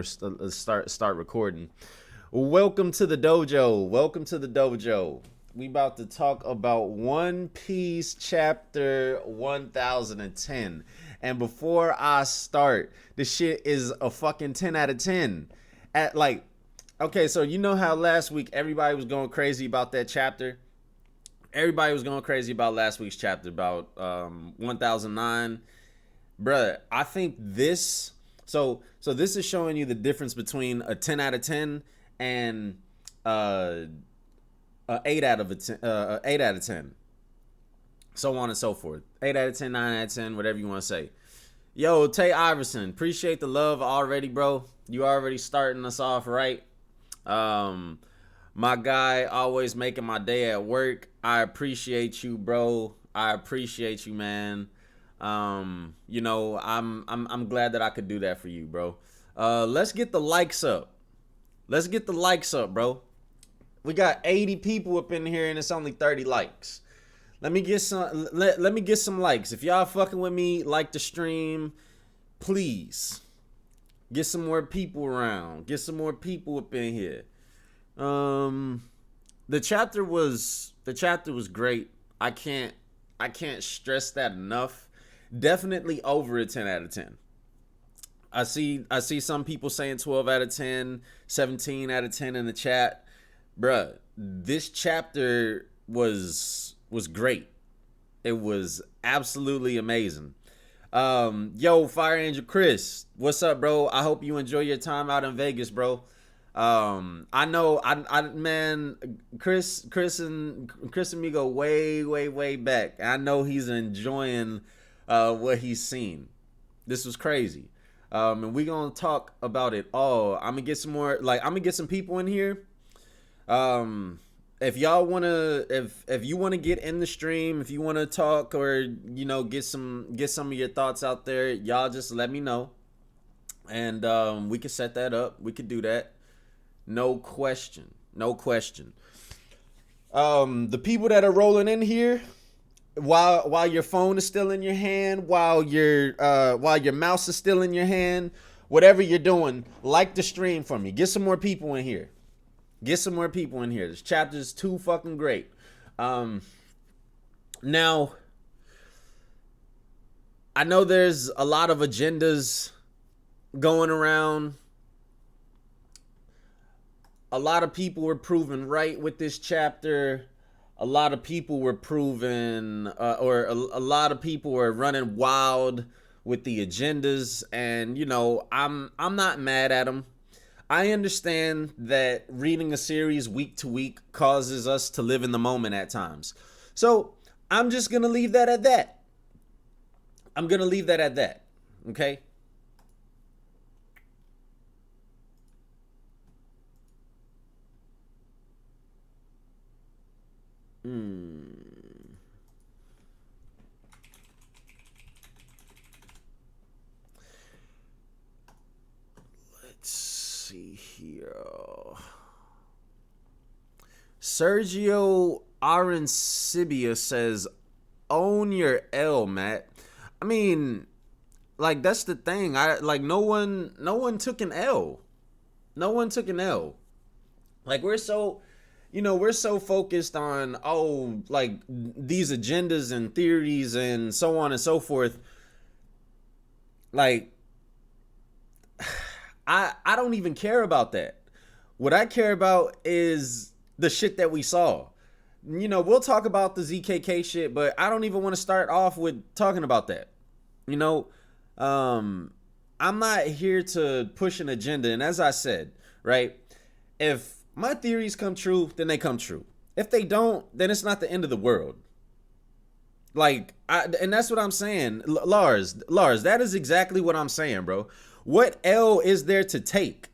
start recording. Welcome to the dojo. Welcome to the dojo. We about to talk about One Piece chapter 1010. And before I start, this shit is a fucking 10 out of 10. At like, okay, so you know how last week everybody was going crazy about that chapter? Everybody was going crazy about last week's chapter about 1009. Bruh, I think this so this is showing you the difference between a 10 out of 10 and a 8 out of a 10, 8 out of 10. So on and so forth. 8 out of 10, 9 out of 10, whatever you want to say. Yo, Tay Iverson, appreciate the love already, bro. You already starting us off right. My guy always making my day at work. I appreciate you, bro. I appreciate you, man. You know, I'm glad that I could do that for you, bro. Let's get the likes up. Let's get the likes up, bro. We got 80 people up in here and it's only 30 likes. Let me get some let me get some likes. If y'all fucking with me, like the stream, please. Get some more people around. Get some more people up in here. The chapter was great. I can't stress that enough. Definitely over a 10 out of 10. I see some people saying 12 out of 10, 17 out of 10 in the chat. Bruh, this chapter was great. It was absolutely amazing. Yo, Fire Angel Chris, what's up, bro? I hope you enjoy your time out in Vegas, bro. I know, man, Chris and me go way back. I know he's enjoying what he's seen. This was crazy. And we gonna talk about it all. I'm gonna get some people in here. If y'all wanna, if you wanna get in the stream, if you wanna talk or, you know, get some of your thoughts out there, y'all just let me know. And, we can set that up. We could do that. No question. The people that are rolling in here, while your phone is still in your hand, while your mouse is still in your hand, whatever you're doing, like the stream for me. Get some more people in here. This chapter is too fucking great. Now, I know there's a lot of agendas going around. A lot of people were proven right with this chapter. A lot of people were proven, or a lot of people were running wild with the agendas, and you know, I'm not mad at them. I understand that reading a series week to week causes us to live in the moment at times. So I'm just gonna leave that at that. Okay. Let's see here. Sergio Arancibia says, "Own your L, Matt." I mean, like, that's the thing. No one took an L. Like, we're so focused on, like, these agendas and theories and so on and so forth. Like, I don't even care about that. What I care about is the shit that we saw. You know, we'll talk about the ZKK shit, but I don't even want to start off with talking about that. You know, I'm not here to push an agenda. And as I said, right, if my theories come true, then they come true. If they don't, then it's not the end of the world. Like, and that's what I'm saying. Lars, that is exactly what I'm saying, bro. What L is there to take?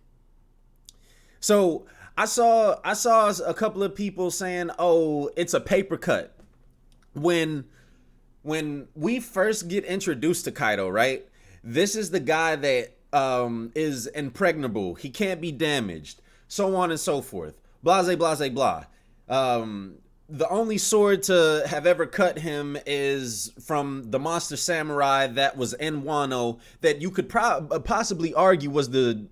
So I saw a couple of people saying, "Oh, it's a paper cut." When we first get introduced to Kaido, right? This is the guy that is impregnable. He can't be damaged. So on and so forth. Blase, blase, blah. the only sword to have ever cut him is from the monster samurai that was in Wano, that you could possibly argue was the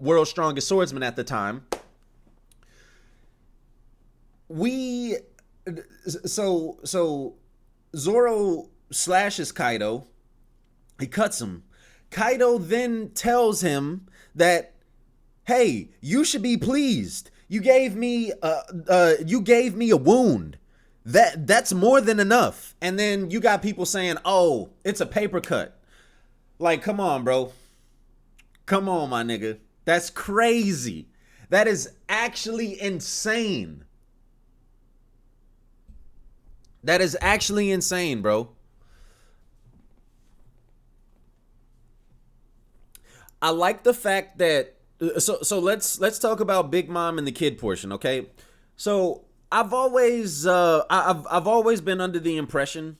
world's strongest swordsman at the time. We so Zoro slashes Kaido. He cuts him. Kaido then tells him that, hey, you should be pleased. You gave me a wound. That's more than enough. And then you got people saying, "Oh, it's a paper cut." Like, come on, bro. Come on, my nigga. That's crazy. That is actually insane. That is actually insane, bro. I like the fact that so let's talk about Big Mom and the kid portion, okay? So I've always been under the impression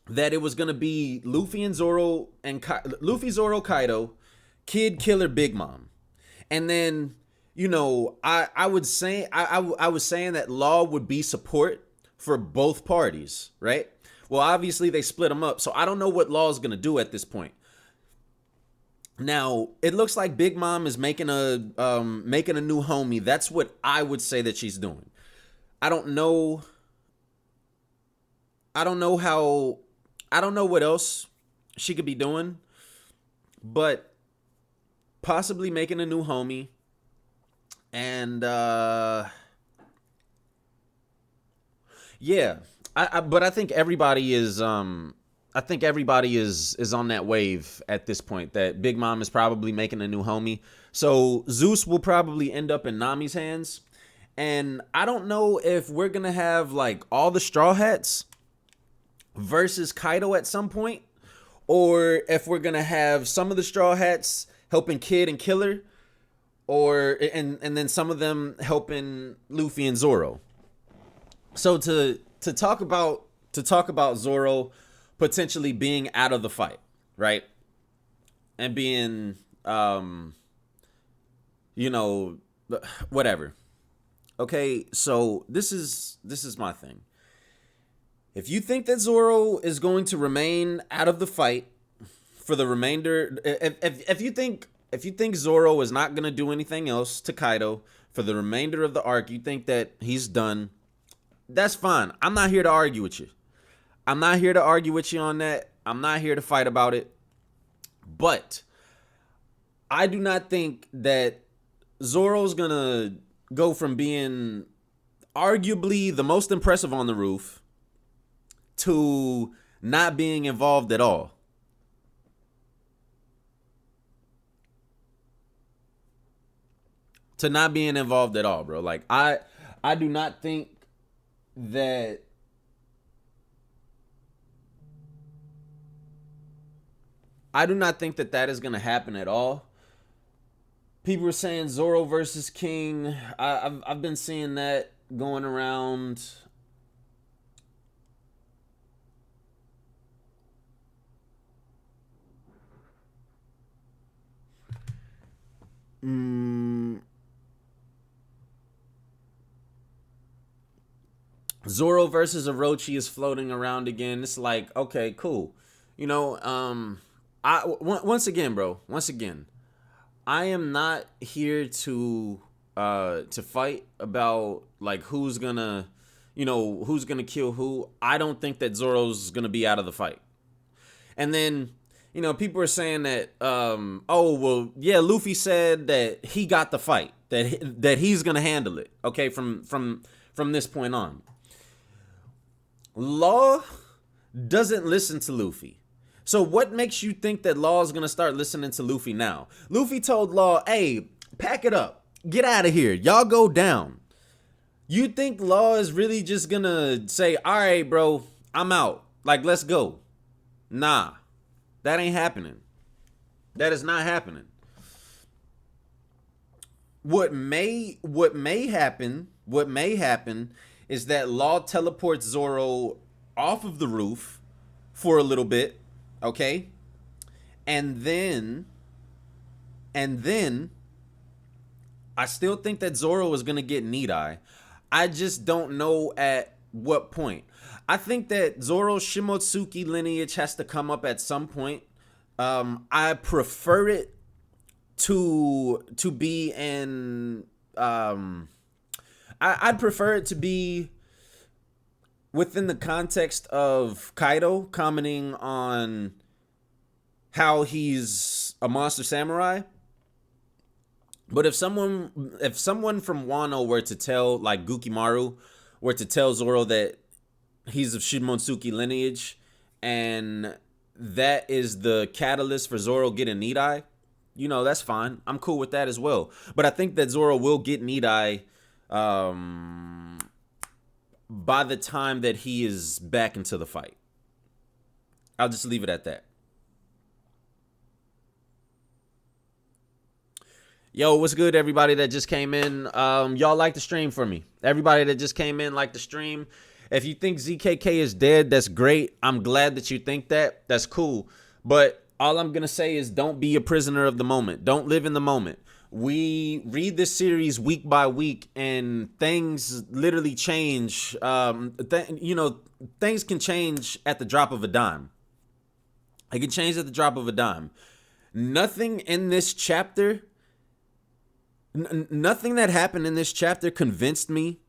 that it was gonna be Luffy and Zoro and Luffy, Zoro, Kaido, Kid, Killer, Big Mom, and then I would say I was saying that Law would be support for both parties, right? Well, obviously they split them up, so I don't know what Law is gonna do at this point. Now, it looks like Big Mom is making a new homie. That's what I would say that she's doing. I don't know. I don't know how. I don't know what else she could be doing, but possibly making a new homie. And yeah, but I think everybody is on that wave at this point, that Big Mom is probably making a new homie. So Zeus will probably end up in Nami's hands. And I don't know if we're going to have like all the Straw Hats versus Kaido at some point, or if we're going to have some of the Straw Hats helping Kid and Killer, or and then some of them helping Luffy and Zoro. So to talk about Zoro potentially being out of the fight, right? And being, whatever. Okay, so this is my thing. If you think that Zoro is going to remain out of the fight for the remainder, if you think Zoro is not going to do anything else to Kaido for the remainder of the arc, you think that he's done, that's fine. I'm not here to argue with you. I'm not here to argue with you on that. I'm not here to fight about it. But I do not think that Zoro's gonna go from being arguably the most impressive on the roof to not being involved at all. To not being involved at all, bro. Like I do not think that that is going to happen at all. People are saying Zoro versus King. I've been seeing that going around. Zoro versus Orochi is floating around again. It's like, okay, cool. Once again, bro. Once again, I am not here to fight about like who's gonna kill who. I don't think that Zoro's gonna be out of the fight. And then people are saying that oh well, yeah, Luffy said that he got the fight, that he's gonna handle it. Okay, from this point on, Law doesn't listen to Luffy. So what makes you think that Law is going to start listening to Luffy now? Luffy told Law, hey, pack it up. Get out of here. Y'all go down. You think Law is really just going to say, all right, bro, I'm out. Like, let's go. Nah, that ain't happening. That is not happening. What may happen is that Law teleports Zoro off of the roof for a little bit. Okay, and then I still think that Zoro is gonna get Need Eye. I just don't know at what point. I think that Zoro's Shimotsuki lineage has to come up at some point. I prefer it to be in. I'd prefer it to be within the context of Kaido commenting on how he's a monster samurai. But if someone from Wano were to tell, like Gukimaru were to tell Zoro that he's of Shimotsuki lineage and that is the catalyst for Zoro getting Need Eye, that's fine. I'm cool with that as well. But I think that Zoro will get Need Eye by the time that he is back into the fight. I'll just leave it at that. Yo, what's good, everybody that just came in? Y'all like the stream for me. Everybody that just came in, like the stream. If you think ZKK is dead, that's great. I'm glad that you think that. That's cool. But all I'm going to say is don't be a prisoner of the moment. Don't live in the moment. We read this series week by week, and things literally change. Things can change at the drop of a dime. It can change at the drop of a dime. Nothing in this chapter... Nothing that happened in this chapter convinced me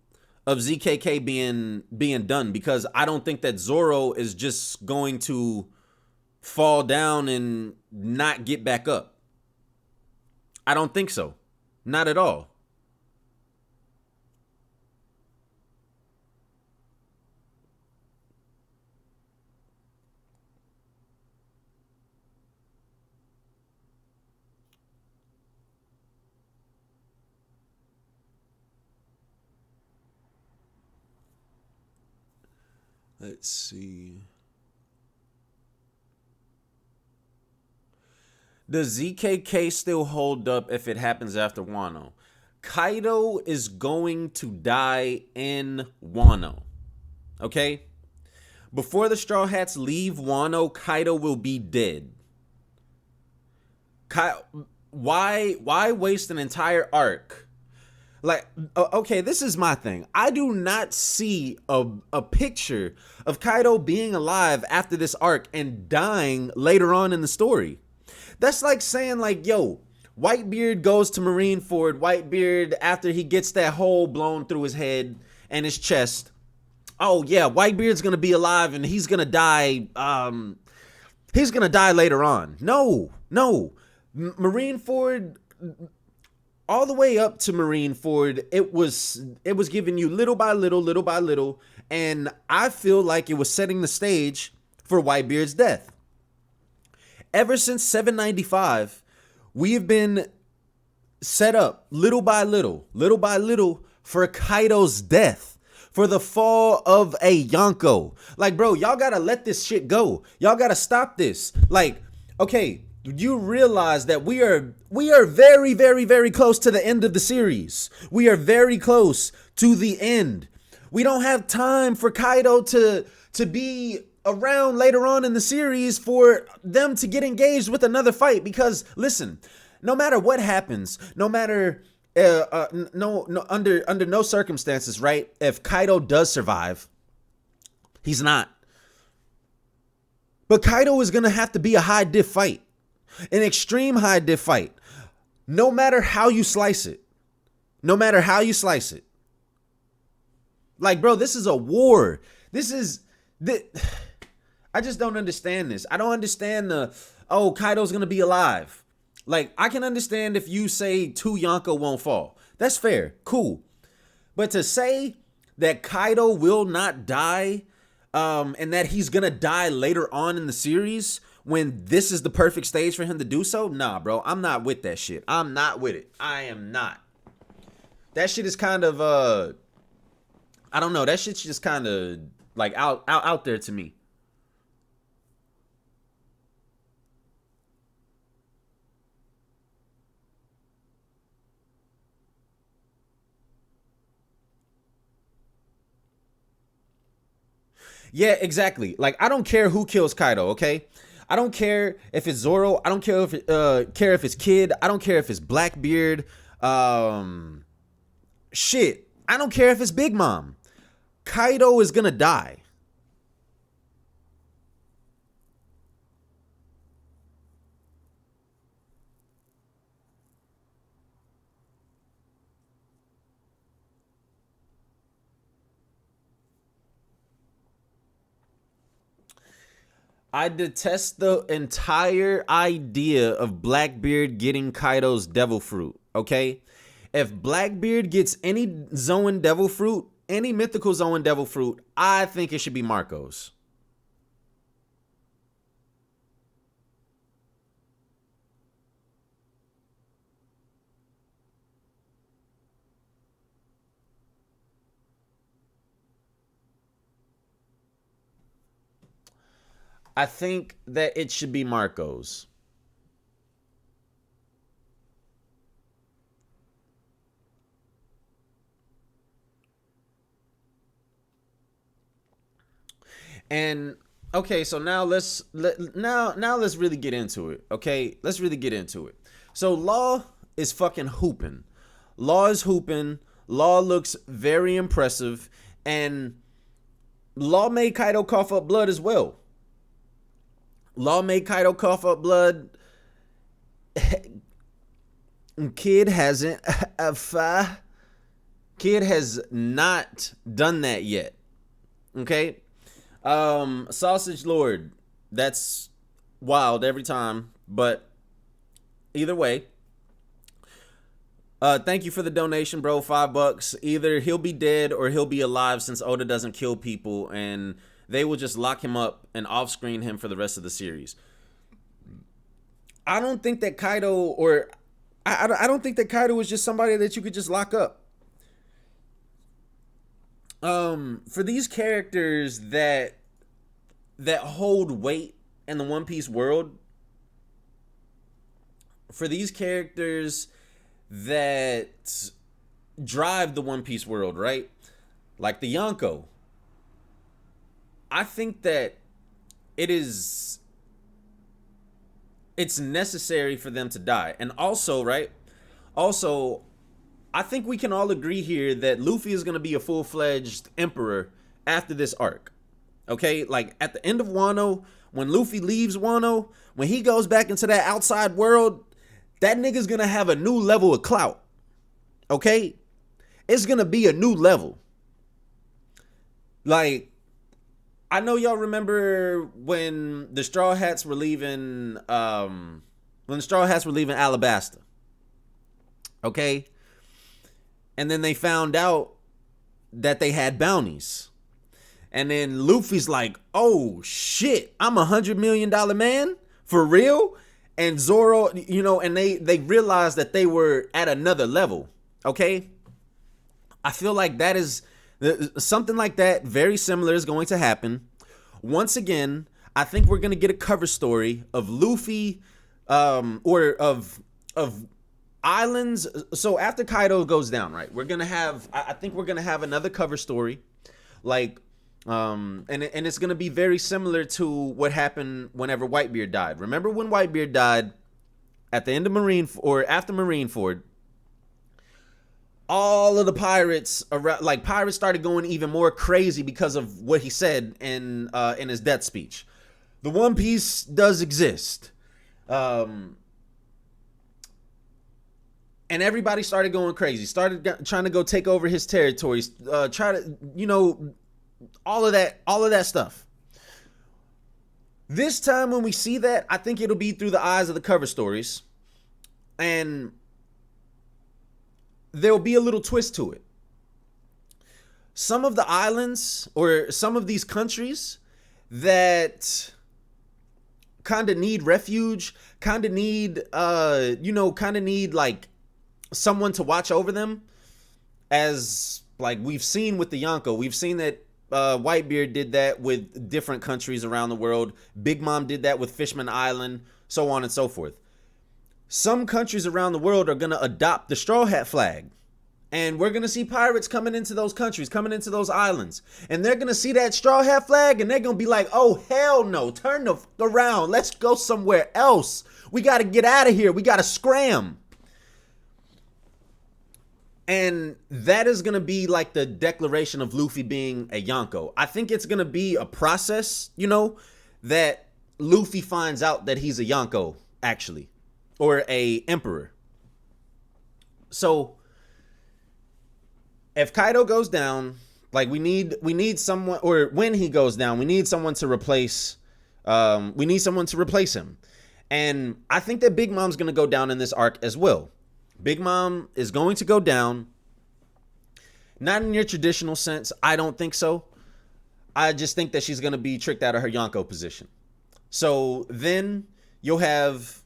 of ZKK being done, because I don't think that Zoro is just going to fall down and not get back up. I don't think so. Not at all. Let's see. Does ZKK still hold up if it happens after Wano? Kaido is going to die in Wano. Okay? Before the Straw Hats leave Wano, Kaido will be dead. Why waste an entire arc? Like, okay, this is my thing. I do not see a picture of Kaido being alive after this arc and dying later on in the story. That's like saying, like, yo, Whitebeard goes to Marineford. Whitebeard, after he gets that hole blown through his head and his chest. Oh, yeah, Whitebeard's going to be alive and he's going to die. He's going to die later on. No. Marineford... all the way up to Marineford, it was giving you little by little, and I feel like it was setting the stage for Whitebeard's death. Ever since 795, we have been set up little by little for Kaido's death, for the fall of a Yonko. Like, bro, y'all gotta let this shit go. Y'all gotta stop this. Like, okay, you realize that we are very, very, very close to the end of the series. We are very close to the end. We don't have time for Kaido to be around later on in the series for them to get engaged with another fight. Because listen, no matter what happens, no matter under no circumstances, right? If Kaido does survive, he's not. But Kaido is gonna have to be a high diff fight. An extreme high diff fight. No matter how you slice it. Like, bro, this is a war. I just don't understand this. I don't understand Kaido's gonna be alive. Like, I can understand if you say 2 Yonko won't fall. That's fair. Cool. But to say that Kaido will not die, and that he's gonna die later on in the series, when this is the perfect stage for him to do so? Nah, bro, I'm not with that shit. I'm not with it. I am not. That shit is kind of, I don't know. That shit's just kind of, like, out there to me. Yeah, exactly. Like, I don't care who kills Kaido, okay? I don't care if it's Zoro. I don't care if it's Kid. I don't care if it's Blackbeard. Shit. I don't care if it's Big Mom. Kaido is gonna die. I detest the entire idea of Blackbeard getting Kaido's devil fruit, okay? If Blackbeard gets any Zoan devil fruit, any mythical Zoan devil fruit, I think it should be Marco's. I think that it should be Marco's. And okay, so now let's really get into it. Okay, let's really get into it. So Law is fucking hooping. Law is hooping. Law looks very impressive, and Law made Kaido cough up blood as well. Law made Kaido cough up blood. Kid hasn't. Kid has not done that yet. Okay. Sausage Lord. That's wild every time. But either way. Thank you for the donation, bro. $5. Either he'll be dead or he'll be alive since Oda doesn't kill people, and they will just lock him up and off-screen him for the rest of the series. I don't think that Kaido, or I don't think that Kaido is just somebody that you could just lock up. For these characters that hold weight in the One Piece world, for these characters that drive the One Piece world, right? Like the Yonko. I think that it's necessary for them to die. And also, right? Also, I think we can all agree here that Luffy is going to be a full-fledged emperor after this arc. Okay? Like, at the end of Wano, when Luffy leaves Wano, when he goes back into that outside world, that nigga's going to have a new level of clout. Okay? It's going to be a new level. Like, I know y'all remember when the Straw Hats were leaving, Alabasta. Okay? And then they found out that they had bounties. And then Luffy's like, oh shit, I'm $100 million man? For real? And Zoro, you know, and they realized that they were at another level. Okay? I feel like that is something like that, very similar, is going to happen. Once again, I think we're going to get a cover story of Luffy, or of islands. So after Kaido goes down, right, we're going to have, I think we're going to have another cover story, like, and it's going to be very similar to what happened whenever Whitebeard died. Remember when Whitebeard died at the end of after Marineford? All of the pirates around, like, pirates started going even more crazy because of what he said in his death speech. The One Piece does exist. And everybody started going crazy, started trying to go take over his territories, try to, you know, all of that stuff. This time when we see that, I think it'll be through the eyes of the cover stories, and there'll be a little twist to it. Some of the islands, or some of these countries that kind of need refuge, kind of need like someone to watch over them, as like we've seen with the Yonko. We've seen that Whitebeard did that with different countries around the world. Big Mom did that with Fishman Island, so on and so forth. Some countries around the world are going to adopt the Straw Hat flag. And we're going to see pirates coming into those countries, coming into those islands. And they're going to see that Straw Hat flag, and they're going to be like, oh, hell no. Turn the fuck around. Let's go somewhere else. We got to get out of here. We got to scram. And that is going to be like the declaration of Luffy being a Yonko. I think it's going to be a process, that Luffy finds out that he's a Yonko, actually, or a emperor. So if Kaido goes down, like we need someone, or when he goes down, we need someone to replace him. And I think that Big Mom's going to go down in this arc as well. Big Mom is going to go down. Not in your traditional sense. I don't think so. I just think that she's going to be tricked out of her Yonko position. So then you'll have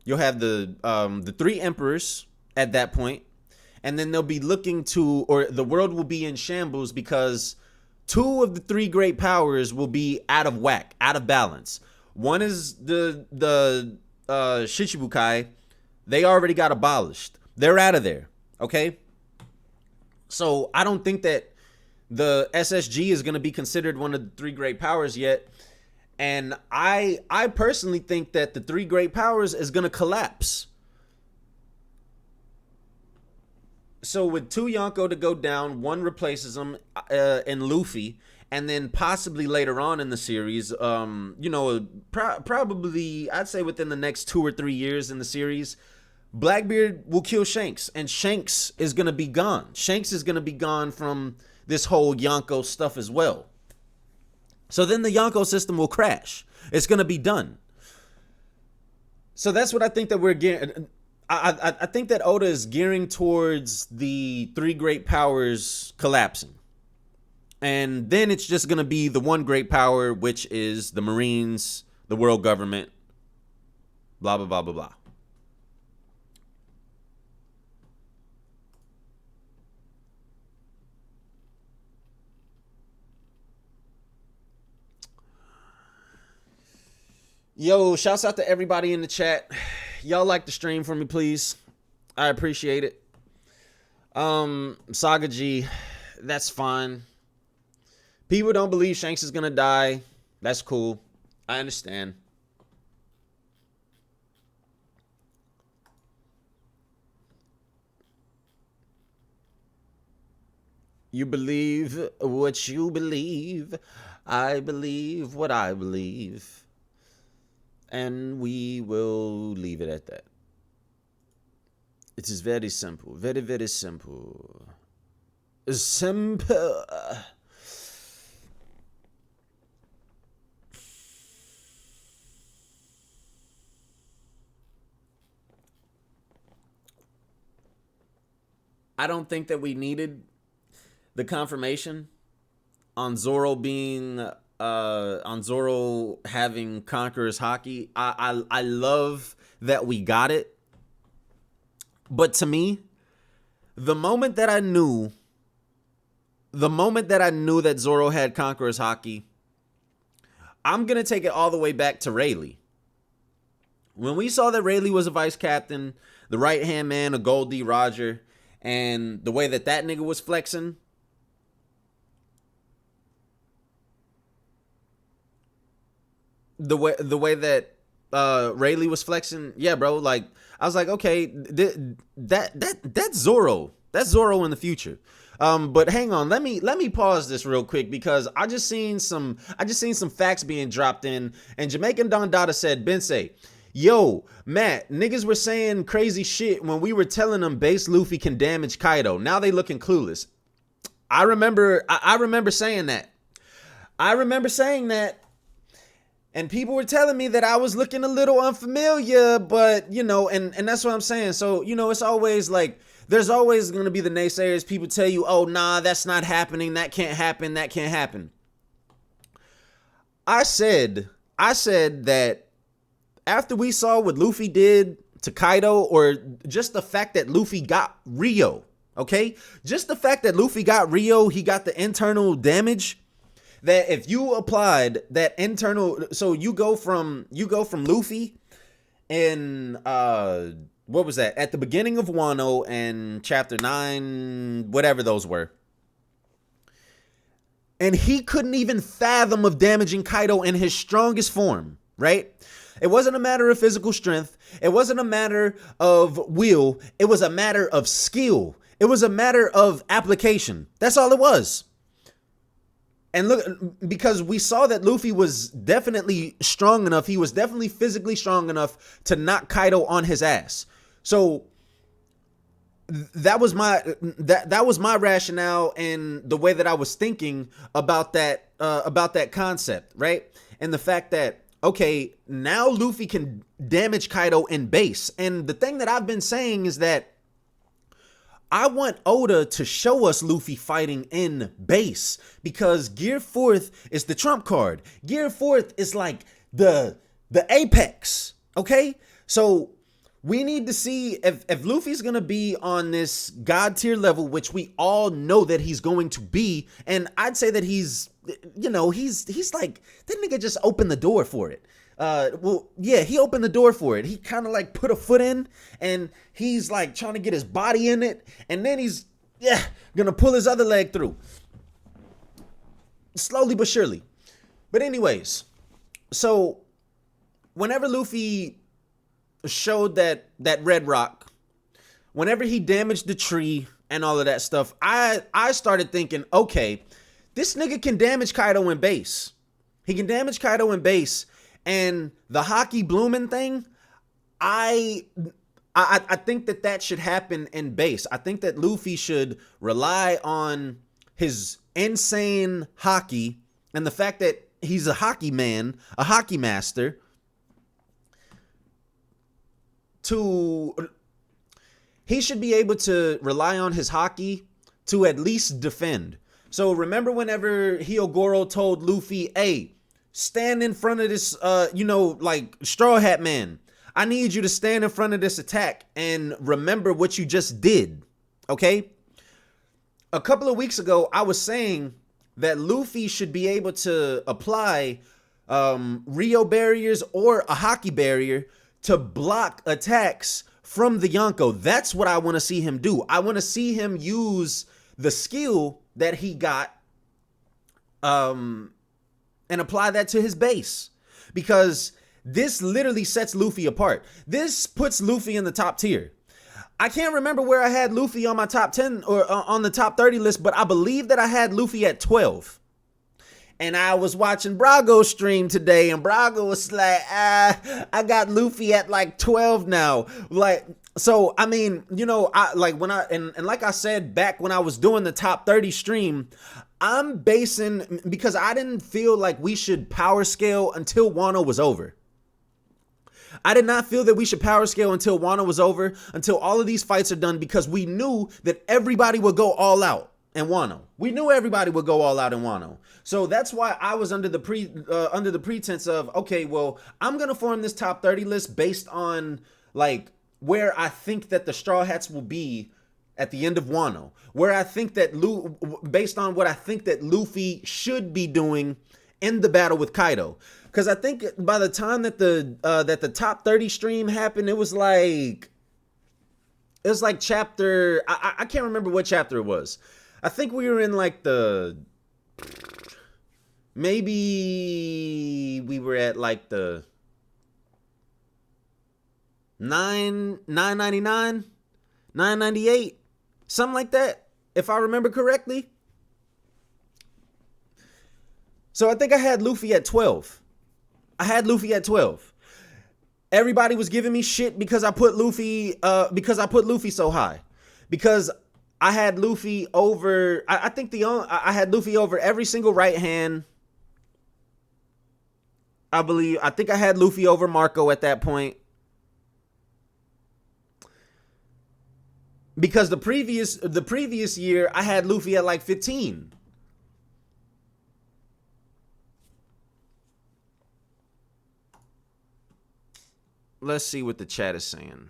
the three emperors at that point, and then they'll be looking to, or the world will be in shambles because two of the three great powers will be out of whack, out of balance. One is the Shichibukai. They already got abolished. They're out of there. Okay. So I don't think that the SSG is going to be considered one of the three great powers yet. And I personally think that the three great powers is going to collapse. So with two Yonko to go down, one replaces them in Luffy. And then possibly later on in the series, probably I'd say within the next 2 or 3 years in the series, Blackbeard will kill Shanks, and Shanks is going to be gone. Shanks is going to be gone from this whole Yonko stuff as well. So then the Yonko system will crash. It's going to be done. So that's what I think that we're getting. I think that Oda is gearing towards the three great powers collapsing. And then it's just going to be the one great power, which is the Marines, the world government, blah, blah, blah, blah, blah. Yo, shouts out to everybody in the chat. Y'all like the stream for me, please. I appreciate it. Saga G, that's fine. People don't believe Shanks is gonna die. That's cool. I understand. You believe what you believe. I believe what I believe. And we will leave it at that. It is very simple. Very, very simple. Simple. I don't think that we needed the confirmation on Zoro being on Zoro having Conqueror's Haki. I love that we got it. But to me, the moment that I knew that Zoro had Conqueror's Haki, I'm going to take it all the way back to Rayleigh. When we saw that Rayleigh was a vice captain, the right-hand man of Goldie Roger, and the way that nigga was flexing, the way that Rayleigh was flexing, yeah, bro. Like, I was like, okay, that's Zoro. That's Zoro in the future. But hang on, let me pause this real quick because I just seen some facts being dropped in, and Jamaican Don Dada said, Bensei, yo, Matt, niggas were saying crazy shit when we were telling them base Luffy can damage Kaido. Now they looking clueless. I remember saying that. And people were telling me that I was looking a little unfamiliar, but, and that's what I'm saying. So, it's always like, there's always going to be the naysayers. People tell you, oh, nah, that's not happening. That can't happen. I said that after we saw what Luffy did to Kaido, or just the fact that Luffy got Rio, okay? Just the fact that Luffy got Rio, he got the internal damage. That if you applied that internal, so you go from Luffy in what was that, at the beginning of Wano and chapter 9, whatever those were, and he couldn't even fathom of damaging Kaido in his strongest form, right? It wasn't a matter of physical strength. It wasn't a matter of will. It was a matter of skill. It was a matter of application. That's all it was. And look, because we saw that Luffy was definitely strong enough. He was definitely physically strong enough to knock Kaido on his ass. So that was my rationale and the way that I was thinking about that concept, right? And the fact that, okay, now Luffy can damage Kaido in base. And the thing that I've been saying is that I want Oda to show us Luffy fighting in base, because Gear 4th is the trump card. Gear 4th is like the apex, okay? So we need to see if Luffy's gonna be on this god tier level, which we all know that he's going to be. And I'd say that he's like, that nigga just opened the door for it. Well, yeah, he opened the door for it. He kind of like put a foot in, and he's like trying to get his body in it, and then he's gonna pull his other leg through, slowly but surely. But anyways, so whenever Luffy showed that red rock, whenever he damaged the tree and all of that stuff, I started thinking, okay, this nigga can damage Kaido in base. He can damage Kaido in base. And the Haki blooming thing, I think that should happen in base. I think that Luffy should rely on his insane Haki and the fact that he's a Haki man, a Haki master, he should be able to rely on his Haki to at least defend. So remember whenever Hyogoro told Luffy, hey, stand in front of this, like Straw Hat Man. I need you to stand in front of this attack and remember what you just did, okay? A couple of weeks ago, I was saying that Luffy should be able to apply Rio barriers or a Haki barrier to block attacks from the Yonko. That's what I want to see him do. I want to see him use the skill that he got, and apply that to his base, because this literally sets Luffy apart. This puts Luffy in the top tier. I can't remember where I had Luffy on my top 10 or on the top 30 list, but I believe that I had Luffy at 12. And I was watching Brago's stream today, and Brago was like, I got Luffy at like 12 now. Like, so, I mean, like I said back when I was doing the top 30 stream, I'm basing, because I didn't feel like we should power scale until Wano was over. I did not feel that we should power scale until Wano was over, until all of these fights are done, because we knew that everybody would go all out in Wano. We knew everybody would go all out in Wano. So that's why I was under the pretense of, okay, well, I'm going to form this top 30 list based on like where I think that the Straw Hats will be at the end of Wano, where I think that based on what I think that Luffy should be doing in the battle with Kaido. Because I think by the time that the top 30 stream happened, it was like chapter, I can't remember what chapter it was. I think we were in like maybe we were at like the 999, 998, something like that, if I remember correctly. So I think I had Luffy at 12. Everybody was giving me shit because I put Luffy so high. Because I had Luffy over, I had Luffy over every single right hand. I think I had Luffy over Marco at that point. Because the previous year I had Luffy at like 15. Let's see what the chat is saying.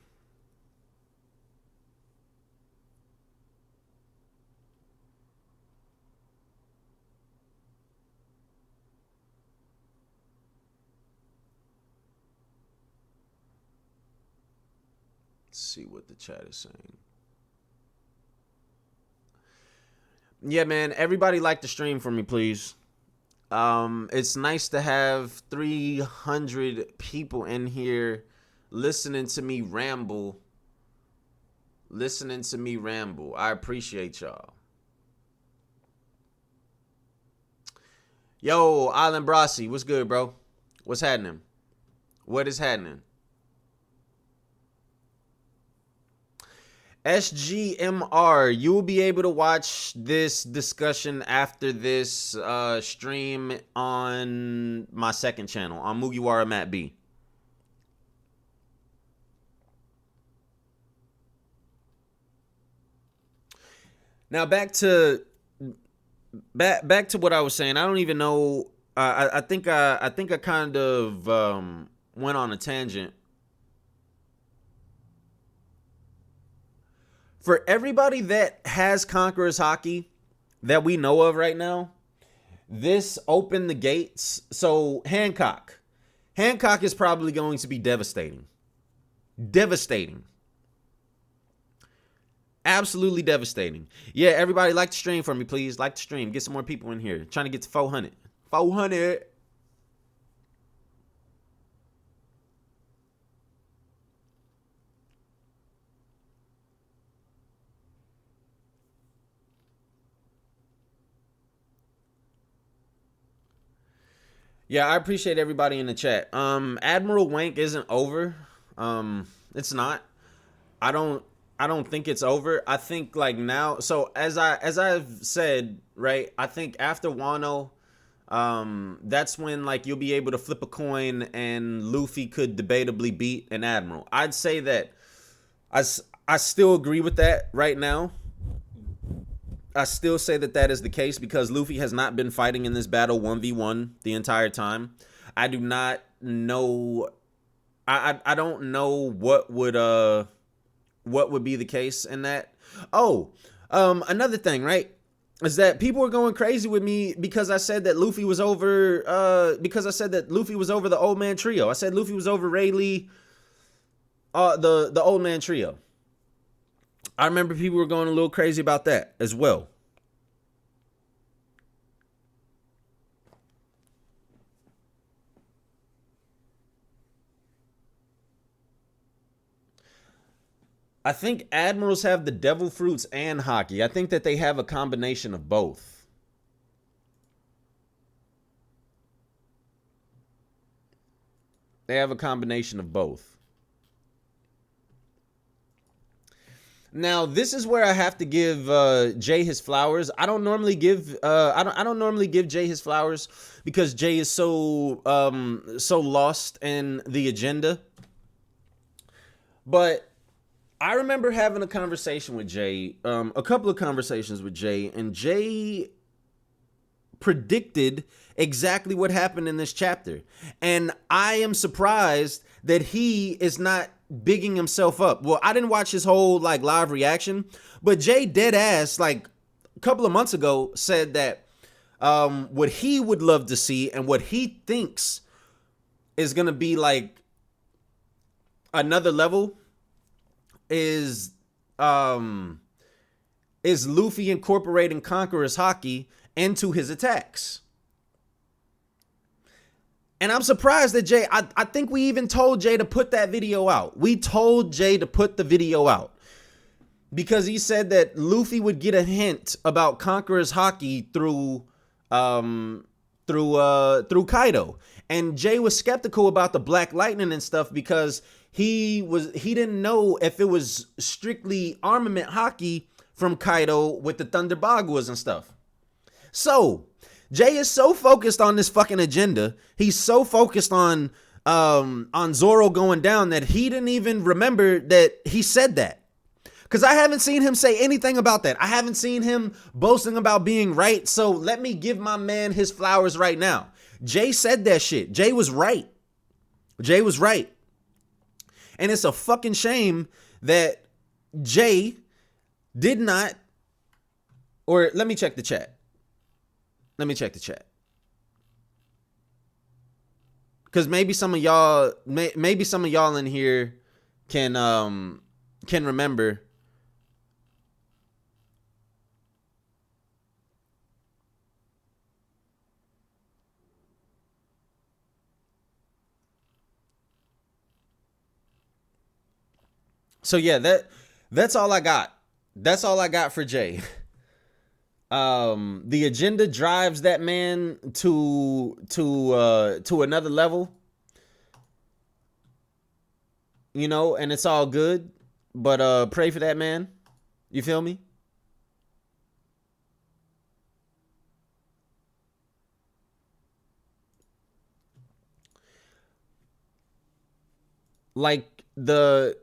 Let's see what the chat is saying. Yeah, man, everybody like the stream for me, please. It's nice to have 300 people in here listening to me ramble listening to me ramble. I appreciate y'all. Yo, Island Brasi, what's good, bro? What's happening? What is happening? SGMR, you will be able to watch this discussion after this stream on my second channel, on Mugiwara Matt B. Now back to what I was saying. I don't even know. I think I kind of went on a tangent. For everybody that has Conqueror's Hockey that we know of right now, this opened the gates. So Hancock is probably going to be devastating. Absolutely devastating. Yeah, everybody like the stream for me, please. Like the stream. Get some more people in here. Trying to get to 400. 400. Yeah, I appreciate everybody in the chat. Admiral Wank isn't over. It's not. I don't think it's over. I think like now, so as I've said, right, I think after Wano, that's when like you'll be able to flip a coin and Luffy could debatably beat an Admiral. I'd say that I still agree with that right now. I still say that that is the case because Luffy has not been fighting in this battle 1v1 the entire time. I do not know. I don't know what would be the case in that. Oh, another thing, right, is that people were going crazy with me because I said that Luffy was over. Because I said that Luffy was over the old man trio. I said Luffy was over Rayleigh. The old man trio. I remember people were going a little crazy about that as well. I think Admirals have the devil fruits and hockey. I think that they have a combination of both. They have a combination of both. Now, this is where I have to give Jay his flowers. I don't normally give I don't normally give Jay his flowers because Jay is so lost in the agenda. But I remember having a conversation with Jay, a couple of conversations with Jay, and Jay predicted exactly what happened in this chapter. And I am surprised that he is not bigging himself up. Well, I didn't watch his whole like live reaction, but Jay dead ass like a couple of months ago said that what he would love to see and what he thinks is gonna be like another level is Luffy incorporating Conqueror's Hockey into his attacks. And I'm surprised that Jay, I think we even told Jay to put that video out. We told Jay to put the video out because he said that Luffy would get a hint about Conqueror's Hockey through Kaido. And Jay was skeptical about the Black Lightning and stuff because he didn't know if it was strictly armament hockey from Kaido with the Thunder Baguas and stuff. So Jay is so focused on this fucking agenda. He's so focused on Zoro going down that he didn't even remember that he said that. Because I haven't seen him say anything about that. I haven't seen him boasting about being right. So let me give my man his flowers right now. Jay said that shit. Jay was right. Jay was right. And it's a fucking shame that Jay did not, or let me check the chat. Let me check the chat. Because maybe some of y'all in here can remember. So yeah, That's all I got. That's all I got for Jay. The agenda drives that man to another level, you know, and it's all good. But pray for that man. You feel me? Like the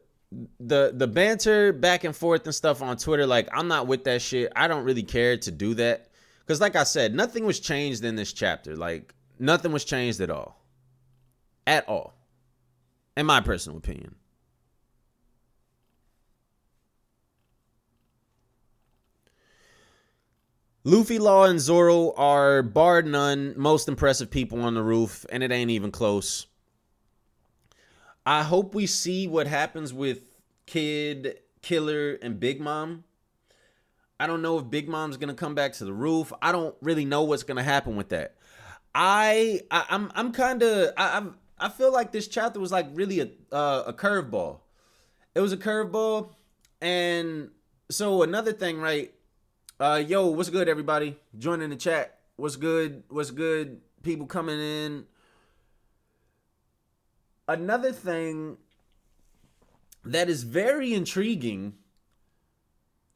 banter back and forth and stuff on Twitter, like I'm not with that shit. I don't really care to do that. Cause like I said, nothing was changed in this chapter. Like nothing was changed at all. At all. In my personal opinion. Luffy, Law, and Zoro are bar none most impressive people on the roof, and it ain't even close. I hope we see what happens with Kid, Killer, and Big Mom. I don't know if Big Mom's gonna come back to the roof. I don't really know what's gonna happen with that. I'm kind of I feel like this chapter was like really a curveball. It was a curveball, and so another thing, right? Yo, what's good, everybody? Joining the chat. What's good? What's good? People coming in. Another thing that is very intriguing,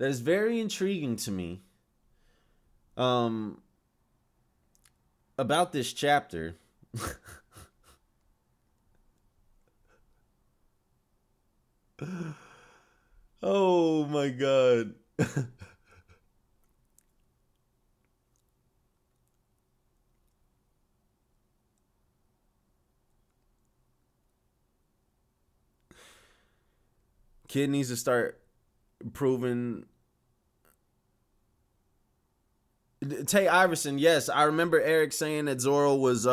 to me, about this chapter. Oh my god. Kid needs to start proving. Tay Iverson, yes, I remember Eric saying that Zoro was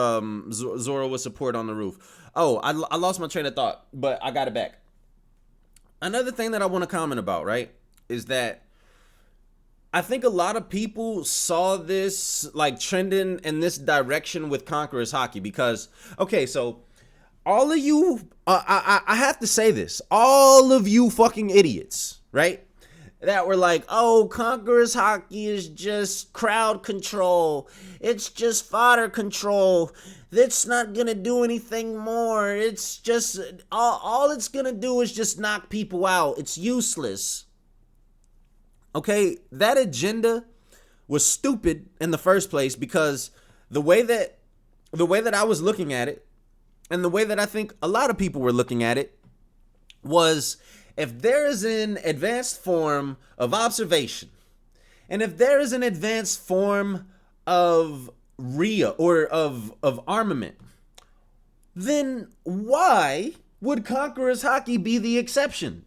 support on the roof. Oh, I lost my train of thought, but I got it back. Another thing that I want to comment about, right, is that I think a lot of people saw this like trending in this direction with Conqueror's Haki because, okay, so all of you, I have to say this, all of you fucking idiots, right, that were like, oh, Conqueror's Haki is just crowd control, it's just fodder control, it's not gonna do anything more, it's just, all it's gonna do is just knock people out, it's useless. Okay, that agenda was stupid in the first place because the way that I was looking at it, and the way that I think a lot of people were looking at it, was if there is an advanced form of observation, and if there is an advanced form of RIA or of armament, then why would Conqueror's Haki be the exception?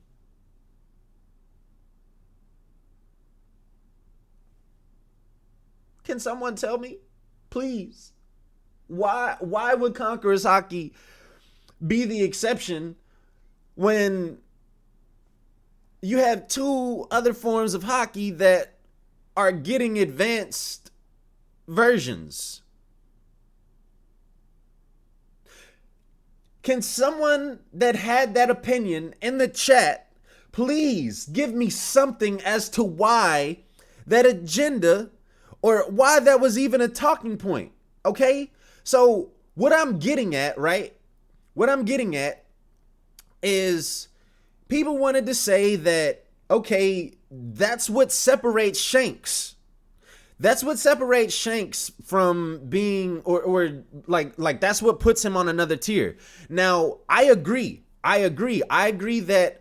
Can someone tell me, please? Why would Conqueror's Haki be the exception when you have two other forms of Haki that are getting advanced versions? Can someone that had that opinion in the chat please give me something as to why that agenda, or why that was even a talking point, okay? So what I'm getting at, right? What I'm getting at is people wanted to say that, okay, that's what separates Shanks. That's what separates Shanks from being, or like that's what puts him on another tier. Now, I agree that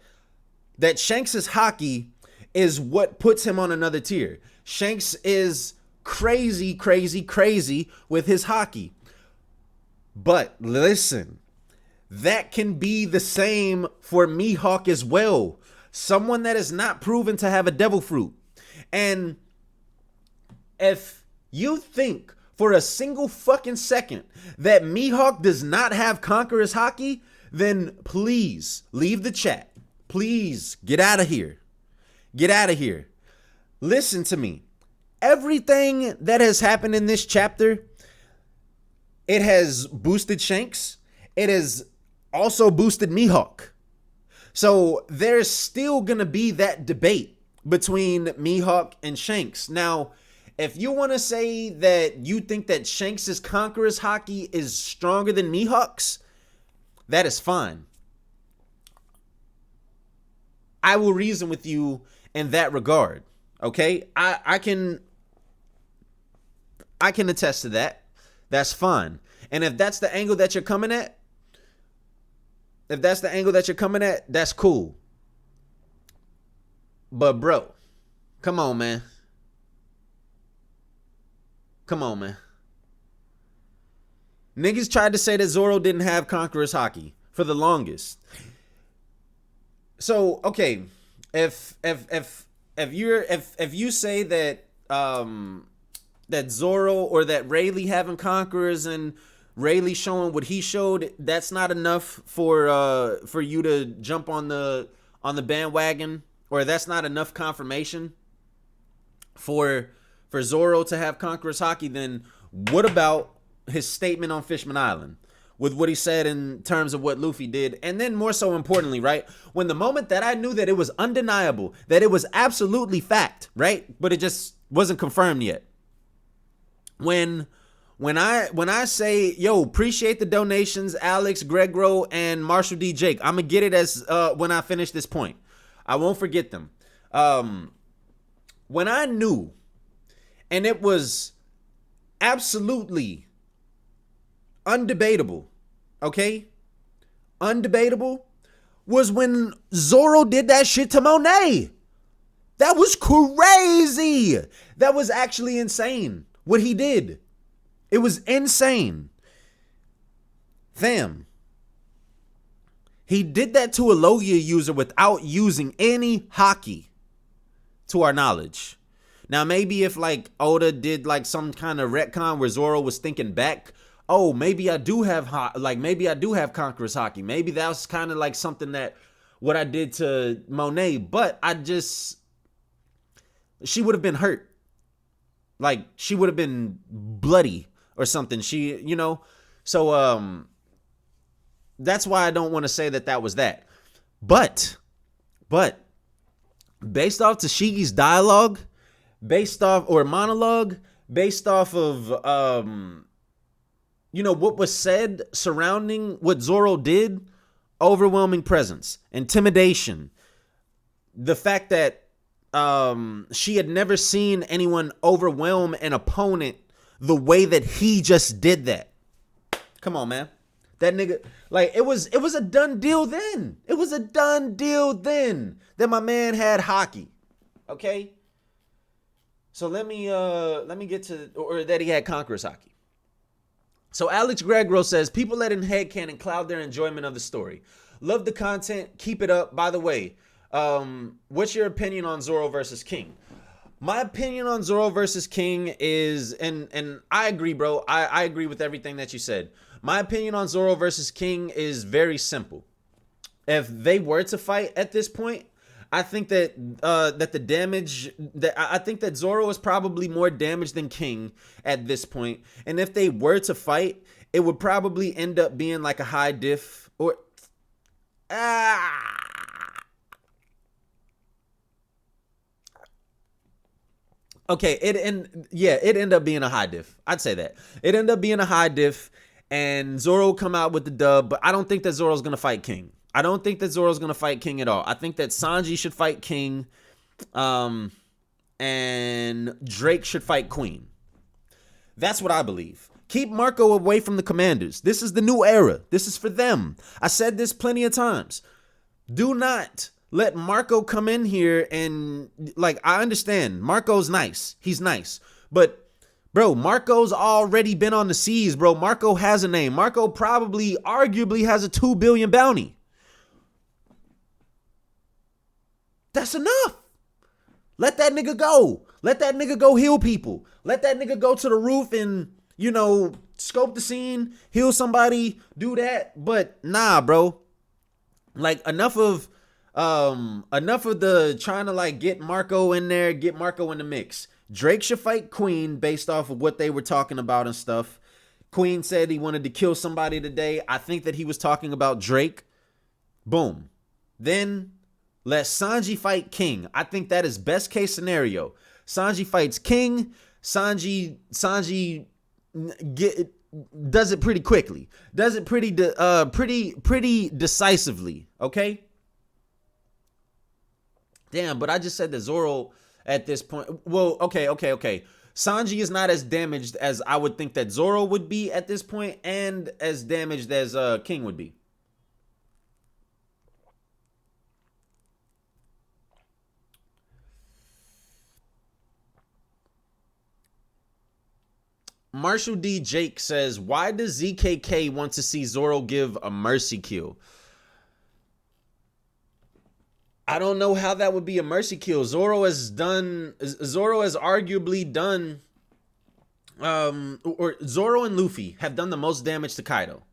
Shanks' Haki is what puts him on another tier. Shanks is crazy with his Haki. But listen, that can be the same for Mihawk as well. Someone that is not proven to have a devil fruit. And if you think for a single fucking second that Mihawk does not have Conqueror's Haki, then please leave the chat. Please get out of here. Get out of here. Listen to me. Everything that has happened in this chapter, it has boosted Shanks. It has also boosted Mihawk. So there's still going to be that debate between Mihawk and Shanks. Now, if you want to say that you think that Shanks' Conqueror's Haki is stronger than Mihawk's, that is fine. I will reason with you in that regard. Okay? I can attest to that. That's fine. And if that's the angle that you're coming at, that's cool. But bro, come on, man. Niggas tried to say that Zoro didn't have Conqueror's Haki for the longest. So, okay, if you say that that Zoro or that Rayleigh having Conquerors and Rayleigh showing what he showed, that's not enough for you to jump on the bandwagon, or that's not enough confirmation for Zoro to have Conqueror's Haki, then what about his statement on Fishman Island with what he said in terms of what Luffy did? And then more so importantly, right, when the moment that I knew that it was undeniable, that it was absolutely fact, right, but it just wasn't confirmed yet. When I say, yo, appreciate the donations, Alex, Gregro, and Marshall D. Jake, I'm going to get it as when I finish this point. I won't forget them. When I knew, and it was absolutely undebatable, okay? Undebatable was when Zoro did that shit to Monet. That was crazy. That was actually insane what he did. It was insane. Fam. He did that to a Logia user without using any haki, to our knowledge. Now, maybe if like Oda did like some kind of retcon where Zoro was thinking back, oh, maybe I do have Conqueror's Haki. Maybe that was kind of like something that what I did to Monet, but she would have been hurt. Like she would have been bloody or something. So that's why I don't want to say that was that. But based off Tashigi's dialogue, monologue, based off of what was said surrounding what Zoro did, overwhelming presence, intimidation, the fact that she had never seen anyone overwhelm an opponent the way that he just did that. Come on, man. That nigga, like, it was a done deal then. It was a done deal then that my man had haki. Okay? So let me get to, or that he had Conqueror's Haki. So Alex Gregro says, people letting headcanon cloud their enjoyment of the story. Love the content. Keep it up. By the way, what's your opinion on Zoro versus King? My opinion on Zoro versus King is, and I agree, bro. I agree with everything that you said. My opinion on Zoro versus King is very simple. If they were to fight at this point, I think that I think that Zoro is probably more damaged than King at this point. And if they were to fight, it would probably end up being like a high diff or okay, it ended up being a high diff. I'd say that. It ended up being a high diff, and Zoro come out with the dub, but I don't think that Zoro's going to fight King. I don't think that Zoro's going to fight King at all. I think that Sanji should fight King, and Drake should fight Queen. That's what I believe. Keep Marco away from the commanders. This is the new era. This is for them. I said this plenty of times. Do not let Marco come in here and, like, I understand. Marco's nice. He's nice. But, bro, Marco's already been on the seas, bro. Marco has a name. Marco probably, arguably, has a 2 billion bounty. That's enough. Let that nigga go. Let that nigga go heal people. Let that nigga go to the roof and, scope the scene, heal somebody, do that. But nah, bro. Like, enough of the trying to, like, get Marco in there, get Marco in the mix. Drake should fight Queen based off of what they were talking about and stuff. Queen said he wanted to kill somebody today. I think that he was talking about Drake. Boom. Then let Sanji fight King. I think that is best case scenario. Sanji fights King. Sanji get does it pretty quickly. Does it pretty decisively. Okay. Damn, but I just said that Zoro at this point. Well, okay. Sanji is not as damaged as I would think that Zoro would be at this point, and as damaged as King would be. Marshall D. Jake says, why does ZKK want to see Zoro give a mercy kill? I don't know how that would be a mercy kill. Zoro has arguably done, or Zoro and Luffy have done the most damage to Kaido.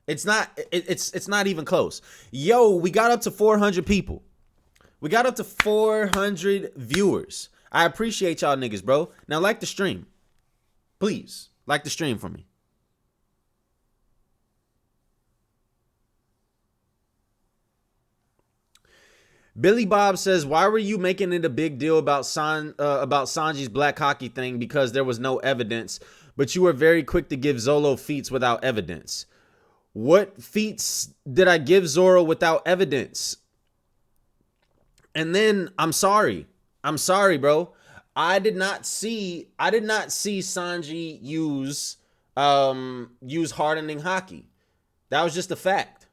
It's not even close. Yo, we got up to 400 people. We got up to 400 viewers. I appreciate y'all niggas, bro. Now like the stream. Please, like the stream for me. Billy Bob says, why were you making it a big deal about Sanji's black hockey thing? Because there was no evidence, but you were very quick to give Zoro feats without evidence. What feats did I give Zoro without evidence? And then I'm sorry, bro. I did not see Sanji use hardening hockey. That was just a fact.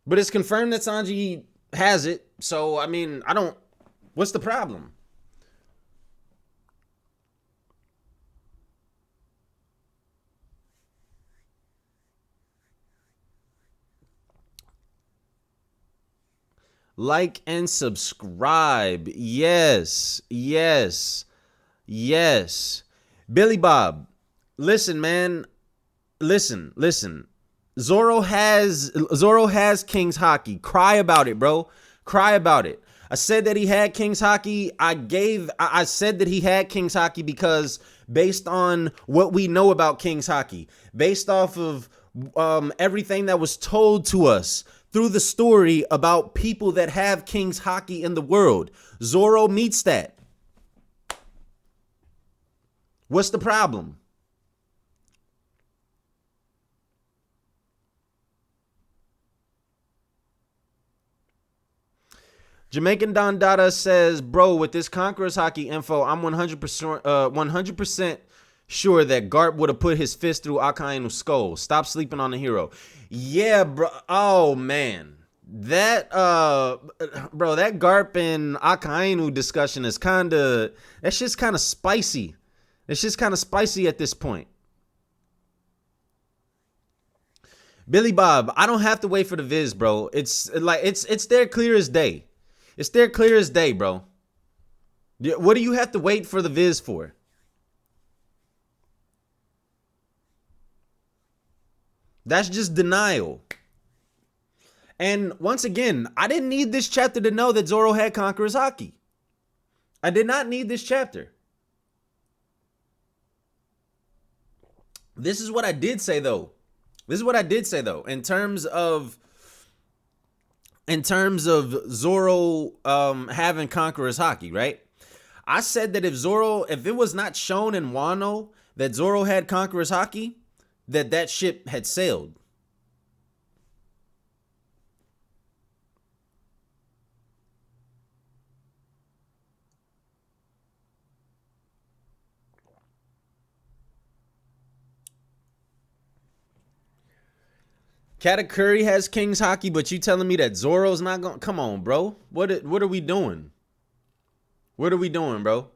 But it's confirmed that Sanji has it. So, I mean, what's the problem? Like and subscribe. Yes. Billy Bob, listen, man. Listen. Zoro has King's Hockey. Cry about it, bro. Cry about it. I said that he had King's Hockey. I said that he had King's Hockey because based on what we know about King's Hockey, based off of everything that was told to us through the story about people that have King's Hockey in the world, Zoro meets that. What's the problem? Jamaican Don Dada says, bro, with this Conqueror's Hockey info, I'm 100% sure that Garp would have put his fist through Akainu's skull. Stop sleeping on the hero. Yeah, bro. Oh, man. That Garp and Akainu discussion is that's just kind of spicy. It's just kind of spicy at this point. Billy Bob, I don't have to wait for the viz, bro. It's there clear as day. It's there clear as day, bro. What do you have to wait for the viz for? That's just denial. And once again, I didn't need this chapter to know that Zoro had Conqueror's Hockey. I did not need this chapter. This is what I did say, though. In terms of Zoro having Conqueror's Hockey, right? I said that if it was not shown in Wano that Zoro had Conqueror's Hockey, that ship had sailed. Katakuri has King's Hockey, but you telling me that Zoro's not going? Come on, bro. What are we doing? What are we doing, bro?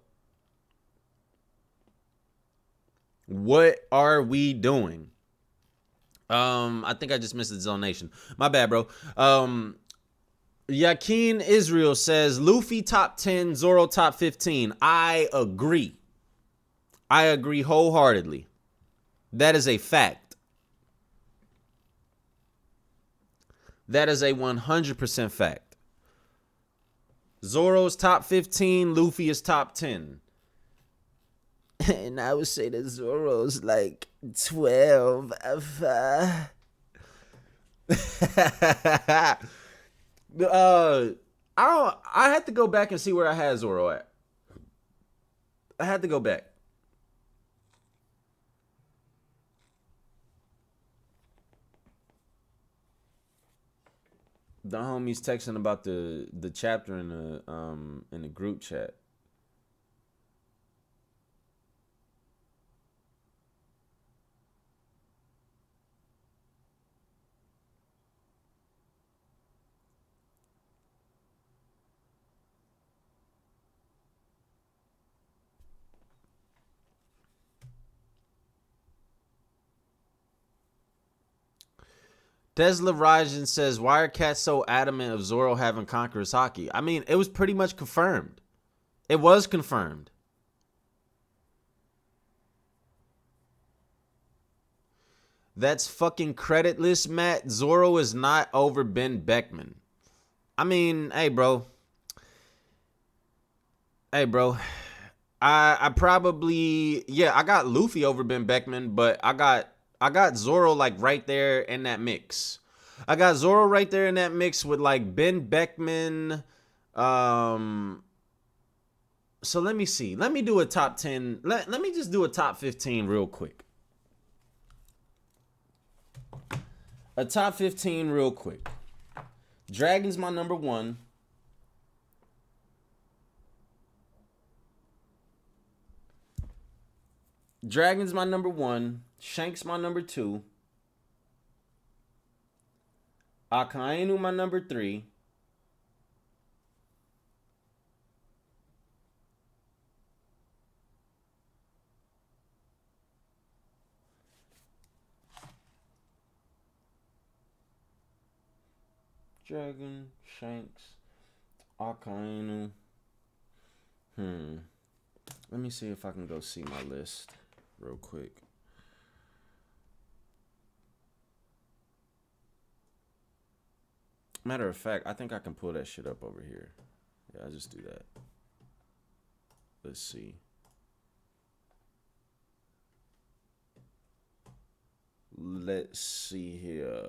What are we doing? I think I just missed the donation. My bad, bro. Yakin Israel says Luffy top 10, Zoro top 15. I agree wholeheartedly. That is a fact. That is a 100% fact. Zoro's top 15, Luffy is top 10. And I would say that Zoro's like 12. I don't. I had to go back and see where I had Zoro at. I had to go back. The homies texting about the chapter in the group chat. Tesla Rajan says, "Why are cats so adamant of Zoro having Conqueror's Haki?" I mean, it was pretty much confirmed. It was confirmed. That's fucking creditless, Matt. Zoro is not over Ben Beckman. I mean, hey, bro. Hey, bro. I probably, yeah, I got Luffy over Ben Beckman, but I got Zoro like right there in that mix. I got Zoro right there in that mix with like Ben Beckman. Um so let me see. Let me do a top 10. Let me just do a top 15 real quick. A top 15 real quick. Dragon's my number 1. Dragon's my number 1. Shanks my number 2. Akainu my number 3. Dragon, Shanks, Akainu. Let me see if I can go see my list real quick. Matter of fact, I think I can pull that shit up over here. Yeah, I'll just do that. Let's see. Let's see here.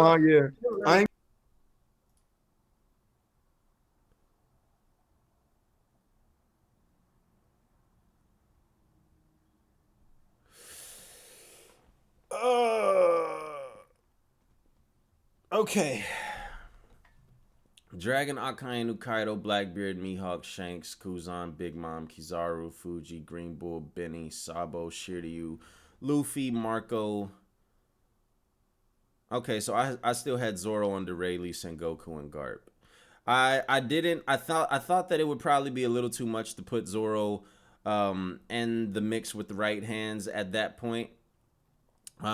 Oh yeah. I ain't Okay. Dragon, Akainu, Kaido, Blackbeard, Mihawk, Shanks, Kuzan, Big Mom, Kizaru, Fuji, Green Bull, Benny, Sabo, Shiryu, Luffy, Marco. Okay, so I still had Zoro under Rayleigh, Sengoku, and Garp. I didn't. I thought that it would probably be a little too much to put Zoro in the mix with the right hands at that point.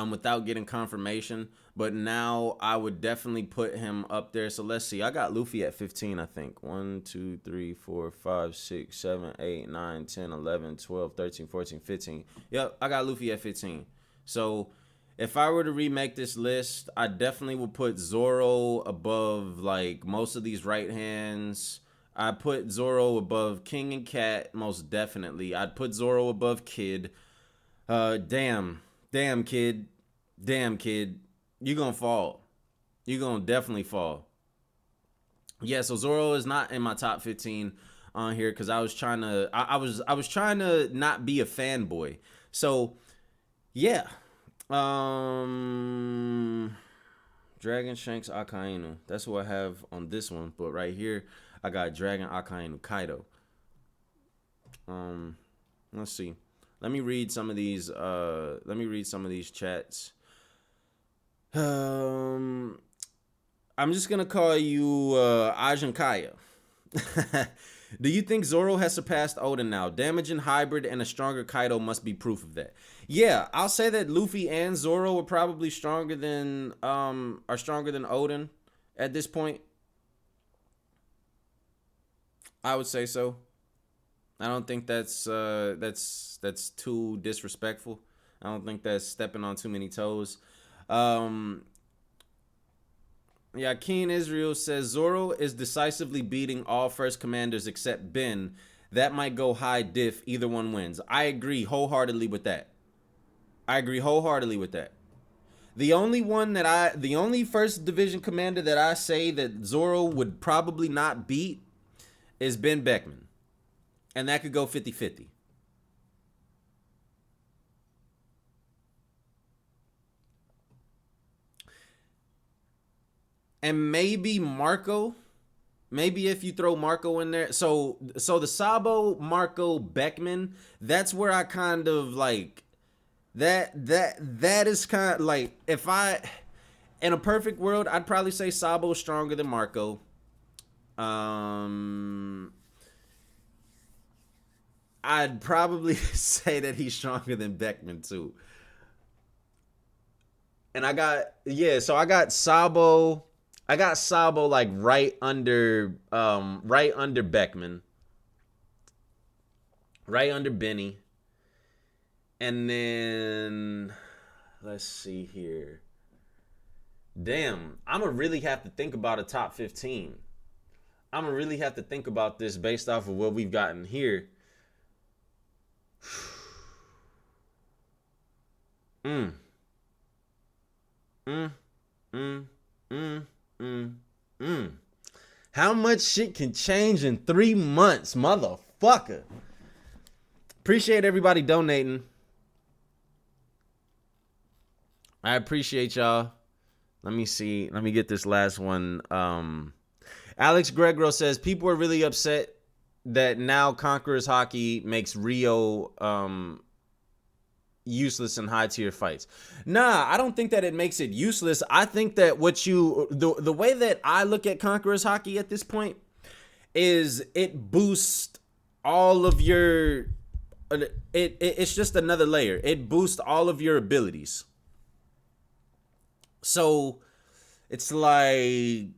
Without getting confirmation. But now I would definitely put him up there. So let's see. I got Luffy at 15, I think. 1, 2, 3, 4, 5, 6, 7, 8, 9, 10, 11, 12, 13, 14, 15. Yep, I got Luffy at 15. So if I were to remake this list, I definitely would put Zoro above like most of these right hands. I put Zoro above King and Cat, most definitely. I'd put Zoro above Kid. Damn, kid. Damn, kid. You're gonna fall. You're gonna definitely fall. Yeah, so Zoro is not in my top 15 on here because I was trying to I was trying to not be a fanboy. So yeah. Dragon, Shanks, Akainu. That's who I have on this one. But right here, I got Dragon, Akainu, Kaido. Let's see. Let me read some of these. Let me read some of these chats. I'm just gonna call you Ajahn Kaya. Do you think Zoro has surpassed Oden now? Damaging hybrid and a stronger Kaido must be proof of that. Yeah, I'll say that Luffy and Zoro are probably stronger than Oden at this point. I would say so. I don't think that's too disrespectful. I don't think that's stepping on too many toes. Um, Yeah, Keen Israel says Zoro is decisively beating all first commanders except Ben. That might go high diff. Either one wins. I agree wholeheartedly with that. I agree wholeheartedly with that. The only first division commander that I say that Zoro would probably not beat is Ben Beckman. And that could go 50-50. And maybe Marco. Maybe if you throw Marco in there. So the Sabo, Marco, Beckman, that's where I kind of like that is kind of like, if I in a perfect world, I'd probably say Sabo's stronger than Marco. I'd probably say that he's stronger than Beckman too. And so I got Sabo. I got Sabo like right under Beckman. Right under Benny. And then let's see here. Damn, I'ma really have to think about a top 15. I'ma really have to think about this based off of what we've gotten here. Mm. Mm. Mm. Mm. How much shit can change in 3 months, motherfucker? Appreciate everybody donating. I appreciate y'all. Let me see. Let me get this last one. Alex Gregro says people are really upset that now Conqueror's Hockey makes Rio useless in high tier fights. Nah, I don't think that it makes it useless. I think that the way that I look at Conqueror's Hockey at this point is it boosts all of your it's just another layer. It boosts all of your abilities. So it's like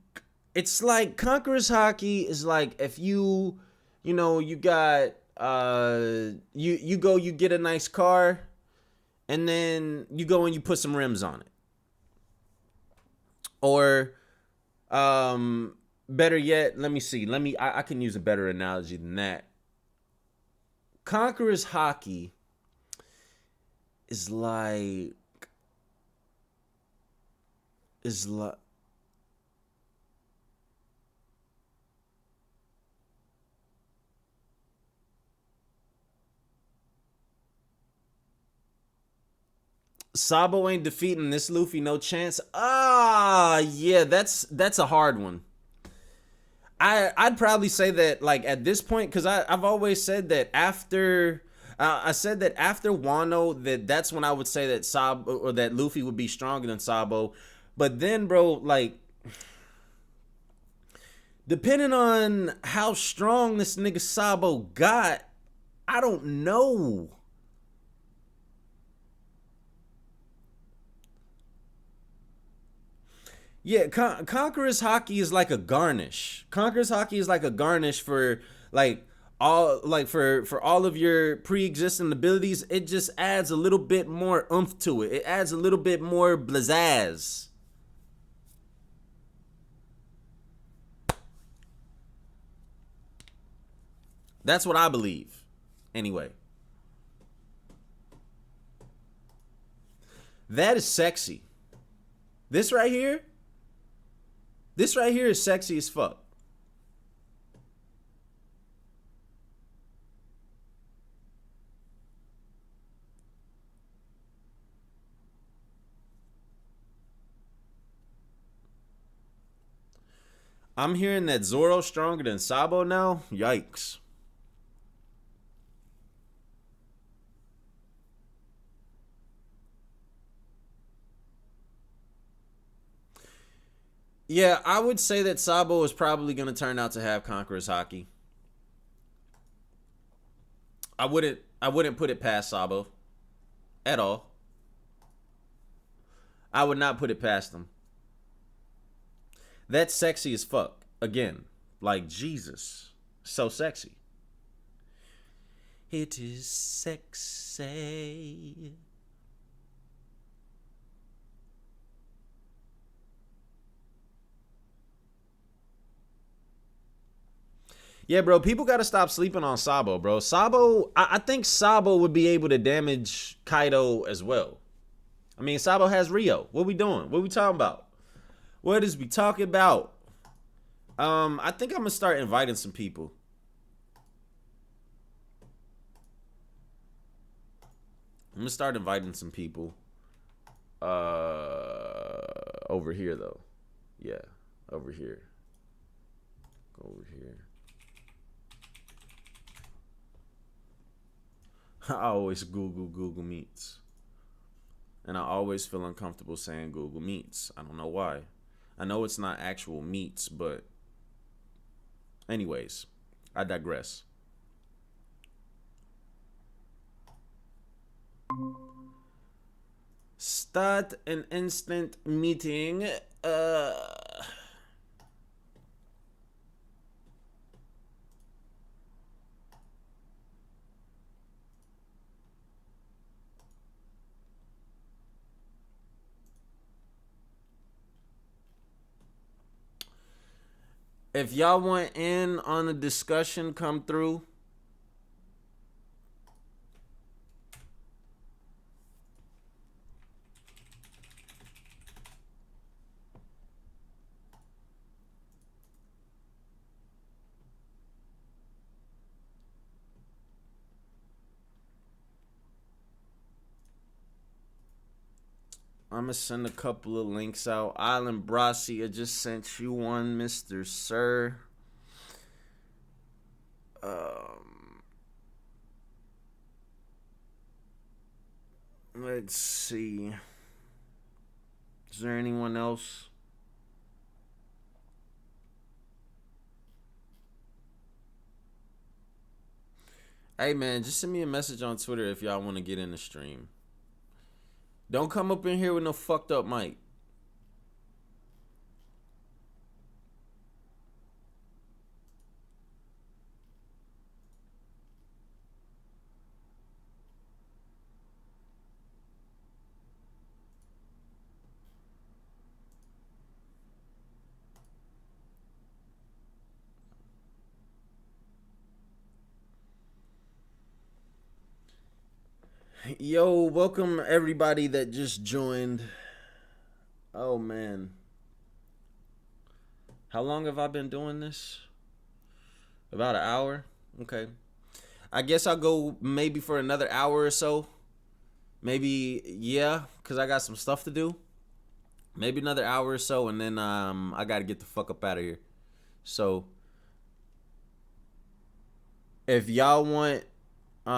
Conqueror's Hockey is like if you got you get a nice car, and then you go and you put some rims on it. Or better yet, let me see. I can use a better analogy than that. Conqueror's Hockey is like Sabo ain't defeating this Luffy, no chance. Yeah, that's a hard one. I'd probably say that like at this point, because I've always said that after I said that after Wano, that's when I would say that Sabo or that Luffy would be stronger than Sabo. But then, bro, like depending on how strong this nigga Sabo got, I don't know. Yeah, Conqueror's Hockey is like a garnish. Conqueror's Hockey is like a garnish for for all of your pre-existing abilities. It just adds a little bit more oomph to it. It adds a little bit more blazazz. That's what I believe. Anyway. That is sexy. This right here is sexy as fuck. I'm hearing that Zoro's stronger than Sabo now. Yikes. Yeah, I would say that Sabo is probably going to turn out to have Conqueror's Hockey. I wouldn't put it past Sabo at all. I would not put it past them. That's sexy as fuck. Again, like Jesus, so sexy. It is sexy. Yeah, bro, people got to stop sleeping on Sabo, bro. Sabo, I think Sabo would be able to damage Kaido as well. I mean, Sabo has Rio. What we doing? What we talking about? What is we talking about? I think I'm gonna start inviting some people. I'm gonna start inviting some people. Over here though. Yeah, over here. Go over here. I always Google Meets. And I always feel uncomfortable saying Google Meets. I don't know why. I know it's not actual meets, but anyways, I digress. Start an instant meeting. If y'all want in on the discussion, come through. I'm gonna send a couple of links out. Island Brasi, I just sent you one, Mr. Sir. Let's see. Is there anyone else? Hey man, just send me a message on Twitter if y'all want to get in the stream. Don't come up in here with no fucked up mic. Yo, welcome everybody that just joined. Oh man. How long have I been doing this? About an hour? Okay. I guess I'll go maybe for another hour or so. Maybe, yeah, because I got some stuff to do. Maybe another hour or so, and then I got to get the fuck up out of here. So, if y'all want in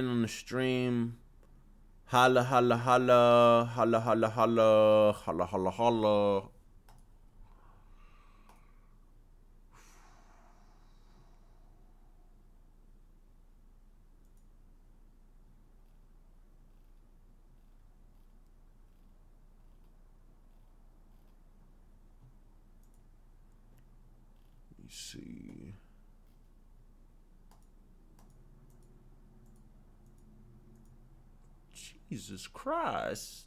on the stream, holla holla holla holla holla holla holla holla holla. Let me see. Jesus Christ.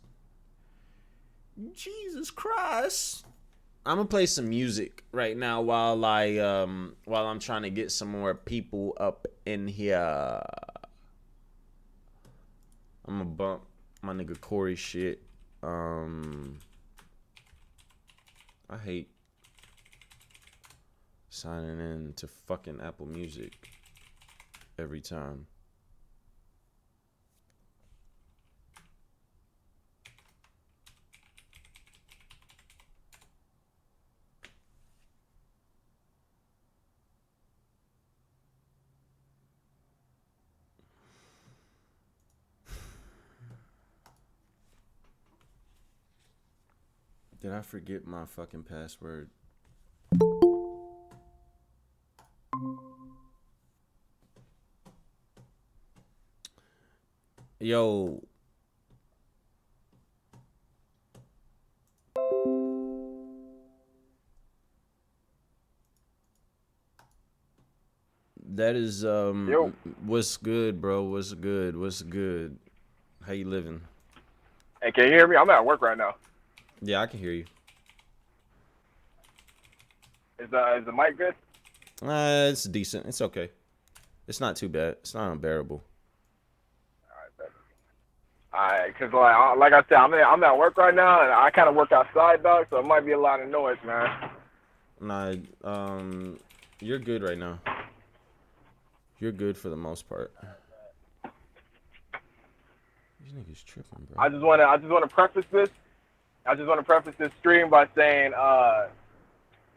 Jesus Christ. I'm gonna play some music right now while I'm trying to get some more people up in here. I'm gonna bump my nigga Corey shit. I hate signing in to fucking Apple Music every time. Did I forget my fucking password? Yo. That is Yo, what's good, bro? What's good? What's good? How you living? hey, can you hear me? I'm at work right now. Yeah, I can hear you. Is the mic good? It's decent. It's okay. It's not too bad. It's not unbearable. Alright, cause like I said, I'm at work right now, and I kind of work outside, dog. So it might be a lot of noise, man. Nah, you're good right now. You're good for the most part. These niggas tripping, bro. I just wanna preface this. I just want to preface this stream by saying,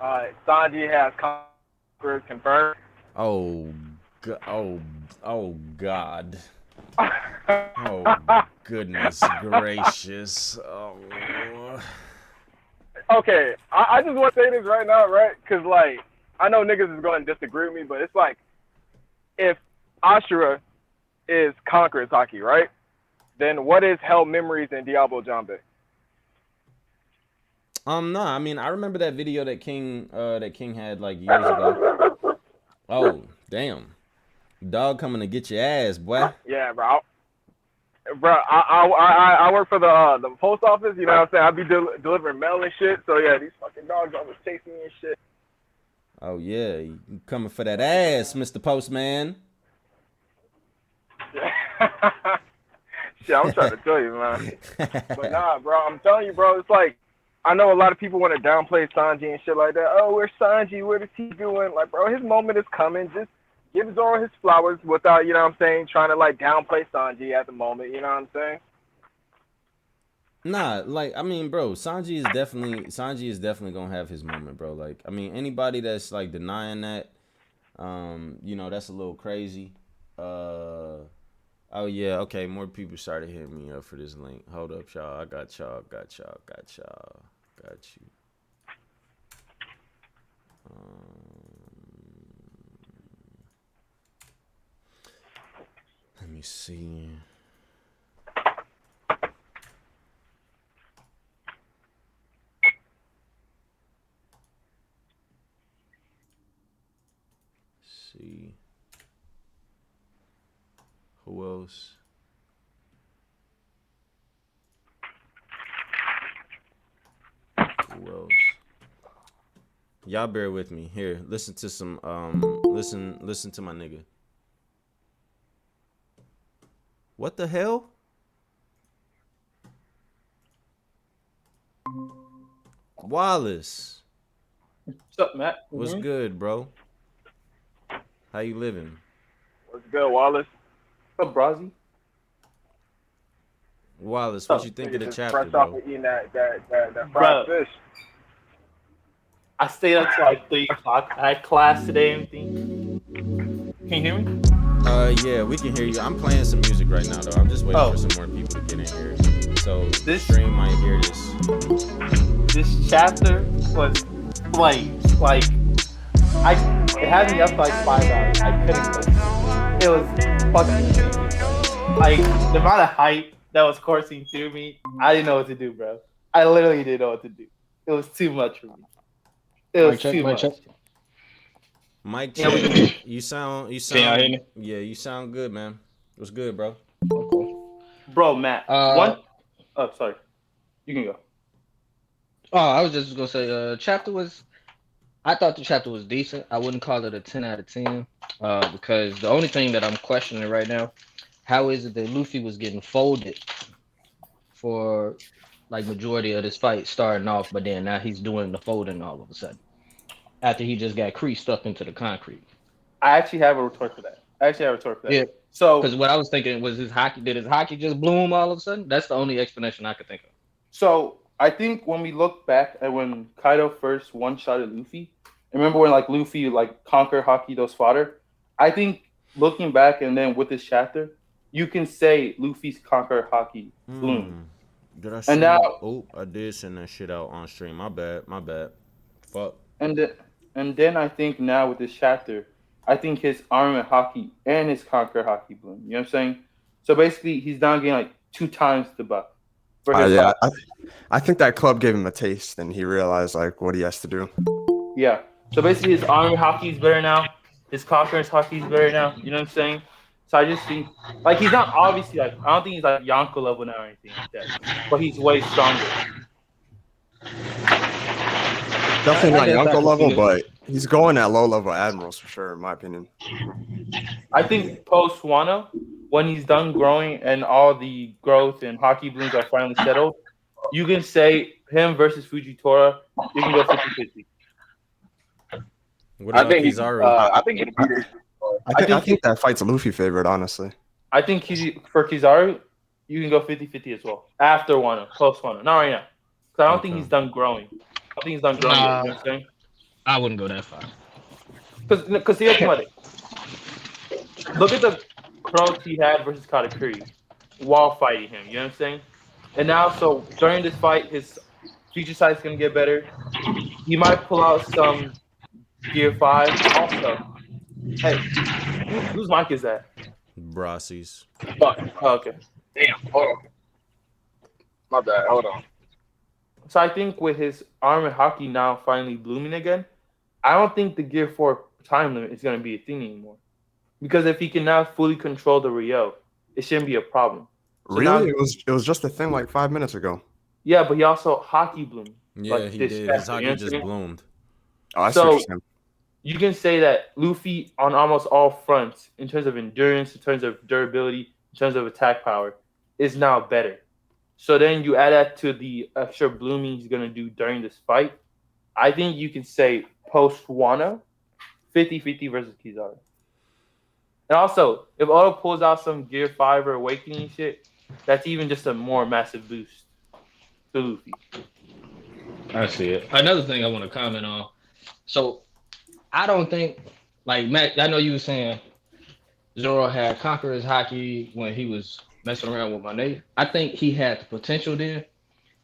Sanji has conquerors confirmed. Oh, oh God. Oh goodness gracious. Oh. Okay, I just want to say this right now, right? Cause like I know niggas is going to disagree with me, but it's like if Ashura is conquerors hockey, right? Then what is Hell Memories and Diablo Jambe? Nah, I mean I remember that video that King had like years ago. Oh, damn. Dog coming to get your ass, boy. Yeah, bro. I work for the post office. You know what I'm saying? I be delivering mail and shit. So yeah, these fucking dogs always chasing me and shit. Oh yeah, you coming for that ass, Mr. Postman. Shit, I'm trying to tell you, man. But nah, bro, I'm telling you, bro. It's like I know a lot of people want to downplay Sanji and shit like that. Oh, where's Sanji? What is he doing? Like, bro, his moment is coming. Just give Zoro his flowers without, you know what I'm saying, trying to like downplay Sanji at the moment. You know what I'm saying? Nah, like I mean, bro, Sanji is definitely gonna have his moment, bro. Like, I mean, anybody that's like denying that, that's a little crazy. Oh yeah, okay, more people started hitting me up for this link. Hold up, y'all. I got y'all, got y'all, got y'all, got you. Let me see. See. Who else? Who else? Y'all bear with me. Here, listen to some listen to my nigga. What the hell? Wallace. What's up, Matt? What's good, bro? How you living? What's good, Wallace? What's up, Brazzy? Wallace, what you think of the Just chapter, fresh off bro? of eating that fried fish. I stayed up till like 3 o'clock. I had class today and things. Can you hear me? Yeah, we can hear you. I'm playing some music right now, though. I'm just waiting for some more people to get in here. So this stream might hear this. This chapter was like it had me up for like 5 hours. I couldn't go. It was fucking amazing. Like the amount of hype that was coursing through me, I didn't know what to do, bro. I literally didn't know what to do. It was too much for me. It was too much. Mic check. You sound. Can y'all hear me? Yeah, you sound good, man. What's good, bro? Okay. Bro, Matt. Oh, sorry. You can go. Oh, I was just gonna say, I thought the chapter was decent. I wouldn't call it a 10 out of 10, because the only thing that I'm questioning right now, how is it that Luffy was getting folded for like majority of this fight starting off, but then now he's doing the folding all of a sudden after he just got creased up into the concrete. I actually have a retort for that. Yeah, So, because what I was thinking was did his hockey just bloom all of a sudden? That's the only explanation I could think of. so I think when we look back at when Kaido first one-shotted Luffy, remember when like Luffy like conquer Haki those fodder? I think looking back and then with this chapter, you can say Luffy's conquer Haki bloom. Did I And now, I did send that shit out on stream. My bad. Fuck. and then I think now with this chapter, I think his armament Haki and his conquer Haki bloom. You know what I'm saying? So basically, he's now getting like 2 times the buff for his Yeah, life. I think that club gave him a taste, and he realized like what he has to do. Yeah. So basically, his army hockey is better now. His conference hockey is better now. You know what I'm saying? So I just think, like, he's not obviously like, I don't think he's like Yonko level now or anything like that, but he's way stronger. Definitely I not guess I Yonko can see level, it. but he's going at low level admirals for sure, in my opinion. I think post Wano, when he's done growing and all the growth and hockey blooms are finally settled, you can say him versus Fujitora, you can go 50-50. What I about think he, Kizaru? I think he'd beat her. I think that fight's Luffy favorite, honestly. I think for Kizaru, you can go 50-50 as well. After Wano, post Wano. Not right now. Because I don't think Okay. he's done growing. I don't think he's done growing yet. You know what I'm saying? I wouldn't go that far. Because see, think about it. Look at the growth he had versus Katakuri while fighting him. You know what I'm saying? And now, so during this fight, his future sight is going to get better. He might pull out some Gear 5. Also, hey, whose mic is that? Brassi's. Fuck. Oh, okay. Damn. Hold on. My bad. Hold on. So I think with his arm and hockey now finally blooming again, I don't think the Gear 4 time limit is going to be a thing anymore. Because if he can now fully control the Rio, it shouldn't be a problem. So Really? now, It was just a thing like 5 minutes ago. yeah, but he also hockey bloomed. Yeah, like he this did. chapter, His you know hockey what I'm just saying? bloomed. Oh, I see So- what you're saying. You can say that Luffy on almost all fronts, in terms of endurance, in terms of durability, in terms of attack power, is now better. So then you add that to the extra blooming he's going to do during this fight. I think you can say post Wano, 50-50 versus Kizaru. And also, if Oda pulls out some Gear 5 or Awakening shit, that's even just a more massive boost to Luffy. I see it. Another thing I want to comment on. So I don't think, like Matt, I know you were saying Zoro had Conqueror's hockey when he was messing around with Monet. I think he had the potential then,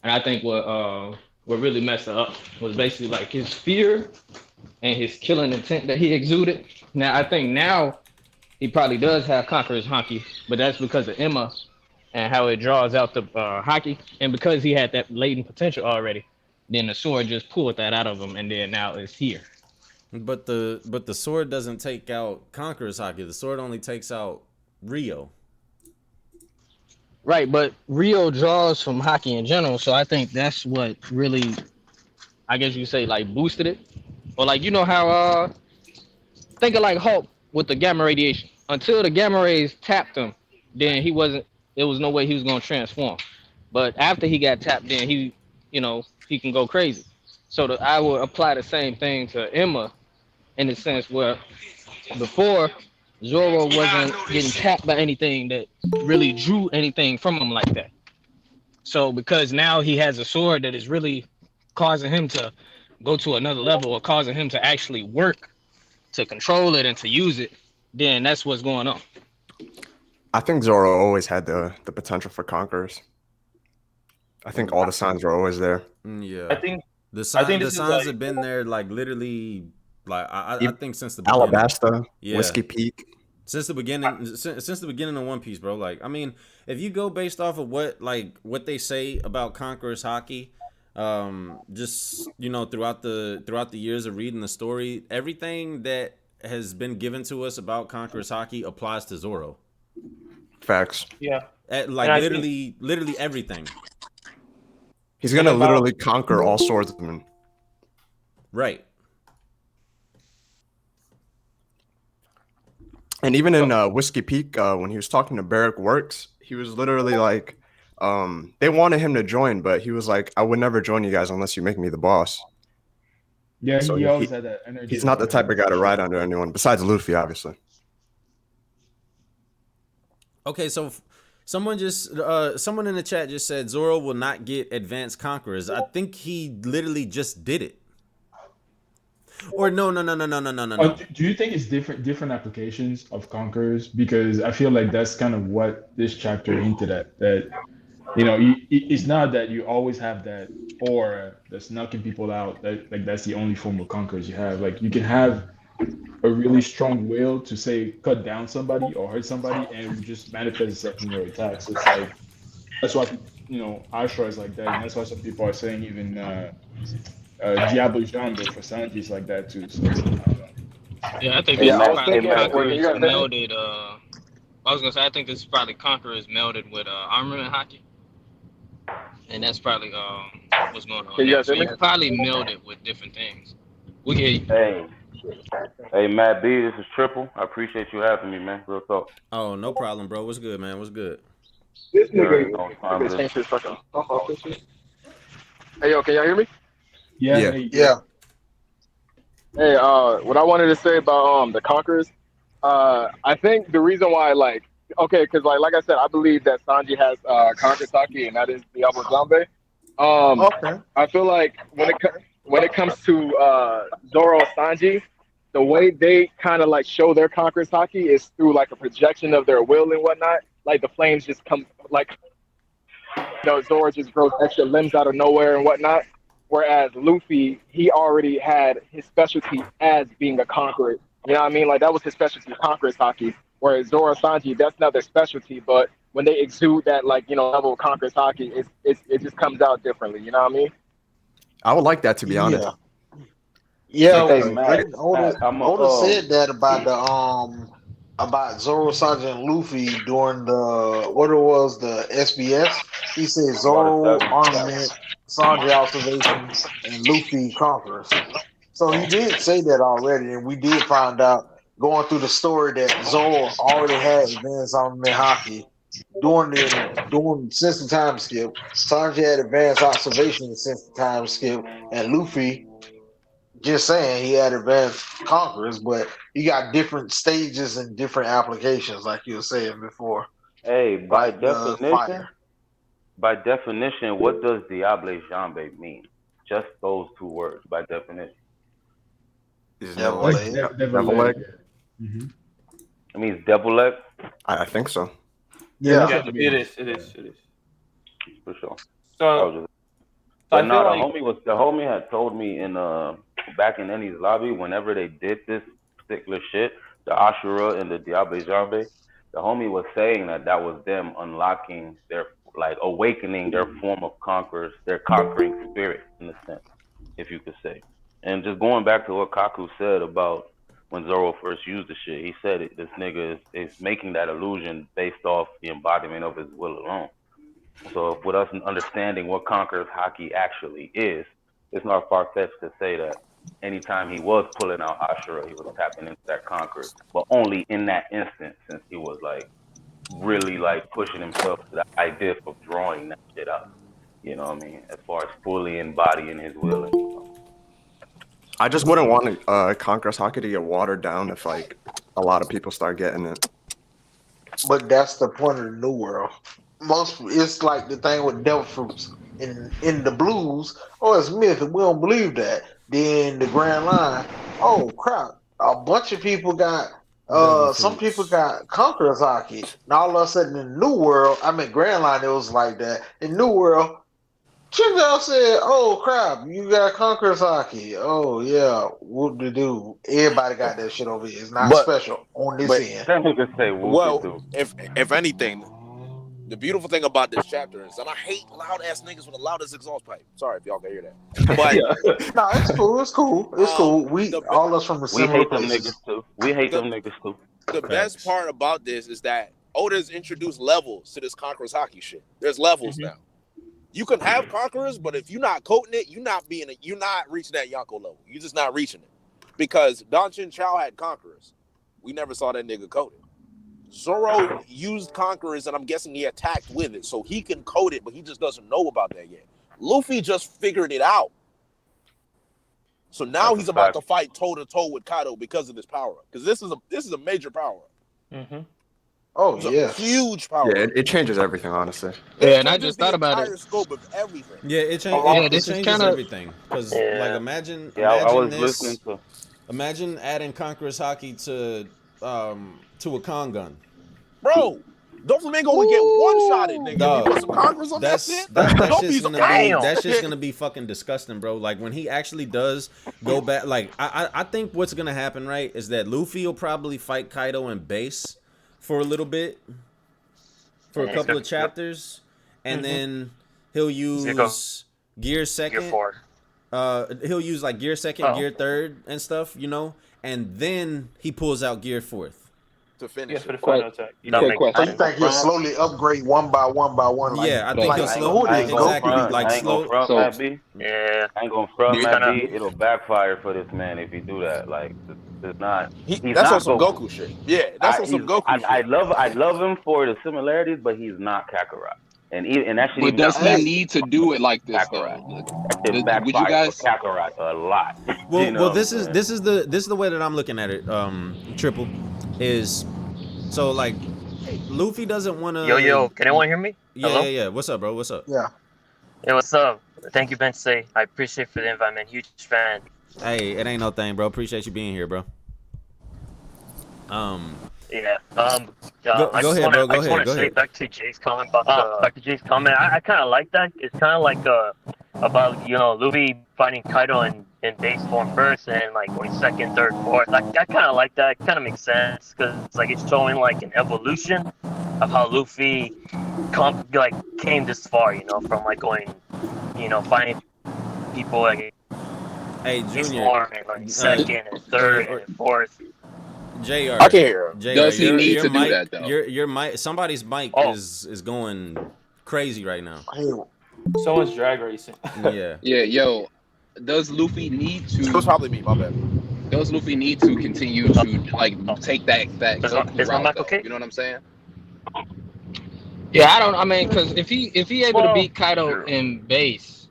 and I think what really messed up was basically like his fear and his killing intent that he exuded. Now I think now he probably does have Conqueror's hockey, but that's because of Emma and how it draws out the hockey, and because he had that latent potential already. Then the sword just pulled that out of him, and then now it's here. But the sword doesn't take out Conqueror's hockey. The sword only takes out Rio. Right, but Rio draws from hockey in general, so I think that's what really, I guess you say, like boosted it, or like you know how think of like Hulk with the gamma radiation. Until the gamma rays tapped him, then he wasn't. There was no way he was gonna transform. But after he got tapped, then he can go crazy. So I would apply the same thing to Emma in the sense where before Zoro wasn't getting tapped by anything that really drew anything from him like that. So because now he has a sword that is really causing him to go to another level or causing him to actually work to control it and to use it, then that's what's going on. I think Zoro always had the potential for conquerors. I think all the signs were always there. Yeah. I think The I think the this is signs like- have been there like literally like I think since the beginning. Alabasta, Yeah. Whiskey Peak. Since the beginning of One Piece, bro. Like, I mean, if you go based off of what they say about Conqueror's hockey, just throughout the years of reading the story, everything that has been given to us about Conqueror's hockey applies to Zoro. Facts. yeah. Like And I literally everything. He's gonna about- literally conquer all swordsmen. Right. And even in Whiskey Peak, when he was talking to Barrack Works, he was literally like, they wanted him to join, but he was like, I would never join you guys unless you make me the boss. Yeah, So he always had that energy. He's not the about type him. of guy to ride under anyone, besides Luffy, obviously. Okay, so someone in the chat just said Zoro will not get advanced conquerors. I think he literally just did it. Or no. Do you think it's different applications of conquerors? Because I feel like that's kind of what this chapter hinted at. That it's not that you always have that aura that's knocking people out. That's the only form of conquerors you have. Like you can have a really strong will to say cut down somebody or hurt somebody, and it would just manifest itself in your attacks. So it's like that's why Ashura is like that, and that's why some people are saying even Diablo Jambe for Sanji is like that too. So I don't know. Yeah, I think Hey this Yeah, I is Matt, was hey probably thinking. Matt, Wait, you Conqueror's guys saying? melded. I was gonna say I think this is probably Conqueror's melded with armament hockey, and that's probably what's going on Can you there. guys So hear me? you could probably meld it with different things. We can hear you. hey, hey Matt B, this is Triple. I appreciate you having me, man. Real talk. Oh, no problem, bro. What's good, man? What's good? This You already nigga, know what this time nigga it is. changed his fucking profile picture. Hey, yo, can y'all hear me? Yeah, Yeah. hey, Yeah. Hey, what I wanted to say about the Conquerors, I think the reason why, like, okay, because like I said, I believe that Sanji has Conquer Saki, and that is Diablo Jambe. Okay. I feel like when it comes to Zoro and Sanji, the way they kind of like show their Conquer Saki is through like a projection of their will and whatnot. Like the flames just come, like Zoro just grows extra limbs out of nowhere and whatnot. Whereas Luffy, he already had his specialty as being a conqueror. You know what I mean? Like that was his specialty, conqueror's haki. Whereas Zoro and Sanji, that's not their specialty, but when they exude that like level of conqueror's haki, it just comes out differently. You know what I mean? I would like that, to be honest. Yeah. Yeah, Hey Because Matt, didn't Oda Matt, I'm Oda a said that about Zoro, Sanji, and Luffy during the what it was, the SBS. He said Water Zoro 7. armament, Sanji observation, and Luffy conquerors. So he did say that already, and we did find out going through the story that Zoro already had advanced armament hockey during since the time skip. Sanji had advanced observation since the time skip, and Luffy just saying he had advanced conquerors, but you got different stages and different applications, like you were saying before, Hey, like the fire. by definition, what does Diable Jambe mean? Just those two words, by definition. isn't it Devil like like leg. Devil devil Leg. leg? Yeah. Mm-hmm. It means devil leg, I think so. Yeah, that's Yeah. Yeah, what it it means. is. It is. It is. for sure. I So, was just, so but I feel no, like the homie had told me in back in Ennie's lobby whenever they did this particular shit, the Ashura and the Diable Jambe, the homie was saying that that was them unlocking their like awakening their form of conquerors, their conquering spirit in a sense, if you could say. And just going back to what Kaku said about when Zoro first used the shit, he said this nigga is making that illusion based off the embodiment of his will alone. So with us understanding what Conqueror's hockey actually is, it's not far fetched to say that anytime he was pulling out Ashura, he was tapping into that Conqueror, but only in that instance, since he was like really like pushing himself to the idea of drawing that shit out. You know what I mean? As far as fully embodying his will and I just wouldn't want Conqueror's hockey to get watered down if like a lot of people start getting it. But that's the point of the new world. Most it's like the thing with devil fruits in the blues. Oh, it's myth, and we don't believe that. Then the Grand Line. Oh crap! A bunch of people got. Devil Some people fruits. got Conqueror's hockey. Now all of a sudden in the New World, I mean Grand Line, it was like that. In New World, Chisel said, "Oh crap, you got Conqueror's hockey. Oh yeah, whoop de doo. Everybody got that shit over here. It's not But special on this but end." that nigga say whoopie well, do. if anything, the beautiful thing about this chapter is, and I hate loud ass niggas with the loudest exhaust pipe. Sorry if y'all can hear that, but yeah. No, it's cool. It's cool. It's cool. We the all us from the We similar hate them niggas places. too. We hate the them niggas too. the best Facts. part about this is that Oda's introduced levels to this Conqueror's hockey shit. There's levels now. You can have Conquerors, but if you're not coating it, you're not reaching that Yonko level. You're just not reaching it. Because Don Chin Chow had Conquerors. We never saw that nigga coated. Zoro used Conquerors, and I'm guessing he attacked with it, so he can code it, but he just doesn't know about that yet. Luffy just figured it out. So now That's a he's about fact. to fight toe to toe with Kaido because of this power. Because this is a major power. Mm-hmm. Oh It's a yes. huge power. Yeah, it changes everything, honestly. It Yeah, and I changes just the thought about it. entire scope of everything. Yeah, Yeah, it this is changes kind of everything. Cause like Yeah. Yeah, I imagine was listening this. to. Imagine adding Conqueror's hockey to a con gun. Bro, Doflamingo would get one shot at nigga. Dog, If you put some conquerors on that That's shit, that don't shit's be gonna surprised. be that shit's gonna be fucking disgusting, bro. Like when he actually does go back, like I think what's gonna happen, right, is that Luffy will probably fight Kaido and base for a little bit, for a couple of chapters, and then he'll use gear second. Gear 4. He'll use like gear second, gear third, and stuff, you know, and then he pulls out gear fourth. To finish for the it. final attack. That makes So you think he'll slowly upgrade one by one by one? Like, Yeah, I think like, he'll like, slow. who it is, Exactly, Goku? like I ain't slow. gonna front, Matt B. Yeah. I ain't gonna front, He's Matt kinda- B. It'll backfire for this man if he do that. Like, it's not. He's That's not on some Goku shit. Yeah, that's on some Goku shit. I love him for the similarities, but he's not Kakarot. And that shit. But does he need to do it like this Kakarot. though? Would you guys? For Kakarot a lot. Well, You know well, this what I'm is the way that I'm looking at it. Triple is so like Luffy doesn't want to. Yo, can anyone hear me? Yeah, Hello? yeah. What's up, bro? What's up? Yeah. Hey, what's up? Thank you, Bensei. I appreciate for the invite, man. Huge fan. Hey, it ain't no thing, bro. Appreciate you being here, bro. Yeah. Go I just ahead, wanna, bro. Go I just ahead, want go to say ahead. back to Jay's comment about back to Jay's comment. I kind of like that. It's kind of like about Luffy fighting Kaido in base form first, and like going second, third, fourth. I kind of like that. It kind of makes sense because it's showing like an evolution of how Luffy came this far. From like going, fighting people like Hey, base Junior. form and like second and third and fourth. JR. I can hear him. JR, Does he your need to do mic, that, though? Your mic. Somebody's mic is going crazy right now. Someone's drag racing. Yeah. Yeah, yo. Does Luffy need It was to? probably me. My bad. Does Luffy need to continue to take that Is my Goku route? mic Though? okay? You know what I'm saying? Yeah, I mean, because if he able to beat Kaido in base,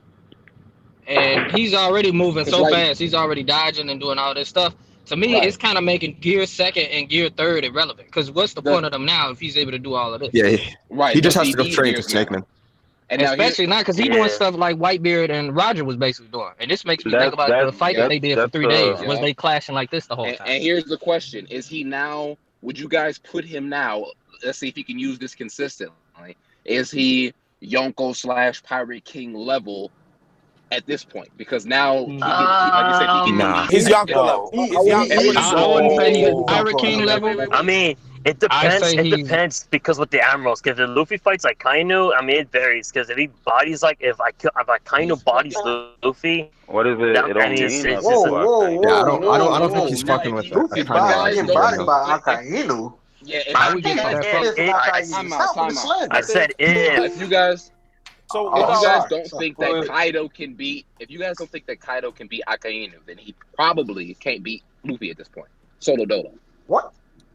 and he's already moving so fast, he's already dodging and doing all this stuff. To me, it's kind of making gear second and gear third irrelevant. Because what's the point of them now if he's able to do all of this? Yeah, Right. he just does has to go need straight gears to now? Snake Man. And now Especially not because he's doing stuff like Whitebeard and Roger was basically doing. And this makes me think about the fight that they did for 3 days. Was they clashing like this the whole time? And here's the question: is he now? Would you guys put him now? Let's see if he can use this consistently. Is he Yonko / Pirate King level at this point? Because now, like you said, he can. Nah. He's Yonko level. He's I wouldn't say he's Pirate King level. I mean, it depends. It depends because with the admirals, because if Luffy fights like Kainu, I mean it varies. Because if he bodies if Kainu bodies Luffy, What is it? that, It don't I mean, it's mean just nothing. Yeah, I don't think he's fucking with that. Luffy getting bodied by Akainu. Yeah, I would get that I said if you guys. So If you guys don't think that Kaido can beat, Akainu, then he probably can't beat Luffy at this point. Solo Dolo. What?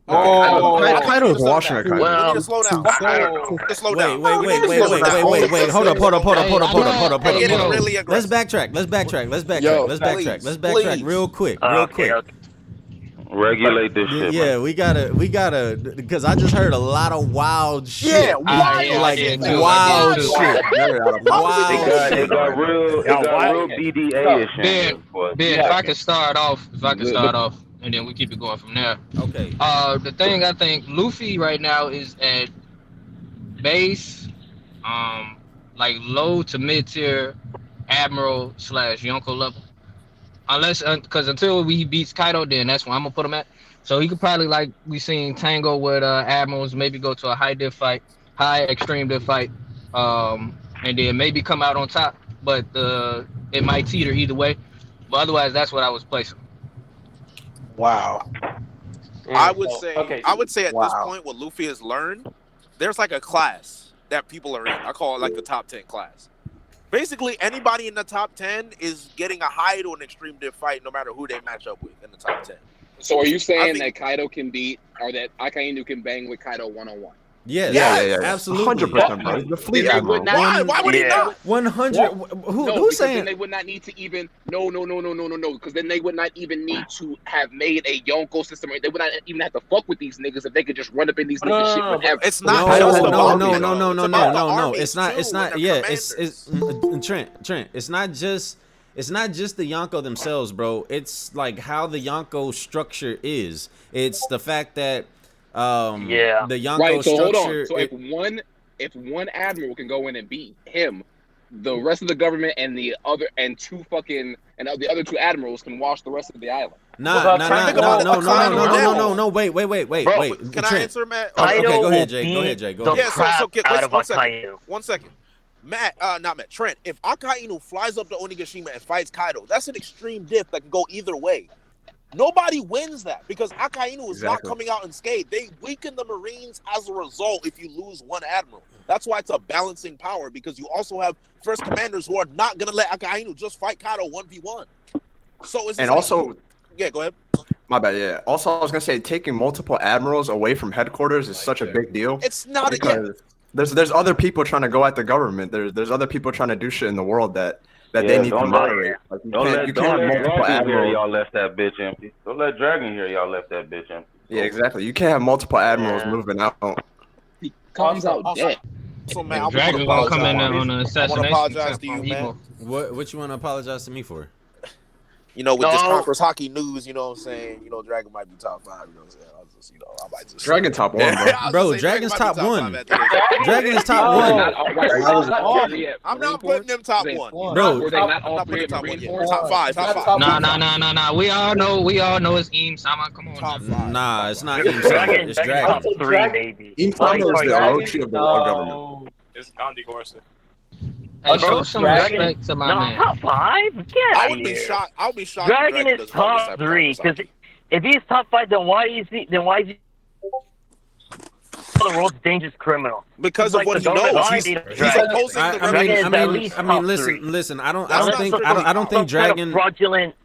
Kaido's washing a Kaido. We need to slow down. Just slow down. Wait. Hold up. We're getting really aggressive. Let's backtrack real quick. Regulate this shit. Yeah, we gotta, because I just heard a lot of wild shit. Yeah, wild shit. Wild It got real BDA-ish. Ben, if I could start off, and then we keep it going from there. Okay. The thing I think Luffy right now is at base, like low to mid tier Admiral / Yonko level. Unless, because until he beats Kaido, then that's where I'm gonna put him at. So he could probably, like we seen Tango with Admirals, maybe go to a high extreme diff fight, and then maybe come out on top. But it might teeter either way. But otherwise, that's what I was placing. Wow. I would say at this point, what Luffy has learned, there's like a class that people are in. I call it like the top 10 class. Basically, anybody in the top 10 is getting a high to an extreme diff fight, no matter who they match up with in the top 10. So are you saying that Kaido can beat, or that Akainu can bang with Kaido 1-on-1? Yeah, absolutely. 100%, bro. The fleet admiral. Why would he not? 100. Who's saying? Then they would not need to even no. Because then they would not even need to have made a Yonko system. They would not even have to fuck with these niggas if they could just run up in these niggas shit whenever. It's not just the army. No. It's not. Yeah, it's Trent. It's not just the Yonko themselves, bro. It's like how the Yonko structure is. It's the fact that Yeah. the Yonko Right. So hold on. structure. So if one admiral can go in and beat him, the rest of the government and the other the other two admirals can wash the rest of the island. No. Wait. Bro, Can I answer, Matt? Okay, go ahead, Jay. beat Go ahead, Jay. Go the ahead. crap out of one second. Akainu. 1 second. Matt, not Matt, Trent, if Akainu flies up to Onigashima and fights Kaido, that's an extreme diff that can go either way. Nobody wins that because Akainu is not coming out unscathed. They weaken the Marines as a result if you lose one admiral. That's why it's a balancing power, because you also have first commanders who are not going to let Akainu just fight Kaido 1v1. So it's yeah, go ahead. My bad, yeah. Also, I was going to say, taking multiple admirals away from headquarters is such a big deal. It's not because there's other people trying to go at the government. There's other people trying to do shit in the world that they need to moderate. Like, don't let Dragon hear y'all left that bitch empty. Don't let Dragon hear y'all left that bitch empty. Yeah, exactly. You can't have multiple admirals moving out. He comes out dead. So, man, Dragon gonna come in there on an assassination. I want to apologize to you, man. What you want to apologize to me for? You know, with this Conference Hockey news, you know what I'm saying? You know, Dragon might be top 5, you know what I'm saying? I might just Dragon top 1, bro. Bro, Dragon's top 1. Dragon is top 1. I'm not putting them top 1. Bro, were they not all three top Marine 1. Force? Top 5. Top 5. Nah. We all know it's Eam Sama. Come on. Top 5. Nah, it's not Eam Sama. It's Dragon. Top 3, maybe. Eam Sama is the Orochi of the world government. It's Gandhi Gorsuch. Hey, show some respect to my man. Top 5? Get out of here. I would be shocked. Dragon is top 3, because if he's top 5, then why is he the world's dangerous criminal? Because of what he knows. He's opposing the revolution. I mean, listen. I don't think Dragon fraudulent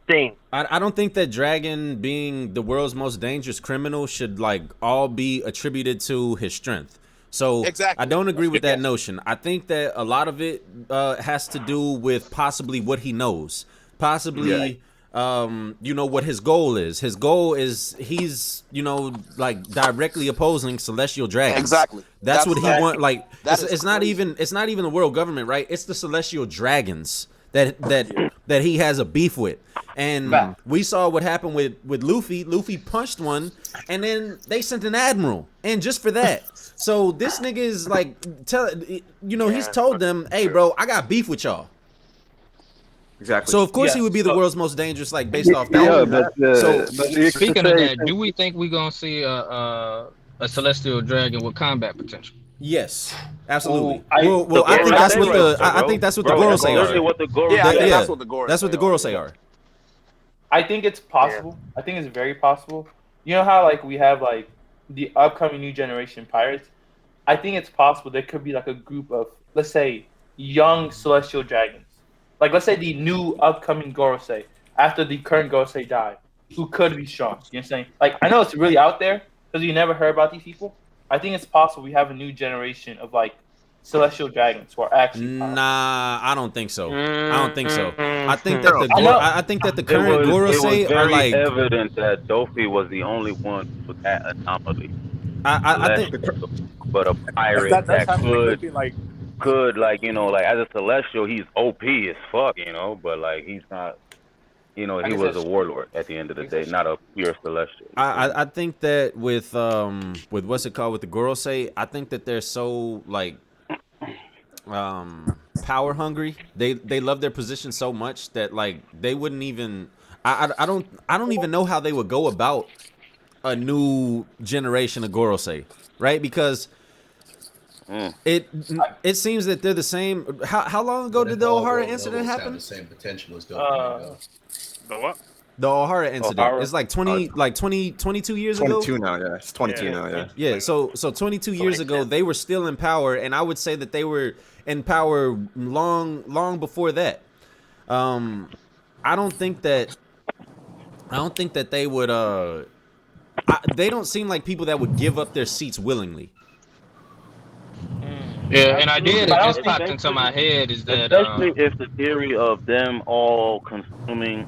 thing. I don't think that Dragon being the world's most dangerous criminal should like all be attributed to his strength. So exactly. I don't agree with that notion. I think that a lot of it has to do with possibly what he knows, possibly. You know what his goal is. His goal is he's like directly opposing celestial dragons. Exactly. That's what he want. Like it's not even the world government, right? It's the celestial dragons that he has a beef with. And we saw what happened with Luffy. Luffy punched one, and then they sent an admiral, and just for that. So this nigga is like, he's told them, hey, bro, I got beef with y'all. Exactly. So of course he would be the world's most dangerous, like based off that. So speaking of that, do we think we're gonna see a celestial dragon with combat potential? Yes, absolutely. I think that's what the Gorosei are. That's what the Gorosei are. I think it's possible. I think it's very possible. You know how like we have like the upcoming new generation pirates? I think it's possible there could be like a group of, let's say, young celestial dragons. Like let's say the new upcoming Gorosei after the current Gorosei died, who could be strong. You know what I'm saying? Like I know it's really out there because you never heard about these people. I think it's possible we have a new generation of like celestial dragons who are actually powerful. Nah, I don't think so. I think that the current Gorosei are like evident that Dofi was the only one with that anomaly. I think, but a pirate that could like as a celestial he's OP as fuck, but like he's not. He was a warlord at the end of the day, not a pure celestial. I think that with what's it called with the Gorosei, I think that they're so like power hungry. They love their position so much that like they wouldn't even. I don't even know how they would go about a new generation of Gorosei, right? Because it seems that they're the same. How long ago did the Ohara incident happen? The same potential as the what? The Ohara incident. It's like 22 years ago. 22 now, yeah. It's 22 now, yeah. Yeah, so 22 years ago they were still in power, and I would say that they were in power long before that. I don't think that they would they don't seem like people that would give up their seats willingly. Yeah, an idea that just popped into my head is that especially if the theory of them all having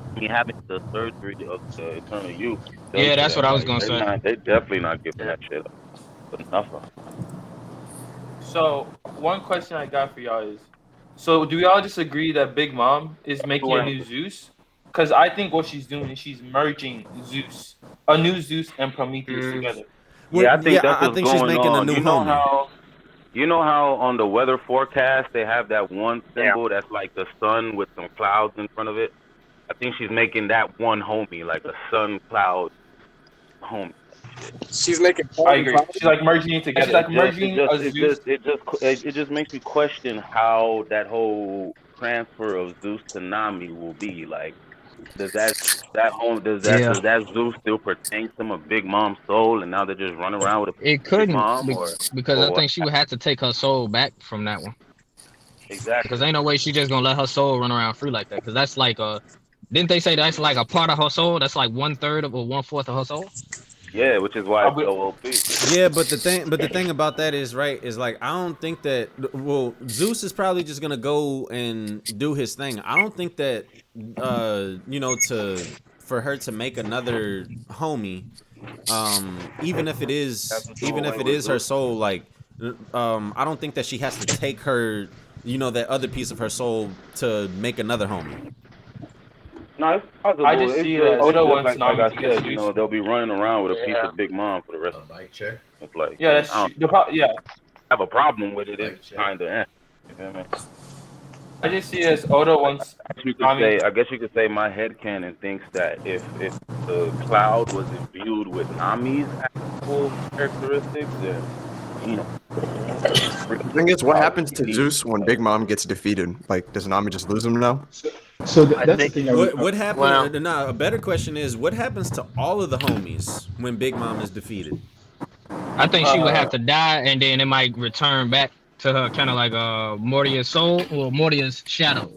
the surgery of the eternal youth. Yeah, that's what I was gonna say. They definitely not giving that shit up. But nothing. So one question I got for y'all is, so do we all just agree that Big Mom is making a new Zeus? Because I think what she's doing is she's merging a new Zeus and Prometheus together. Yeah, I think that's I what's think she's going making a on. new You know homie. how on the weather forecast they have that one symbol that's like the sun with some clouds in front of it. I think she's making that one homie, like a sun cloud homie. She's making I clouds and agree. clouds. She's like merging together. She's like merging a Zeus. It just makes me question how that whole transfer of Zeus to Nami will be. Like, does that Yeah, does that Zeus still pertain to my Big Mom's soul, and now they're just running around with a it Big couldn't Mom, or because I what? think she would have to take her soul back from that one. Exactly. Because ain't no way she just gonna let her soul run around free like that. Because that's like didn't they say that's like a part of her soul? That's like 1/3 of or 1/4 of her soul. Yeah, which is why it's so OP. Yeah, but the thing about that is is like I don't think that Zeus is probably just gonna go and do his thing. I don't think that for her to make another homie, even if it is her soul, like I don't think that she has to take her that other piece of her soul to make another homie. No, it's possible. I just see that Oda wants like Nami I to get said, Zeus. they'll be running around with a piece Yeah. of Big Mom for the rest A of the mic check. It's like, Yeah, that's I true. don't Yeah. have a problem with it. Mic It's check. kind of you feel me? I just see as Oda wants Nami. I guess you could say my headcanon thinks that if the cloud was imbued with Nami's actual characteristics, then The thing is, what happens to Zeus when Big Mom gets defeated? Like, does Nami just lose him now? So that's the thing. What happened? A better question is what happens to all of the homies when Big Mom is defeated? I think she would have to die, and then it might return back to her, kind of like Mortia's soul or Mortia's shadow.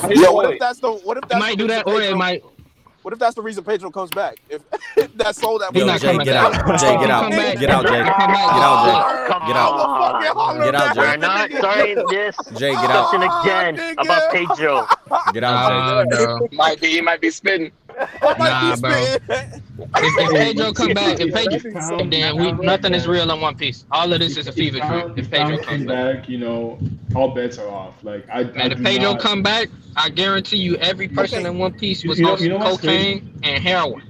Yeah, what if that's the It might do that, or it might. What if that's the reason Pedro comes back? If that soul that Yo, Jay, get out. Jay, get out. Get out, Jay. Get out, Jay. Get out. Get out, Jay. We're not starting this Jay, get out. discussion again about Pedro. Get out, Jay. He might be spitting. Nah, bro. If Pedro come back, then nothing is real in One Piece. All of this is a fever dream. If Pedro comes back, all bets are off. Like if Pedro come back, I guarantee you, every person in One Piece was on cocaine and heroin.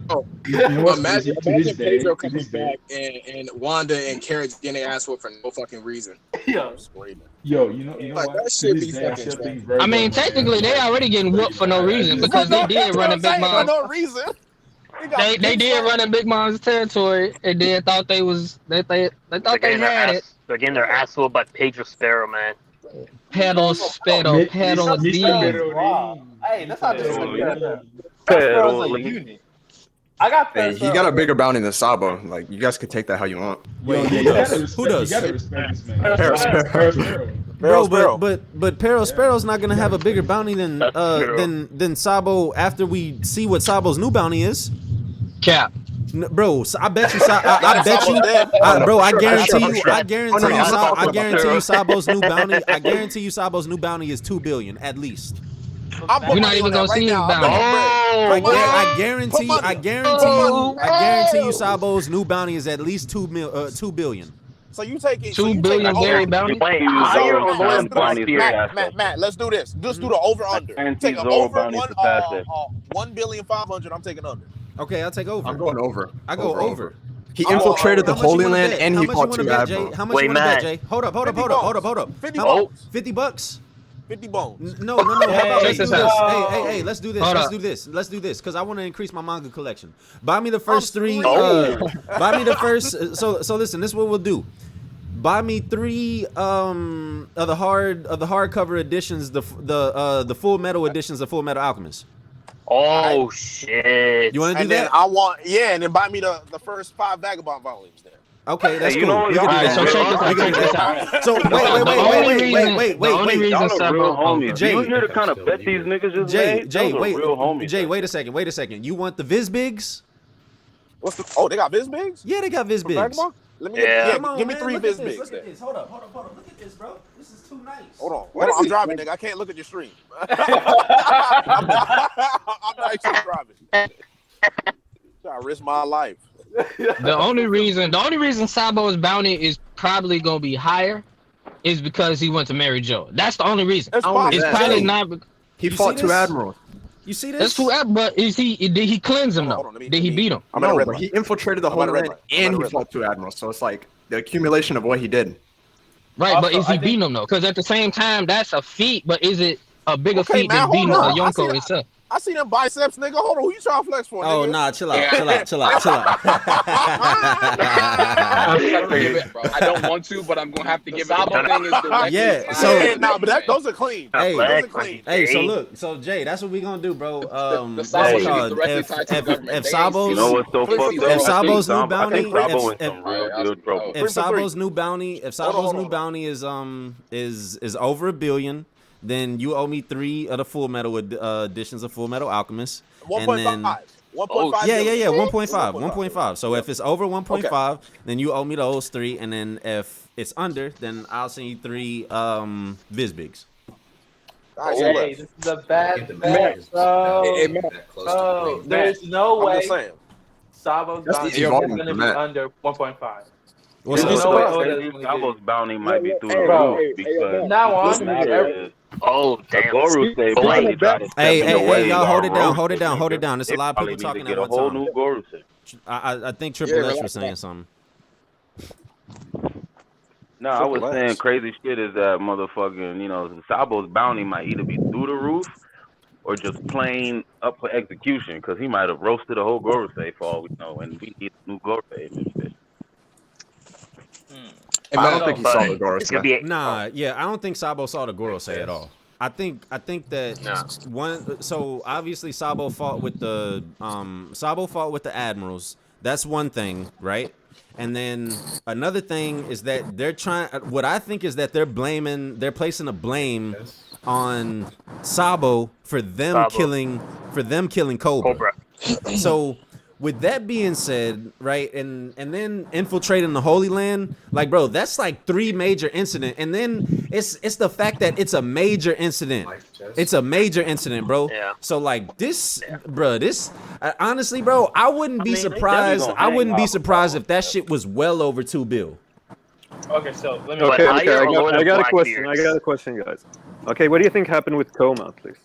Imagine Pedro coming back and Wanda and Carrot getting their ass whooped for no fucking reason. Yo, you know Like, what? that shit To be this day, I fucking still think I mean, technically, they already getting whooped for no reason because they did run in Big Mom. For no reason. They did run in Big Mom's territory and then thought they was they thought they had it. They're getting their ass whooped by Pedro Sparrow, man. Pedal, spittle, pedal, D. Wow. Hey, that's not just like that. Pedal, Like unit. I got Hey, he got a bigger bounty than Sabo. Like, you guys could take that how you want. Wait, who does? Who does? You gotta respect this man. Bro, but Pero Sparrow's not gonna have a bigger bounty than Sabo after we see what Sabo's new bounty is. Cap. Bro, so I bet you, I guarantee you, Sabo's new bounty. I guarantee you, Sabo's new bounty is 2 billion at least. You're not even gonna see his bounty. I guarantee you, Sabo's new bounty is at least 2 billion. So you take it. 2 billion berry bounty. Matt, let's do this. Just do the over under. Take an over 1,500,000,000. I'm taking under. Okay, I'll take over. I'm going over. I go over. He infiltrated the Holy Land and he fought two admirals. How much you want to bet, Jay? Hold up. 50 bones. 50 bucks? 50 bones. No. How about let's do this? Hey, let's do this. Let's do this because I want to increase my manga collection. Buy me the first three. Buy me the first. So listen, this is what we'll do. Buy me 3 of the hardcover editions, the Full Metal editions of Full Metal Alchemist. Oh shit! You want to do that? And then buy me the first 5 Vagabond volumes there. Okay, that's cool. We can do that. So wait. Jay, you hear the kind of bet these niggas just made? Jay, wait a second. You want the Vizbigs? They got Vizbigs? Yeah, they got Vizbigs. Let me give me 3 Vizbigs. Hold up. Look at this, bro. This is too nice. Hold on. I'm driving, nigga. I can't look at your stream. I'm not actually driving. Trying to risk my life. The only reason Sabo's bounty is probably gonna be higher is because he went to marry Joe. That's the only reason. It's probably not. He fought 2 admirals. You see That's this? true. But did he cleanse him though? Hold on, Did he beat him? I'm at a No, red but light. he infiltrated the I'm at Holy a red Land light. I'm at a and he red fought two admirals. So it's like the accumulation of what he did. Right, but Also, is he I think beating him though? Because at the same time, that's a feat. But is it a bigger Okay, feat man, than hold beating a on. Yonko itself? I see them biceps, nigga. Hold on, who you trying to flex for, Oh nigga? nah, chill out, Yeah. chill out, chill out, chill out. I'm trying to give it, bro. I don't want to, but I'm gonna have to give it. The thing is directly Yeah, tied so- to Yeah, nah, but man. those are clean. Hey, Those are clean. Hey, so look, so Jay, that's what we gonna do, bro. The What's Sabo it shit is called? directly If tied to the government. if They ain't Sabo's You know what's so Free fucked throw. up? if Sabo's new I bounty, think Sabo in if some real deal trouble. if for Sabo's three. new bounty, if Hold Sabo's on, new hold on. bounty is over $1 billion, then you owe me 3 of the Full Metal editions of Full Metal Alchemist, and then 1.5. 1.5. yeah, billion. 1.5, 1.5. So if it's over 1.5, then you owe me those 3, and then if it's under, then I'll send you 3 Vizbigs. All right, say Hey, less. this is a bad the bet, man is bro. Hey, man. that close to Bro, green. there's no I'm way just saying. Sabo's That's bounty easy is volume going for to be Matt. under 1.5. What's You There's know up? no way what's Oda is crazy? going to get Sabo's it. bounty might be through the Bro, roof because From now what's on, matter is Oh, the damn. Goru say But probably wait. try to step Hey, in the hey, way y'all hold or it down, roast hold it the down, hold it nigga. down. There's a They lot of probably people need to talking get at a one whole time. new Goru set. I think Yeah, Triple X relax, was saying man. something. No, I was saying crazy shit is that motherfucking, Sabo's bounty might either be through the roof or just plain up for execution because he might have roasted a whole Gorosei for all we know, and we need a new Gorosei and shit. Hey, I man. don't think he But saw the it's gonna Gorosei. be a, Nah, yeah, I don't think Sabo saw the Gorosei at all. I think that No. one. So obviously Sabo fought with the admirals. That's one thing, right? And then another thing is that they're trying. What I think is that they're placing a blame on Sabo for them Sabo. killing Cobra. Cobra. So with that being said, right, and then infiltrating the Holy Land, like, bro, that's like 3 major incident, and then it's the fact that it's a major incident. It's a major incident, bro. Yeah. So like this, bro, honestly, bro, I wouldn't be mean, they definitely surprised. gonna I hang wouldn't be Sabo. surprised if that shit was well over $2 billion. Okay, so let me. But Okay, higher or lower I than got a question. I Blackbeard's? got a question, guys. Okay, what do you think happened with Coma, please?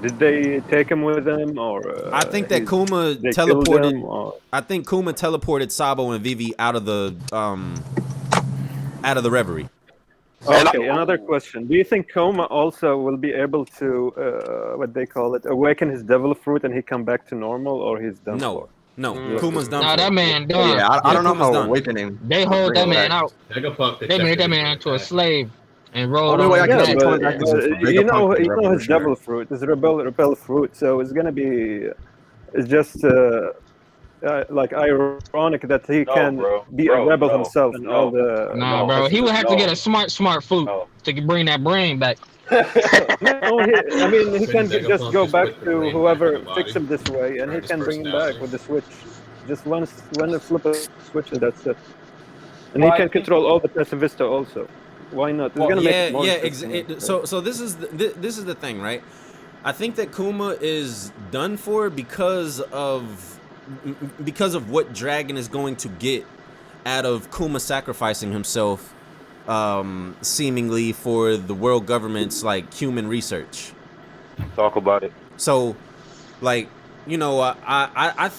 Did they take him with them, or I think that Kuma they killed teleported. him? Or... I think Kuma teleported Sabo and Vivi out of the reverie. Okay, another question. Do you think Coma also will be able to, what they call it, awaken his devil fruit and he come back to normal, or he's done for? No, Kuma's done Nah, for. that man done. Yeah, I don't know Kuma's how done. awakening. They hold that man out. Vegapunk They made that man into a slave and rolled Only way I on can his see back. coming back is if Vegapunk is you know his devil revolutionary. fruit, his rebel fruit. So it's gonna be, it's just like ironic that he can be a rebel himself and all the. Nah, bro, he would have to get a smart fruit to bring that brain back. No, I mean he can Couldn't just Vegapunk go just back put the to brain back in whoever the fixed body? him this way, and he Grab his can bring him back personality? with the switch. Just one flip a switch, and that's it. And Well, he I can think- control all the Pesavista also. Why not? It's gonna make it more interesting. So this is the thing, right? I think that Kuma is done for because of what Dragon is going to get out of Kuma sacrificing himself, seemingly for the world government's like human research. Talk about it. So, like, I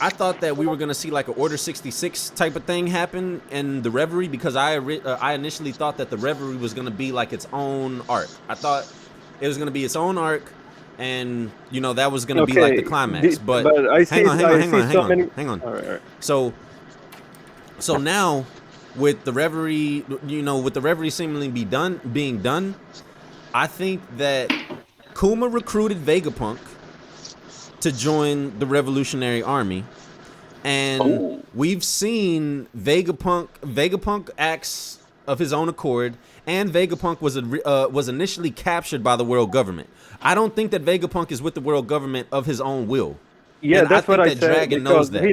thought that we were gonna see like an Order 66 type of thing happen in the Reverie because I initially thought that the Reverie was gonna be like its own arc. I thought it was gonna be its own arc, and that was gonna be like the climax. But I see, hang on. All right. So now with the Reverie, with the Reverie seemingly being done, I think that Kuma recruited Vegapunk to join the Revolutionary Army, and we've seen Vegapunk acts of his own accord, and Vegapunk was initially captured by the world government. I don't think that Vegapunk is with the world government of his own will. Yeah, and that's what I think said. Dragon knows Because that.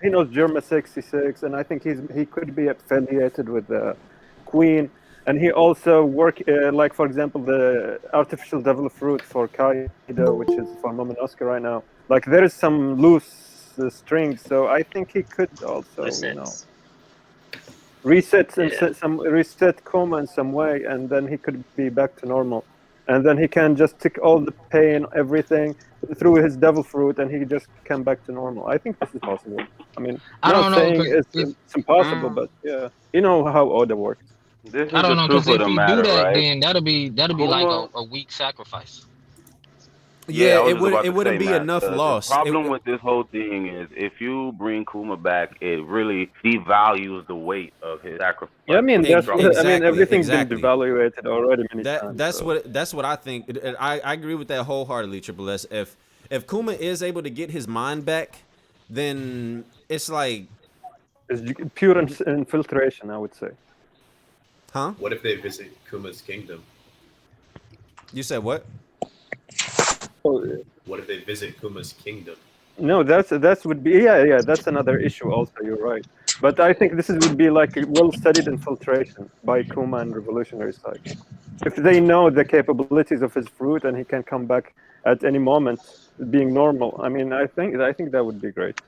he knows Germa 66, and I think he could be affiliated with the Queen. And he also like, for example, the artificial devil fruit for Kaido, which is for Momonosuke right now. Like, there is some loose strings, so I think he could also, reset Coma in some way, and then he could be back to normal. and then he can just take all the pain, everything through his devil fruit, and he just come back to normal. I think this is possible. I mean, I not don't know saying because it's impossible, but yeah, you know how Oda works. This I is don't the know truth because of if the he do matter, that, right? then that'll be like Kuma. a weak sacrifice. Yeah, Yeah, I was it just would about it to say, wouldn't be man. enough The loss. problem with this whole thing is if you bring Kuma back, it really devalues the weight of his sacrifice Yeah, I mean for the that's struggle. I mean Exactly, everything's been exactly. devaluated already many That times. So that's what I think. I agree with that wholeheartedly, Triple S. If Kuma is able to get his mind back, then it's like, it's pure infiltration, I would say. huh? What if they visit Kuma's kingdom? You said what? Oh, What if they visit Kuma's kingdom? no, that would be yeah. That's another issue. Also, you're right. But I think this would be like a well-studied infiltration by Kuma and revolutionary side. If they know the capabilities of his fruit and he can come back at any moment, being normal. I mean, I think that would be great.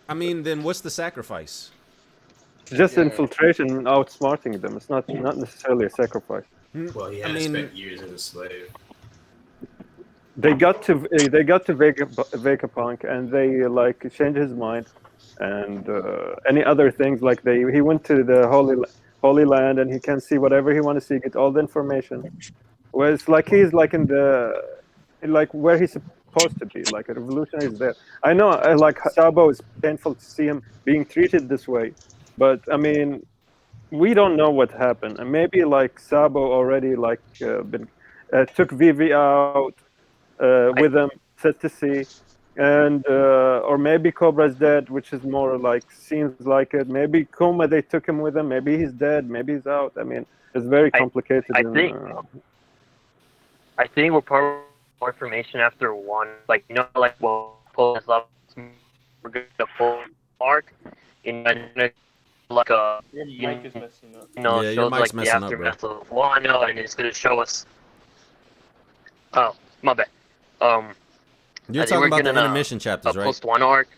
I mean, then what's the sacrifice? Just Yeah. infiltration, outsmarting them. It's not necessarily a sacrifice. Well, he I has mean, spent years as a slave. They got to Vegapunk and they like changed his mind, and any other things like he went to the Holy Land and he can see whatever he want to see, get all the information. Where it's like he's like like where he's supposed to be, like a revolutionary is there. I know, like Sabo is painful to see him being treated this way, but I mean, we don't know what happened, and maybe like Sabo already like been took Vivi out with them, set to see, and or maybe Cobra's dead, which is more like seems like it. Maybe Kuma they took him with them. Maybe he's dead. Maybe he's out. I mean, it's very complicated. I think we're probably more information after one. Like like we'll pull this up. We're gonna pull arc, and then like Your mic is messing up. Yeah, your shows mic's like the messing up, bro. aftermath of Wano, and it's gonna show us. Oh, my bad. You're I think talking we're about the getting intermission chapters, right? post Wano arc.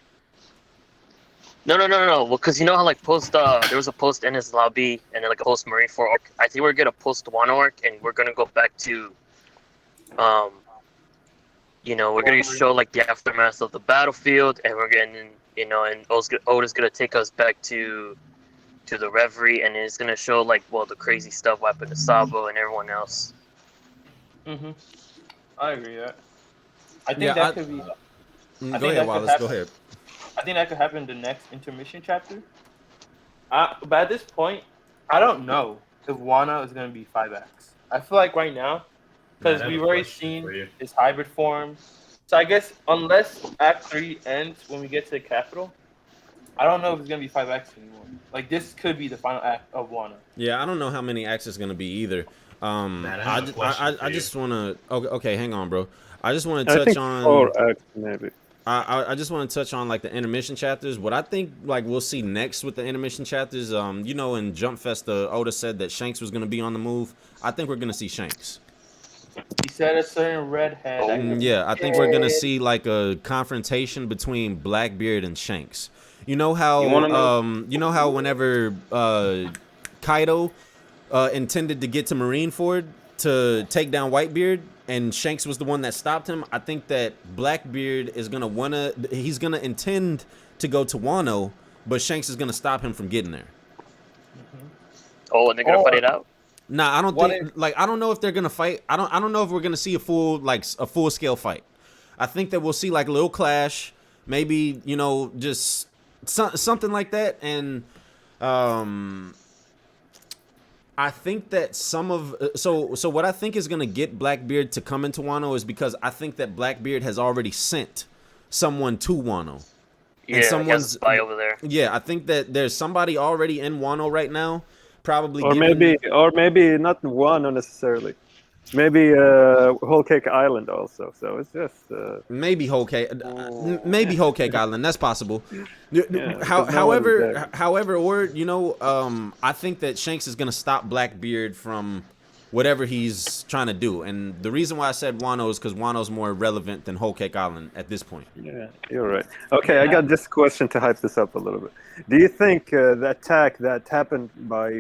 No. Well, because you know how like post there was a post Ennis Lobby and then like a post Marineford arc. I think we're gonna post Wano arc, and we're gonna go back to we're gonna show like the aftermath of the battlefield, and we're getting and Oda's gonna take us back to the Reverie, and it's gonna show like the crazy stuff what happened to Sabo and everyone else. Mhm. I agree with that. I think Yeah, that could be. Go ahead, Wallace. Go ahead. I think that could happen in the next intermission chapter. But at this point, I don't know if Wano is going to be 5X. I feel like right now, because we've already seen his hybrid form. So I guess unless Act 3 ends when we get to the capital, I don't know if it's going to be 5X anymore. Like, this could be the final act of Wano. Yeah, I don't know how many acts it's gonna be either. I just wanna. Okay, hang on, bro. I just want to touch think on 4 acts maybe. I just want to touch on like the intermission chapters. What I think like we'll see next with the intermission chapters. In Jump Fest, Oda said that Shanks was gonna be on the move. I think we're gonna see Shanks. He said a certain redhead. Yeah, I think we're gonna see like a confrontation between Blackbeard and Shanks. You know how whenever Kaido intended to get to Marineford to take down Whitebeard, and Shanks was the one that stopped him. I think that Blackbeard is he's gonna intend to go to Wano, but Shanks is gonna stop him from getting there. Oh, and they're gonna fight it out. Nah, I don't think. I don't know if they're gonna fight. I don't know if we're gonna see a full scale fight. I think that we'll see like a little clash, maybe just something like that, and I think that so what I think is gonna get Blackbeard to come into Wano is because I think that Blackbeard has already sent someone to Wano. Yeah, someone's spy over there. Yeah, I think that there's somebody already in Wano right now, probably. Or maybe not Wano necessarily. Maybe Whole Cake Island also. So it's just maybe Whole Cake, maybe Whole Cake Island. That's possible. Yeah, however, I think that Shanks is gonna stop Blackbeard from whatever he's trying to do, and the reason why I said Wano is because Wano's more relevant than Whole Cake Island at this point. Yeah, you're right. Okay, I got this question to hype this up a little bit. Do you think the attack that happened by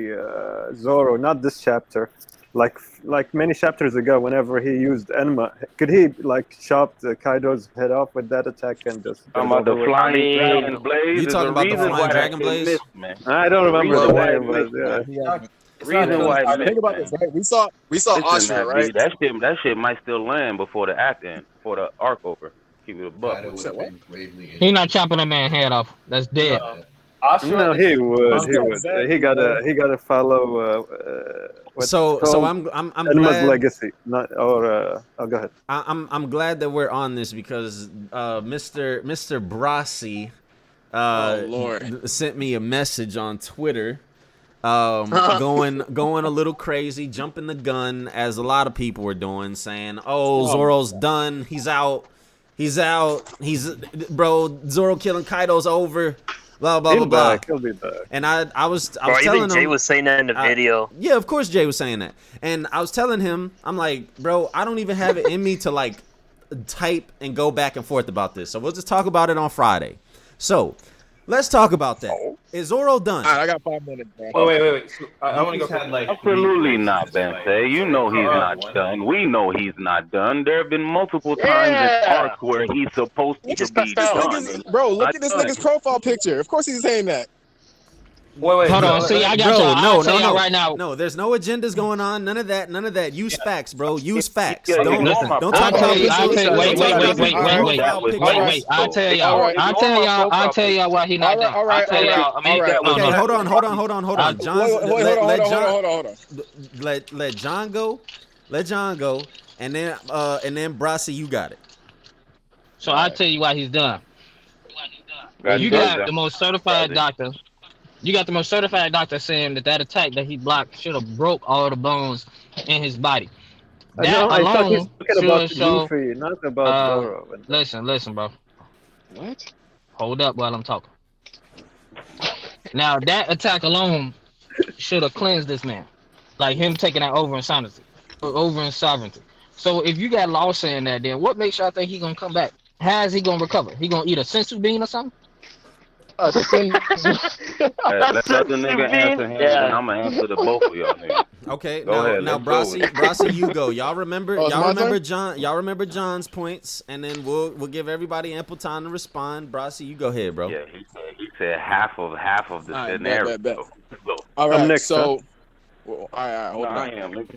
Zoro, not this chapter, like many chapters ago, whenever he used Enma, could he like chop Kaido's head off with that attack and just get Talking it about the over with? flying dragon blaze. You There's talking a about the reason flying why that dragon shit blaze? missed, man. I don't There's a remember reason the why it name, but missed, yeah. man. It's not Reason good. why it All right, missed, think about man. this, right? We saw Listen, Ashura, that right? B, that shit might still land before the act end, before the arc over. Keep it a buck. Kaido would Said have what? been gravely He not injured. chopping that man head off. That's dead. No, Ashura he is would. He Yeah, would. exactly, He gotta. bro. He gotta follow what's So called I'm Enma's glad legacy. Not or. Oh, go ahead. I'm glad that we're on this because Mr. Brasi Oh Lord. sent me a message on Twitter, going a little crazy, jumping the gun as a lot of people were doing, saying, "Oh, Zoro's done. He's out. He's bro. Zoro killing Kaido's over. Blah blah blah He'll blah." back. He'll be back. And I was Bro, telling even Jay him, was saying that in the video. yeah, of course Jay was saying that. And I was telling him, I'm like, bro, I don't even have it in me to like type and go back and forth about this. So we'll just talk about it on Friday. So let's talk about that. Is Zoro done? All right, I got 5 minutes, bro. Wait. So, I want to go. Had like Absolutely not, Bensei. You know he's not one. done. We know he's not done. There have been multiple times in arcs where he's supposed He to just be passed out. done. Bro, look Not at this done. nigga's profile picture. Of course he's saying that. Wait. Hold on. See, I got Bro, y'all. I'll tell y'all right now. No, there's no agendas going on. None of that. Use facts, bro. Use facts. Yeah, Don't ignore my don't I'll talk profile about tell you. pictures. Wait. Don't talk about Wait. pictures. I'll tell y'all. Alright. I'll tell y'all why he not done. I'll tell y'all. Okay, hold on. John, Wait, let hold John on. let John go. Let John go, and then Brasi, you got it. So I'll tell you why he's done. Got You you. got the most certified doctor. You got the most certified doctor saying that attack that he blocked should have broke all the bones in his body. That No, I thought he's alone talking about should show. Luffy, not about Zoro. Listen, bro. What? Hold up while I'm talking. Now that attack alone should have cleansed this man, like him taking that over in sovereignty. So if you got Law saying that, then what makes y'all think he gonna come back? How is he gonna recover? He gonna eat a sensu bean or something? Let the nigga answer him, and I'm gonna answer the both of y'all niggas. Okay, Go ahead, now let's go with it. Brasi, you go. Y'all remember Oh, it's my turn? John. Y'all remember John's points, and then we'll give everybody ample time to respond. Brasi, you go ahead, bro. Yeah, he said half of the All right, scenario. bet. So, All right, next, so well, all right, hold nah, on. I am, nigga.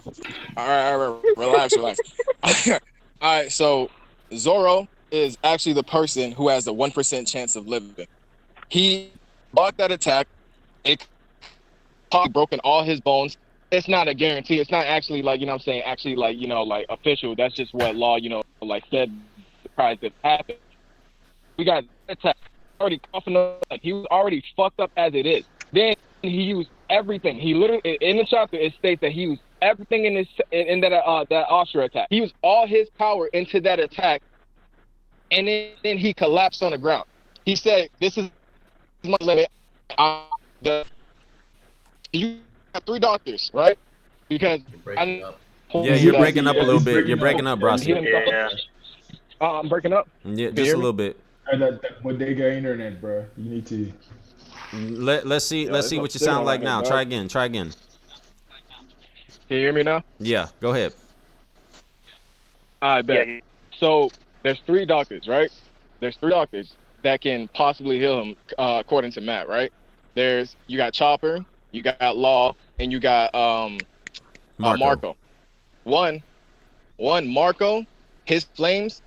All right, relax. All right, so Zoro is actually the person who has the 1% chance of living. He blocked that attack. It broken all his bones. It's not a guarantee. It's not actually like, actually like, like official. That's just what Law, like said, surprised it happened. We got attack already coughing up. He was already fucked up as it is. Then he used everything. He literally in the chapter it states that he used everything in that Ashura attack. He used all his power into that attack, and then he collapsed on the ground. He said, "This is my limit." You have 3 doctors, right? Because You're breaking up a little bit. You're breaking up, Brasi. Yeah. I'm breaking up. Yeah, just a little bit. That bodega internet, bro. You need to. Let's see what you sound like now. Try again. Can you hear me now? Yeah, go ahead. I bet. Yeah. So there's 3 doctors, right? There's 3 doctors that can possibly heal him, according to Matt, right? You got Chopper, you got Law, and you got Marco. One Marco, his flames,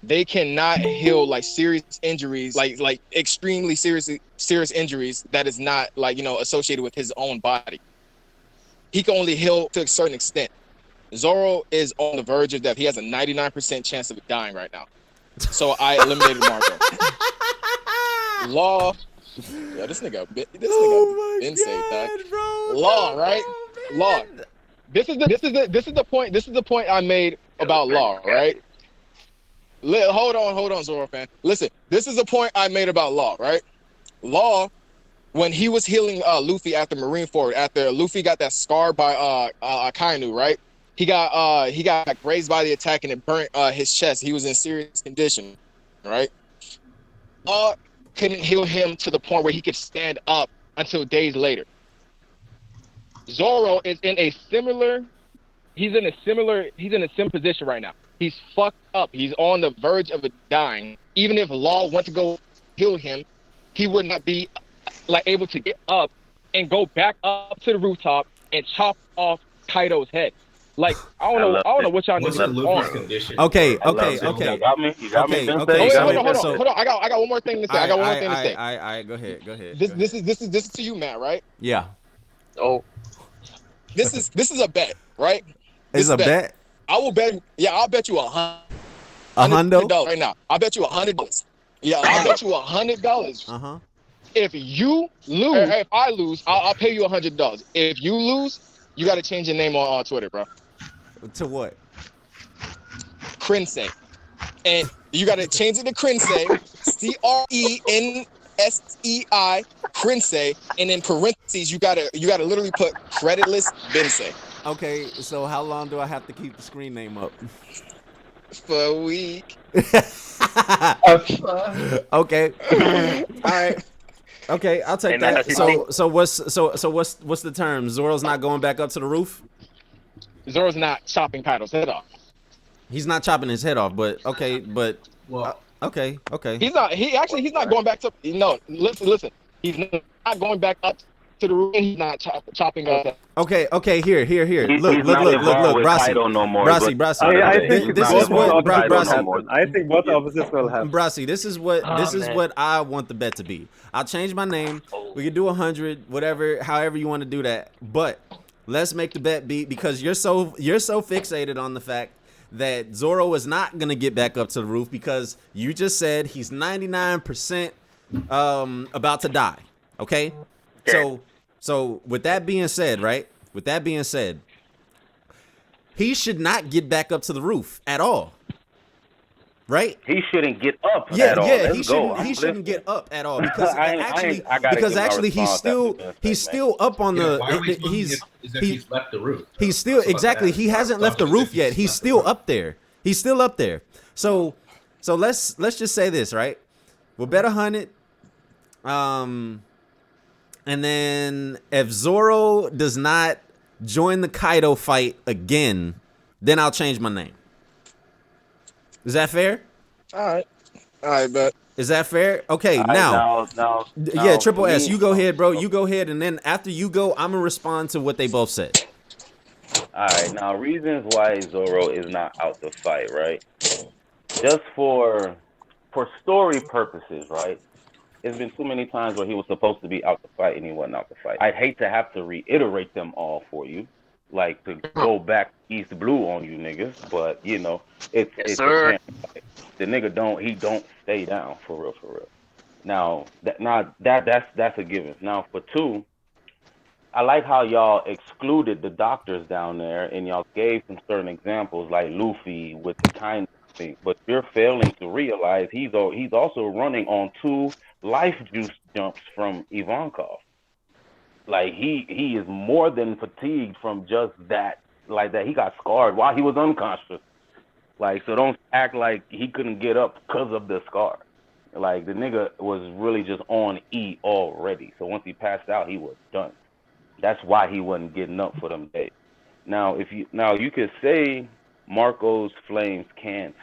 they cannot heal like serious injuries, like extremely serious injuries that is not like associated with his own body. He can only heal to a certain extent. Zoro is on the verge of death. He has a 99% chance of dying right now. So I eliminated Marco. Law. Yeah, this nigga Bensei, dog. Law, right? Law. This is the point I made about Law, right? Hold on, Zoro fan. Listen, this is the point I made about Law, right? Law, when he was healing Luffy after Marineford, after Luffy got that scar by Akainu, right? He got grazed by the attack and it burnt his chest. He was in serious condition, right? Law couldn't heal him to the point where he could stand up until days later. Zoro is in a similar he's in a similar position right now. He's fucked up. He's on the verge of dying. Even if Law went to go heal him, he would not be like able to get up and go back up to the rooftop and chop off Kaido's head. Like I don't know what y'all What's niggas Luffy's on. condition? Okay, I love okay, this. okay. You got me, Okay, Bensei. okay. Oh wait, You got hold me, on, hold on, Bensei. hold on. I got one more thing to say. I got one more thing to say. Go ahead, go ahead. This is to you, Matt, right? Yeah. Oh, This is a bet, right? Is a bet? I will bet. Yeah, I'll bet you A hundo? $100 right now. I'll bet you $100. Yeah, I'll bet you $100. Uh-huh. If you lose, if I lose, I'll pay you $100. If you lose, you got to change your name on Twitter, bro. To what? Crensei, and you got to change it to Crensei, Crensei, Crensei, and in parentheses you gotta literally put creditless Bensei. Okay, so how long do I have to keep the screen name up? For a week. Okay. All right. Okay, I'll take that. So what's the term? Zoro's not going back up to the roof? Zoro's not chopping Kaido's head off. He's not chopping his head off, but okay. Okay. He's not going back to listen. He's not going back up to the roof and he's not chopping up. Okay, here. Look, Brasi. No more, Brasi. I think this is what Brasi. I think both opposites will happen. Brasi, this is what what I want the bet to be. I'll change my name. We can do 100, whatever, however you want to do that. But let's make the bet be, because you're so fixated on the fact that Zoro is not gonna get back up to the roof because you just said he's 99% about to die. Okay? So with that being said, right? With that being said, he should not get back up to the roof at all. Right? He shouldn't get up at all. He shouldn't get up at all because actually he's still up on the he's left the roof. He's still exactly he hasn't left the roof yet. He's still up there. He's still up there. So let's just say this, right? We'll bet 100. And then if Zoro does not join the Kaido fight again, then I'll change my name. Is that fair? All right, bet. Is that fair? Okay, now, Triple S, you go ahead, bro. You go ahead, and then after you go, I'm gonna respond to what they both said. All right, now reasons why Zoro is not out to fight, right? Just for story purposes, right? There's been too many times where he was supposed to be out to fight and he wasn't out to fight. I'd hate to have to reiterate them all for you, like to go back East Blue on you niggas, but it's the nigga don't stay down for real. Now that's a given. Now for two, I like how y'all excluded the doctors down there and y'all gave some certain examples like Luffy with the kind of thing, but you're failing to realize he's also running on 2 life juice jumps from Ivankov. Like he is more than fatigued from just that. Like that, he got scarred while he was unconscious. Like, so don't act like he couldn't get up because of the scar. Like the nigga was really just on E already. So once he passed out, he was done. That's why he wasn't getting up for them days. Now you could say Marco's flames can't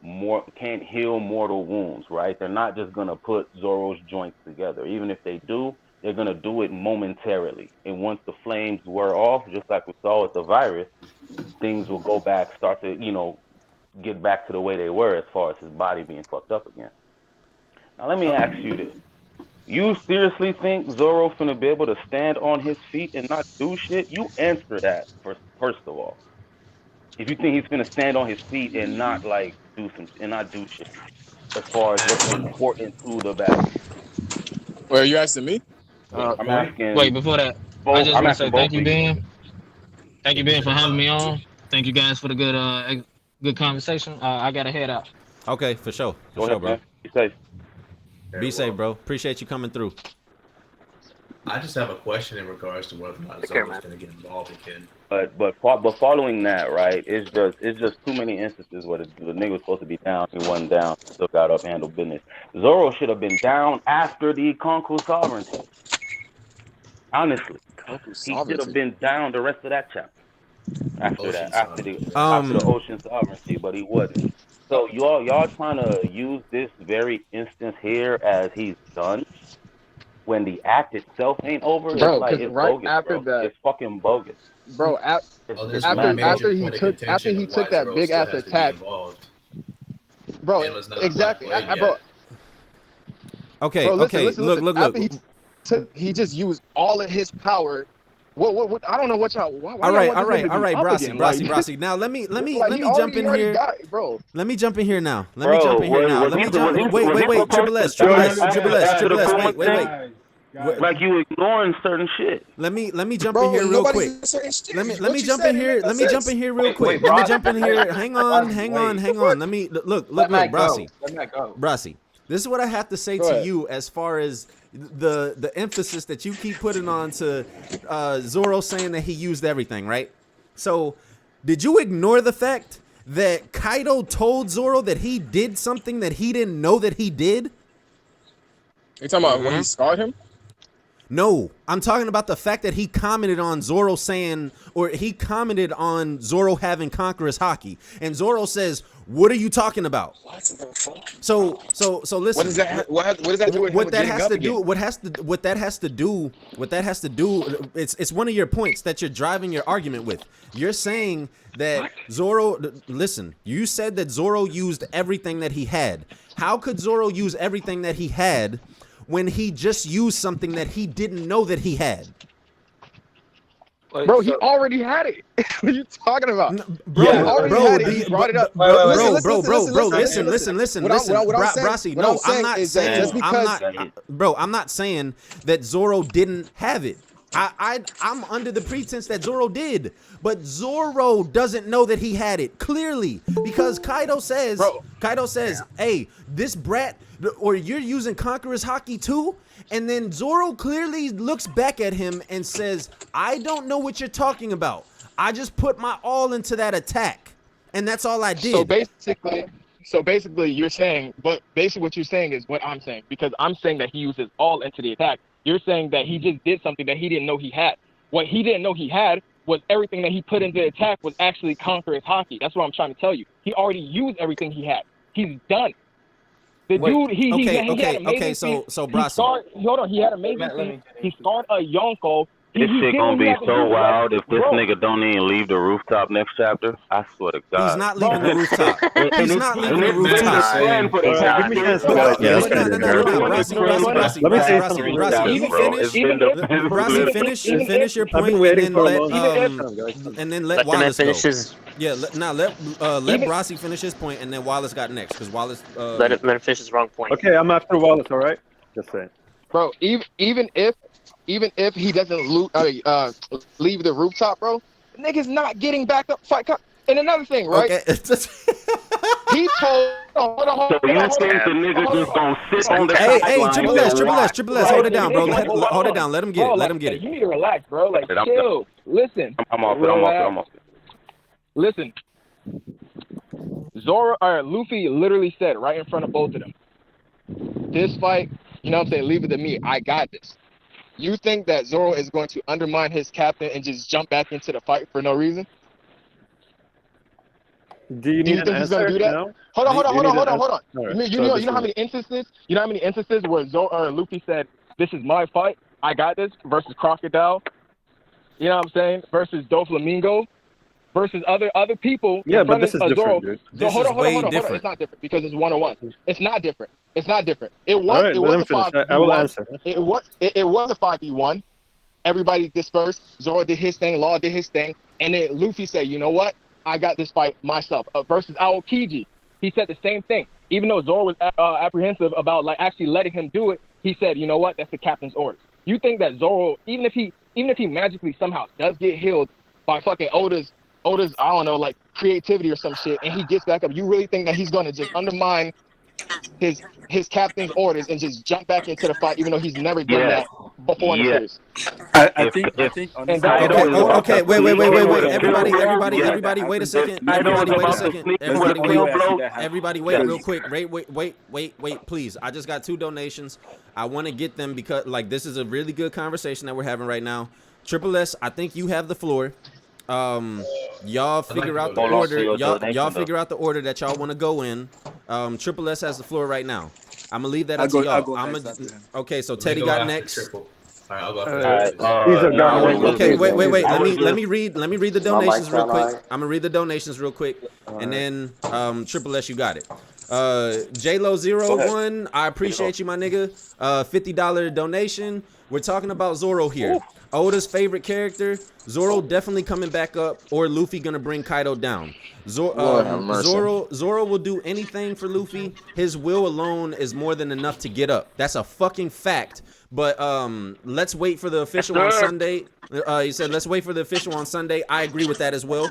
heal mortal wounds, right? They're not just gonna put Zoro's joints together. Even if they do, they're gonna do it momentarily. And once the flames wear off, just like we saw with the virus, things will go back, start to, get back to the way they were as far as his body being fucked up again. Now let me ask you this. You seriously think Zoro finna be able to stand on his feet and not do shit? You answer that first of all. If you think he's finna stand on his feet and not do shit as far as what's important to the battle. Well, are you asking me? I'm asking. Wait, before that, I just want to say thank you, Ben. Thank you, Ben, for having me on. Thank you guys for the good conversation. I gotta head out. Okay, for sure, Go ahead, bro. man. Be safe. Be safe, bro. Appreciate you coming through. I just have a question in regards to whether or not Zoro's going to get involved again. But following that, right? It's just too many instances where the nigga was supposed to be down, he wasn't down, still got up, handled business. Zoro should have been down after the Konku sovereignty. Honestly, he should have been down the rest of that chapter. after Ocean that, after the sovereignty. ocean sovereignty, but he wasn't. So y'all trying to use this very instance here as he's done when the act itself ain't over? It's bro. like Because it's right bogus, after bro. that, It's fucking bogus. bro, Oh, there's It's one mad major bogus. point of contention of he took why that Zoro big still ass has to be attack, involved. bro. Enma's not a Black Exactly, Blade bro. yet. Okay, Bro, listen, okay. listen, listen. Look. After he just used all of his power. What? I don't know what y'all. Why All y'all right, want all this nigga right, to all be right, up Brasi, again? Brasi. Now let me like, he jump in already here. got it, bro. Let me jump in here now. Let me Bro, jump in here now. was Let he me jump. was he Wait. supposed Triple to S. after the Puma Wait. Guys. like you ignoring certain shit? Let me jump in Bro, here real quick. nobody's saying shit. Let me What you jump said, in it here. made no Let me jump sense. in here real Wait, quick. wait, Let me Brasi, jump in here. Hang on. wait. Hang on. Let me look, Let Matt go. Brasi. Let Matt go. Brasi. This is what I have to say Go to ahead. you as far as the emphasis that you keep putting on to Zoro saying that he used everything, right? So, did you ignore the fact that Kaido told Zoro that he did something that he didn't know that he did? You talking about when he scarred him? No, I'm talking about the fact that he commented on Zoro saying, or he commented on Zoro having conqueror's haki, and Zoro says, "What are you talking about?" So listen. What does that? What does that do with him What that getting has up to again? do? What that has to do? It's one of your points that you're driving your argument with. You're saying that Zoro. Listen, you said that Zoro used everything that he had. How could Zoro use everything that he had when he just used something that he didn't know that he had? Wait, Bro, he already had it. What are you talking about? Bro, he already had it. He brought it up. Bro, Listen. listen. What I'm saying, Brasi, what no, I'm saying I'm not is that saying, just because, I'm not saying that Zoro didn't have it. I'm under the pretense that Zoro did, but Zoro doesn't know that he had it clearly because Kaido says, hey, this brat, or you're using Conqueror's Haki too? And then Zoro clearly looks back at him and says, I don't know what you're talking about. I just put my all into that attack, and that's all I did. So basically, you're saying, but basically what you're saying is what I'm saying, because I'm saying that he uses all into the attack. You're saying that he just did something that he didn't know he had. What he didn't know he had was everything that he put into the attack was actually Conqueror's Haki. That's what I'm trying to tell you. He already used everything he had. He's done. The dude, he had amazing so feet. Brasi. He had amazing feet. He scarred a Yonko. This shit gonna be so wild if this Bro. nigga don't even leave the rooftop next chapter. I swear to God. He's not leaving the rooftop. He's not leaving the Been the rooftop. plan for the Give me a chance, guys. Brasi, Let me say something real quick. Brasi, you finish. Brasi, finish your point, and then let Wallace go. Yeah, let Brasi finish his point, and then Wallace got next because Wallace. Let him finish his wrong point. Okay, I'm after Wallace. All right, just saying. Bro, even if he doesn't leave the rooftop, bro, nigga's not getting back up. Fight. And another thing, right? Okay. He told. Hold on. So you think the nigga just gonna sit on the Hey, sideline? Triple S, hold it down, bro. Hold it down. Let him get it. Let him get it. You need to relax, bro. Like, chill. Listen. I'm off it. Listen. Luffy literally said right in front of both of them, this fight, you know what I'm saying, leave it to me. I got this. You think that Zoro is going to undermine his captain and just jump back into the fight for no reason? Do you think he's gonna do that? No? Hold on. Right. You know how many instances? You know how many instances where Luffy said, "This is my fight. I got this," versus Crocodile. You know what I'm saying? Versus Doflamingo. Versus other people. Yeah, but this is different, Zoro. dude. This is way different. It's not different because it's 1-on-1. It's not different. It was. All right, it let was him a finish. 5v1. I will answer. It was a 5v1. Everybody dispersed. Zoro did his thing. Law did his thing. And then Luffy said, "You know what? I got this fight myself." Versus Aokiji, he said the same thing. Even though Zoro was apprehensive about like actually letting him do it, he said, "You know what? That's the captain's orders." You think that Zoro, even if he magically somehow does get healed by fucking Oda's I don't know, like creativity or some shit, and he gets back up, you really think that he's gonna just undermine his captain's orders and just jump back into the fight, even though he's never done that before in the series? I think on this Okay, wait. Everybody, wait a second. Everybody, wait real quick. Wait, please. I just got 2 donations. I want to get them because, like, this is a really good conversation that we're having right now. Triple S, I think you have the floor. Y'all figure out the Hold on to order. your donation, Y'all though. figure out the order that y'all want to go in. Triple S has the floor right now. I'm gonna leave that I'll up to go. I'll y'all. go next after him. Okay, so Let me Teddy go got after next. Triple. All right, I'll go after Caesar Nah, got we'll next. Okay, wait. I was Let just- me read the My mic donations real sound quick. alright? I'm gonna read the donations real quick, and then Triple S, you got it. JLo01, I appreciate you, my nigga. $50 donation. We're talking about Zoro here. Oda's favorite character. Zoro definitely coming back up, or Luffy gonna bring Kaido down. Lord have mercy. Zoro will do anything for Luffy. His will alone is more than enough to get up. That's a fucking fact. But let's wait for the official on Sunday. He said, let's wait for the official on Sunday. I agree with that as well.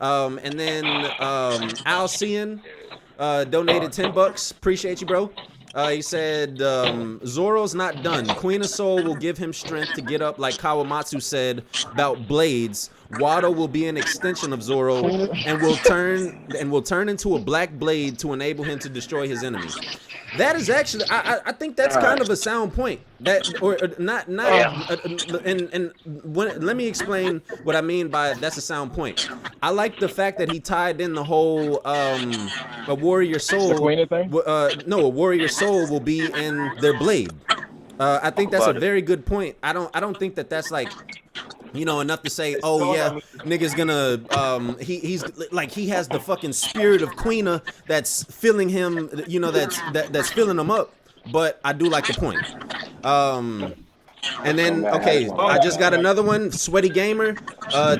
And then Alcian donated $10. Appreciate you, bro. He said, Zoro's not done. Queen of Soul will give him strength to get up, like Kawamatsu said about blades. Wado will be an extension of Zoro and will turn into a black blade to enable him to destroy his enemy. That is actually, I think that's kind of a sound point. That or not and let me explain what I mean by that's a sound point. I like the fact that he tied in the whole a warrior soul. No, a warrior soul will be in their blade. I think that's a very good point. I don't think that that's like, you know, enough to say, oh yeah, nigga's gonna he's like, he has the fucking spirit of Queena that's filling him, you know, that's filling him up. But I do like the point. And then, okay, I just got another one, Sweaty Gamer.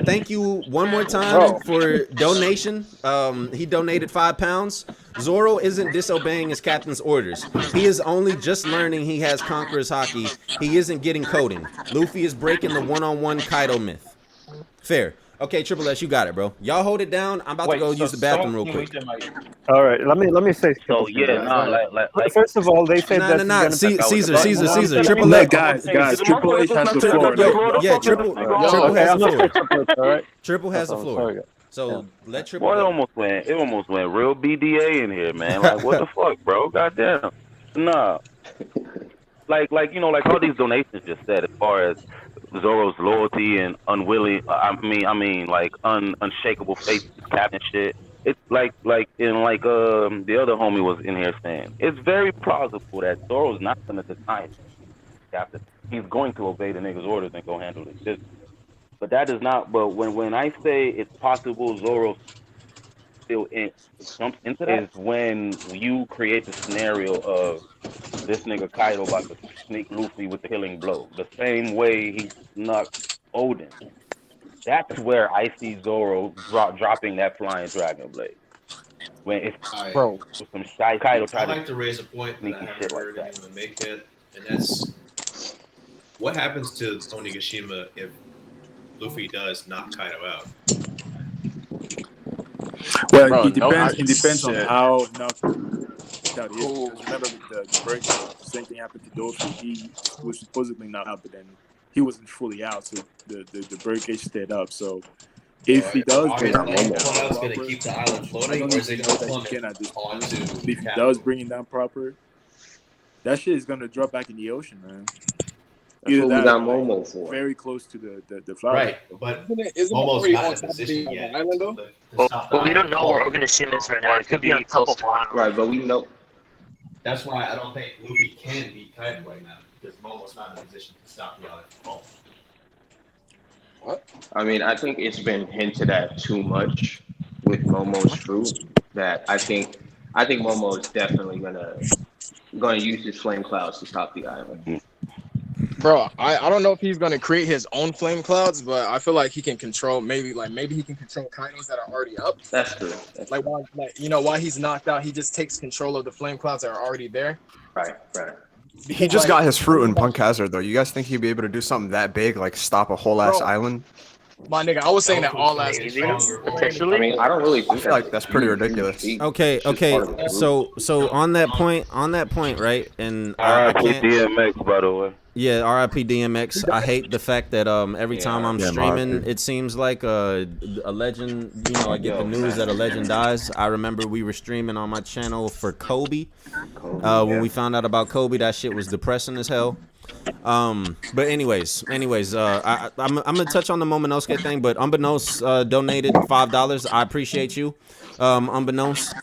Thank you one more time for donation. He donated £5. Zoro isn't disobeying his captain's orders. He is only just learning he has Conqueror's Haki. He isn't getting coding. Luffy is breaking the one-on-one Kaido myth. Fair. Okay, Triple S, you got it, bro. Y'all hold it down. I'm about to go use the bathroom real quick. All right, let me say. So yeah, like First of all, they said that Nah. Caesar. Triple No, S. guys. Triple H has the floor. Yeah, Triple has the floor. All right. Triple has the floor. So let Triple. Boy, it almost went real BDA in here, man. Like, what the fuck, bro? Goddamn. Nah. Like you know, like all these donations just said, as far as Zoro's loyalty and like unshakable faith in captain shit. It's like the other homie was in here saying, it's very plausible that Zoro's not gonna deny captain. He's going to obey the nigga's orders and go handle his business. But that is not. But when I say it's possible Zoro still jumps into that, is when you create the scenario of this nigga Kaido about to sneak Luffy with the killing blow, the same way he snuck Odin. That's where I see Zoro dropping that flying dragon blade. When it's some shy Kaido try I'd like to raise a point that I haven't heard anyone make yet, and that's what happens to Onigashima if Luffy does knock Kaido out. Well, it depends on how knocked out he is. Remember the break, same thing happened to Dolphin. He was supposedly knocked out, but then he wasn't fully out, so the bird cage stayed up. So if he does, Is Cloud's going to keep the island floating, or is it going to plummet onto if he does bring it down proper, that shit is going to drop back in the ocean, man. That's what we got Momo for. Very close to the flower. Right, but Isn't Momo's not in a the position yet. island though? Well, we don't know where Organishima is right now. It could be a couple miles. Right, but we know. That's why I don't think Luffy can beat Kaido right now, because Momo's not in a position to stop the other. What? I mean, I think it's been hinted at too much with Momo's fruit that I think Momo is definitely gonna use his flame clouds to top the island. Bro, I don't know if he's gonna create his own flame clouds, but I feel like he can control maybe he can control Kaidos that are already up. That's true. While he's knocked out, he just takes control of the flame clouds that are already there. Right. He just got his fruit in Punk Hazard, though. You guys think he'd be able to do something that big, like stop a whole ass island? My nigga, I was saying that all last potentially. I mean, I don't really think I feel like that's pretty ridiculous. Okay. So on that point, right? And R.I.P. DMX, by the way. Yeah, R.I.P. DMX. I hate the fact that every time I'm streaming, it seems like a legend. You know, I get the news that a legend dies. I remember we were streaming on my channel for Kobe. When we found out about Kobe, that shit was depressing as hell. But anyways, I'm gonna touch on the Momonosuke thing, but Unbeknownst donated $5. I appreciate you, Unbeknownst.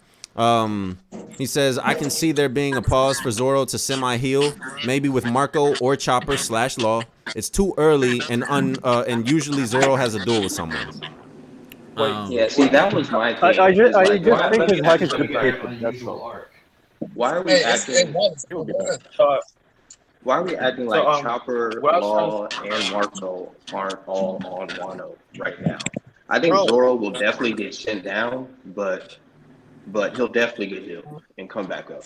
He says I can see there being a pause for Zoro to semi-heal, maybe with Marco or Chopper / Law. It's too early, and usually Zoro has a duel with someone. Yeah, see, that was my thing. I Is just like, why think are his we hack is acting like depleted. That's all. why are we Hey, it's acting Wallace. He will be Go back. ahead. why are we acting So like Chopper, what I was trying to Law, and Marco aren't all on Wano right now? I think Bro, Zoro will definitely get sent down, but he'll definitely get healed and come back up.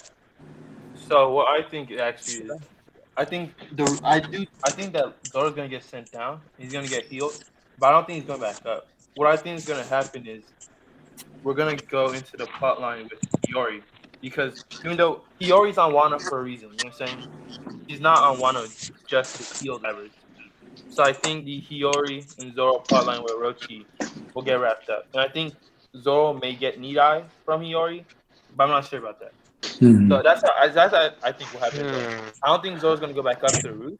So what I think actually is, I think that Zoro's gonna get sent down. He's gonna get healed, but I don't think he's going back up. What I think is gonna happen is we're gonna go into the plot line with Hiyori, because even though Hiyori's on Wano for a reason, you know what I'm saying? She's not on Wano just to heal divers. So I think the Hiyori and Zoro plotline with Orochi will get wrapped up, and I think Zoro may get Need Eye from Hiyori, but I'm not sure about that. So that's how I think will happen. Though I don't think Zoro's gonna go back up to the roof.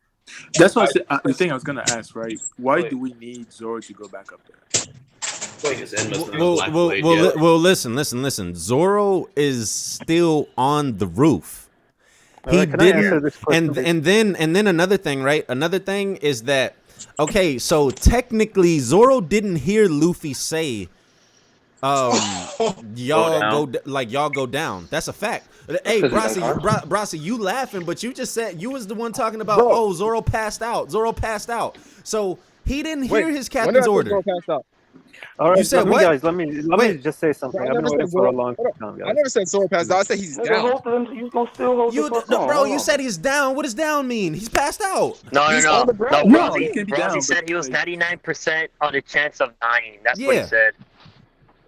That's what I I said. The thing I was gonna ask, right? Why do we need Zoro to go back up there? Because Enma's not a black blade yet. Listen. Zoro is still on the roof. He Can I answer didn't, this question? and then another thing, right? Another thing is that okay, so technically Zoro didn't hear Luffy say, y'all go down. That's a fact. Hey, Brasi, you laughing, but you just said you was the one talking about. Bro. Oh, Zoro passed out. So he didn't hear Wait, his when did I captain's say order. Zoro passed out? All right, You said what? guys, let me just say something. Bro, I I've been never waiting said for a Zoro. long Hold time, on. I guys. never said Zoro passed out. I said he's down. You gonna still hold You, this for? bro, you said he's down. What does down mean? He's passed out. He's on the ground. No, he can be Browsy down. said he was 99% on the chance of dying. That's what he Yeah. said.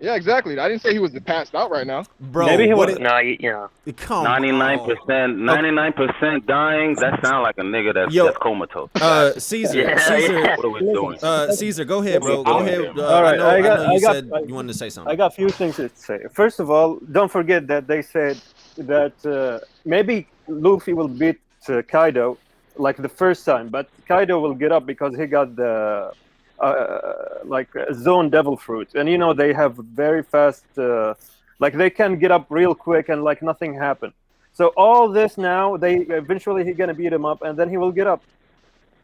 Yeah, exactly. I didn't say he was passed out right now. Bro, Maybe he was. No, you know. Come 99% dying. That sounds like a nigga that's comatose. Caesar, Yeah, Caesar, yeah. What are we doing? Caesar, go ahead, bro. Go ahead. All right, I know you said you wanted to say something. I got a few things to say. First of all, don't forget that they said that maybe Luffy will beat Kaido like the first time, but Kaido will get up because he got the zone devil fruit, and you know they have very fast, like they can get up real quick and like nothing happened. So all this now, they eventually he's gonna beat him up, and then he will get up.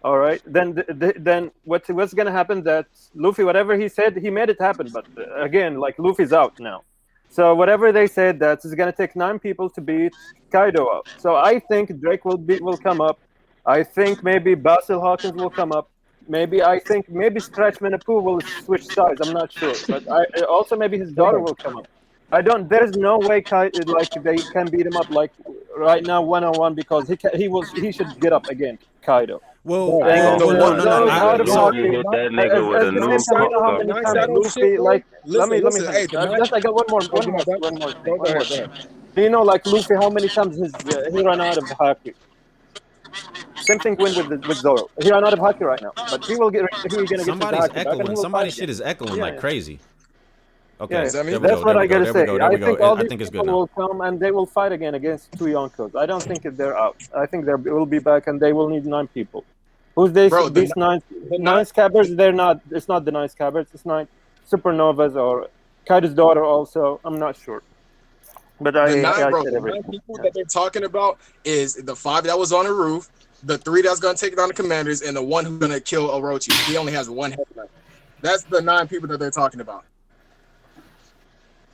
All right, then what's gonna happen? That Luffy, whatever he said, he made it happen. But again, like Luffy's out now, so whatever they said, that is gonna take 9 people to beat Kaido out. So I think Drake will come up. I think maybe Basil Hawkins will come up. Maybe Stretch Manapoo will switch sides. I'm not sure, but also maybe his daughter will come up. There's no way like they can beat him up like right now 1-on-1 because he should get up again, Kaido. Well, And no. Zoro is out of hockey. You hit that nigga with At a the new same time, you know how many Nine times shadow Luffy shit, bro. like let me Listen. Hey, finish. the nine. Just I got one more Oh, go thing. ahead. Go ahead. Do you know like Luffy how many times he ran out of hockey? Same thing went with Zoro. He ran out of hockey right now, but he gonna get his Somebody's hockey back and he echoing. will fight Somebody's again. shit is echoing like crazy. Okay, Yeah, Is that me? there we that's go. what There we I go. gotta There we say. go. There I we go. think all I these think it's people good now. will come and they will fight again against 2 Yonkos. I don't think they're out. I think they will be back and they will need 9 people. Who's this? Bro, These nine scabbers? They're not. It's not the 9 scabbers. It's 9 supernovas or Kaido's daughter. Also, I'm not sure. But I the said nine everything. people that they're talking about is the 5 that was on the roof, the 3 that's gonna take down the commanders, and the 1 who's gonna kill Orochi. He only has 1 head left. That's the 9 people that they're talking about.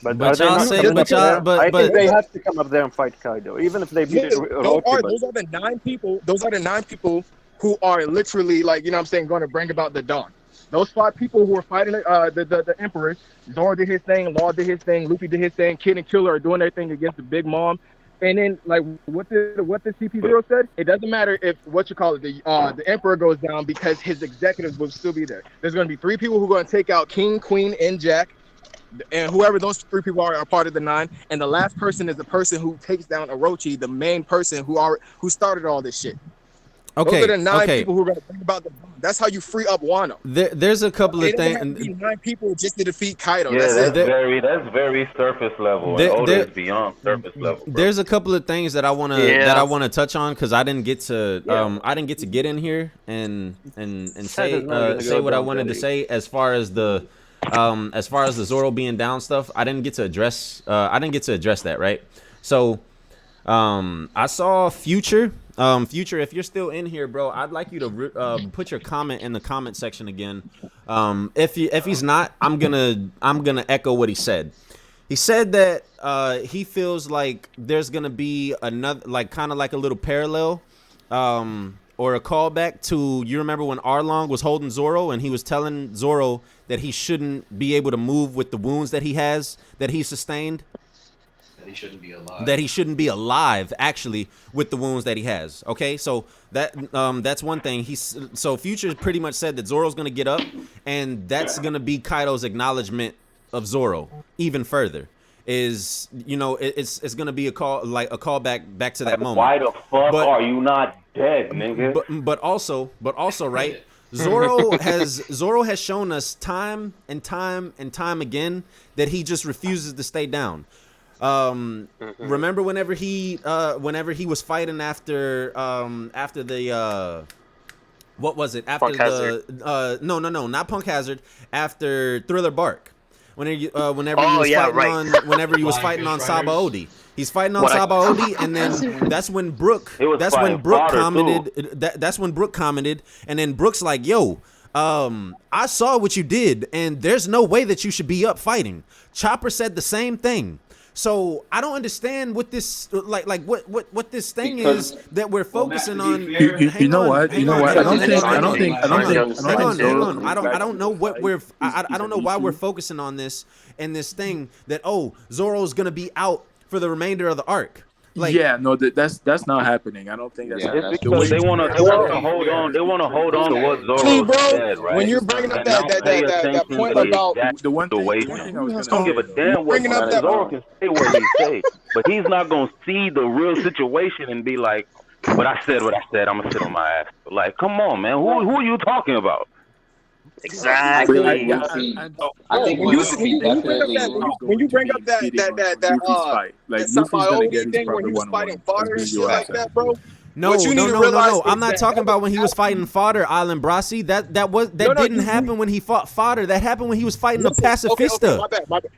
But But are they y'all not say, coming but up there? y'all, I think but they have to come up there and fight Kaido, even if they beat Listen, Orochi. But those are the 9 people. Those are the 9 people who are literally like, you know what I'm saying, going to bring about the dawn. Those 5 people who are fighting the Emperor, Zoro did his thing, Law did his thing, Luffy did his thing, Kid and Killer are doing their thing against the Big Mom. And then like what the CP0 said, it doesn't matter if the Emperor goes down because his executives will still be there. There's going to be 3 people who are going to take out King, Queen, and Jack. And whoever those 3 people are part of the 9, and the last person is the person who takes down Orochi, the main person who started all this shit. Those are Okay, the 9 okay. people who are going to bring about the Dawn. That's how you free up Wano. There's a couple It of doesn't have to be things. 9 people just to defeat Kaido. Yeah, That's it. that's very surface level, and There, Oda there, is beyond surface level, bro. there's a couple of things that I Yeah. wanna touch on because I didn't get to get in here and say is not gonna say go what I down, wanted to Teddy. say as far as the Zoro being down stuff. I didn't get to address that, right? So I saw Future. Future, if you're still in here, bro, I'd like you to put your comment in the comment section again. If he's not, I'm gonna echo what he said. He said that he feels like there's gonna be another, like kind of like a little parallel, or a callback to, you remember when Arlong was holding Zoro and he was telling Zoro that he shouldn't be able to move with the wounds that he sustained. That he shouldn't be alive. That he shouldn't be alive, actually, with the wounds that he has. Okay, so that's one thing. So Future pretty much said that Zoro's gonna get up, and that's gonna be Kaido's acknowledgement of Zoro even further. It's gonna be a call back to that moment. Why the fuck are you not dead, nigga? But also, right? Zoro has shown us time and time and time again that he just refuses to stay down. Remember whenever he was fighting after the what was it, after Punk Hazard. no, not Punk Hazard, after Thriller Bark, whenever he was fighting on Sabaody. He's fighting on Sabaody, and then that's when Brooke commented, and then Brooke's like, yo, I saw what you did, and there's no way that you should be up fighting. Chopper said the same thing. So I don't understand what this what this thing is that we're focusing on. You know what? I don't think. I don't know what I don't know why we're focusing on this and this thing that, oh, Zoro's gonna be out for the remainder of the arc. Like, yeah, no, that's not happening. I don't think that's happening. It's because they want to hold on. They want to hold on to what Zoro said, right? When you're bringing up that point about the one thing I was I don't give a damn what Zoro can say what he say, but he's not gonna see the real situation and be like, "But I said what I said. I'm gonna sit on my ass." Like, come on, man. Who are you talking about? Exactly. I think when you bring up that Sabaody thing where he was fighting fodder and shit like that, bro. No. I'm not talking about when he was fighting fodder, Island Brasi. That didn't happen when he fought fodder. That happened when he was fighting the Pacifista. Okay, my bad.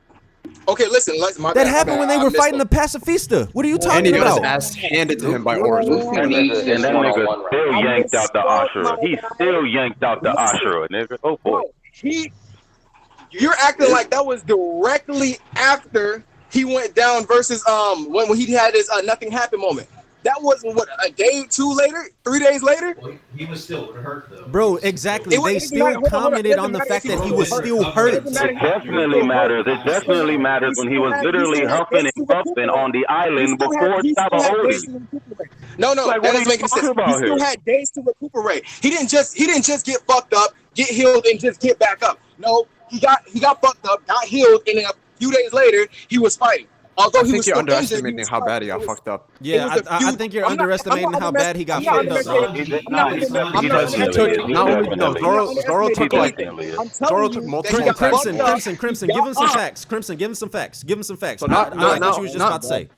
Okay, listen. That happened when they were fighting the Pacifista. What are you talking about? And he got his ass handed to him by Orange. And that nigga still yanked out the Ashura. He still yanked out the Ashura, nigga. Oh boy. You're acting like that was directly after he went down versus when he had his nothing happened moment. That wasn't what, a day, 2 later, 3 days later. Well, he was still hurt though. Bro, exactly. They still commented on the fact that he was still hurt. It definitely matters. It definitely matters when he was literally huffing and puffing on the island before Sabaody. No, Like, that doesn't make any sense. He still had days to recuperate. He didn't just get fucked up, get healed, and just get back up. No, he got fucked up, got healed, and then a few days later he was fighting. Although I think you're underestimating how bad he got fucked up. Yeah, I think you're underestimating how bad he got fucked up. Zoro took multiple Crimson, give him some facts. Crimson, give him some facts. So not what you was just about to say.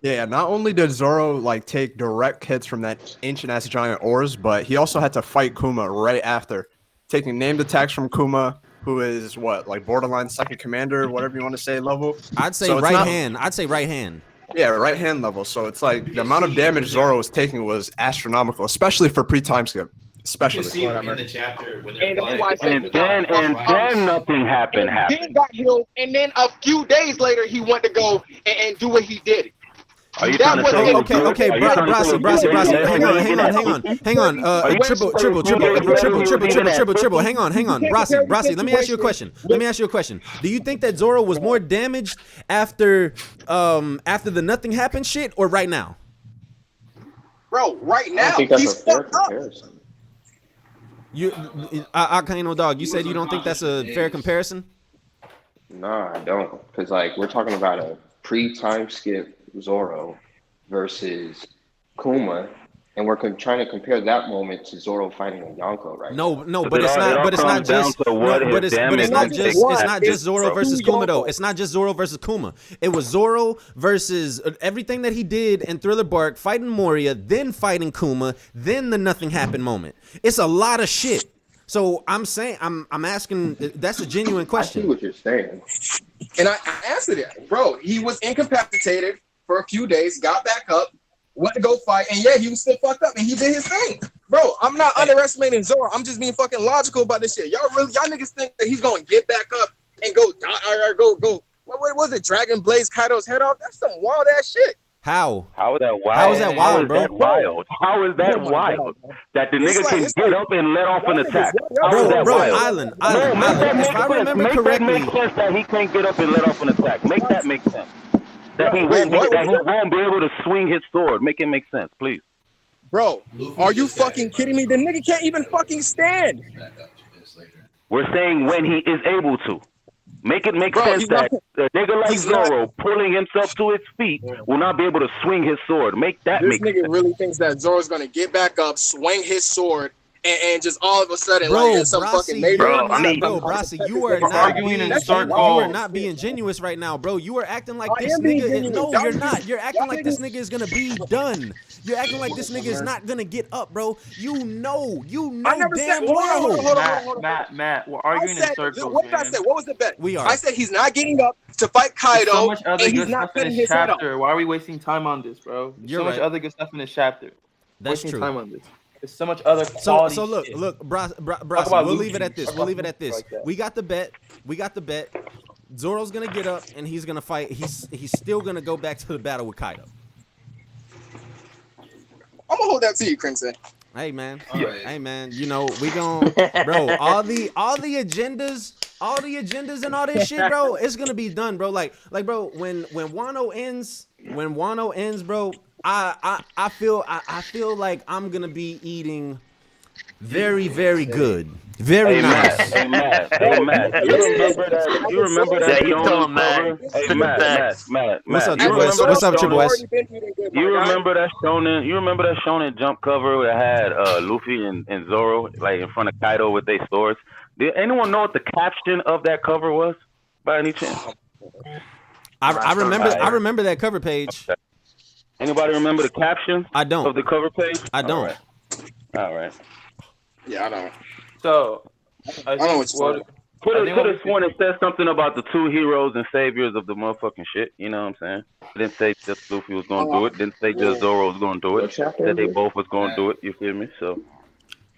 Yeah, not only did Zoro take direct hits from that ancient ass giant ores, but he also had to fight Kuma right after, taking named attacks from Kuma, who is borderline second commander, whatever you want to say level. I'd say right hand. Yeah, right hand level. So it's like the amount of damage Zoro was taking was astronomical, especially for pre-time skip. Especially. In the chapter when and then nothing happened. Then got healed, and then a few days later he went to go and do what he did. Are you trying to say okay, Brasi, hang on. Triple. Hang on. Brasi, let me ask you a question. Do you think that Zoro was more damaged after the nothing happened shit, or right now? Bro, right now he's fucked up. Akaino Dog, you said you don't think that's a fair comparison? Nah, I don't. Because we're talking about a pre-time skip Zoro versus Kuma, And we're trying to compare that moment to Zoro fighting a Yonko right now. No, but it's not. But it's not just. No, but it's not just. It's not just Zoro versus Kuma though. It's not just Zoro versus Kuma. It was Zoro versus everything that he did in Thriller Bark, fighting Moria, then fighting Kuma, then the nothing happened moment. It's a lot of shit. So I'm saying, I'm asking. That's a genuine question. I see what you're saying. And I answered it, bro. He was incapacitated for a few days, got back up, went to go fight, and yeah, he was still fucked up, and he did his thing. Bro, I'm not underestimating Zoro. I'm just being fucking logical about this shit. Y'all niggas think that he's gonna get back up and go go. What was it? Dragon Blaze Kaido's head off? That's some wild ass shit. How? How is that wild? How is that wild, bro? How is that wild? That the nigga can get up and let off an attack. How is that bro, wild? Island. If I remember correctly, make that make sense that he can't get up and let off an attack. Make that make sense. That he won't be able to swing his sword. Make it make sense, please. Bro, are you fucking kidding me? The nigga can't even fucking stand. We're saying when he is able to. Make it make sense that a nigga like Zoro pulling himself to his feet will not be able to swing his sword. Make that make sense. This nigga really thinks that Zoro's gonna get back up, swing his sword, and just all of a sudden, bro, like some fucking major. Brasi, you are not arguing in circles. You are not being genuous right now, bro. You are acting like this nigga. No, you're not. You're acting like this nigga is gonna be done. You're acting like this nigga is not gonna get up, bro. You know damn well. Matt, we're arguing in circles. What did I say? What was the bet? We are. I said he's not getting up to fight Kaido, so much other and good he's not stuff in cutting this his head off. chapter. Why are we wasting time on this, bro? There's so much other good stuff in this chapter. That's wasting true. time on this. There's so much other quality. So look, Brasi, we'll leave it at this. We'll leave it at this. We got the bet. Zoro's gonna get up and he's gonna fight. He's still gonna go back to the battle with Kaido. I'm gonna hold that to you, Crimson. Hey man, hey man, you know we gon' bro. All the agendas and all this shit, bro. It's gonna be done, bro. Like bro, when Wano ends, bro. I feel like I'm gonna be eating very, very good. Very nice. Hey, Matt. You remember that shonen cover? Hey, Matt. What's up, Triple S? You remember that shonen Jump cover that had Luffy and Zoro like in front of Kaido with their swords? Did anyone know what the caption of that cover was by any chance? I remember that cover page. Okay. Anybody remember the caption? I don't. Of the cover page? I don't. All right. Yeah, I don't. So, I know what's Could have sworn it said something about the two heroes and saviors of the motherfucking shit. You know what I'm saying? It didn't say just Luffy was going to do it. Didn't say just Zoro was going to do it. Said they both was going to do it. You feel me? So.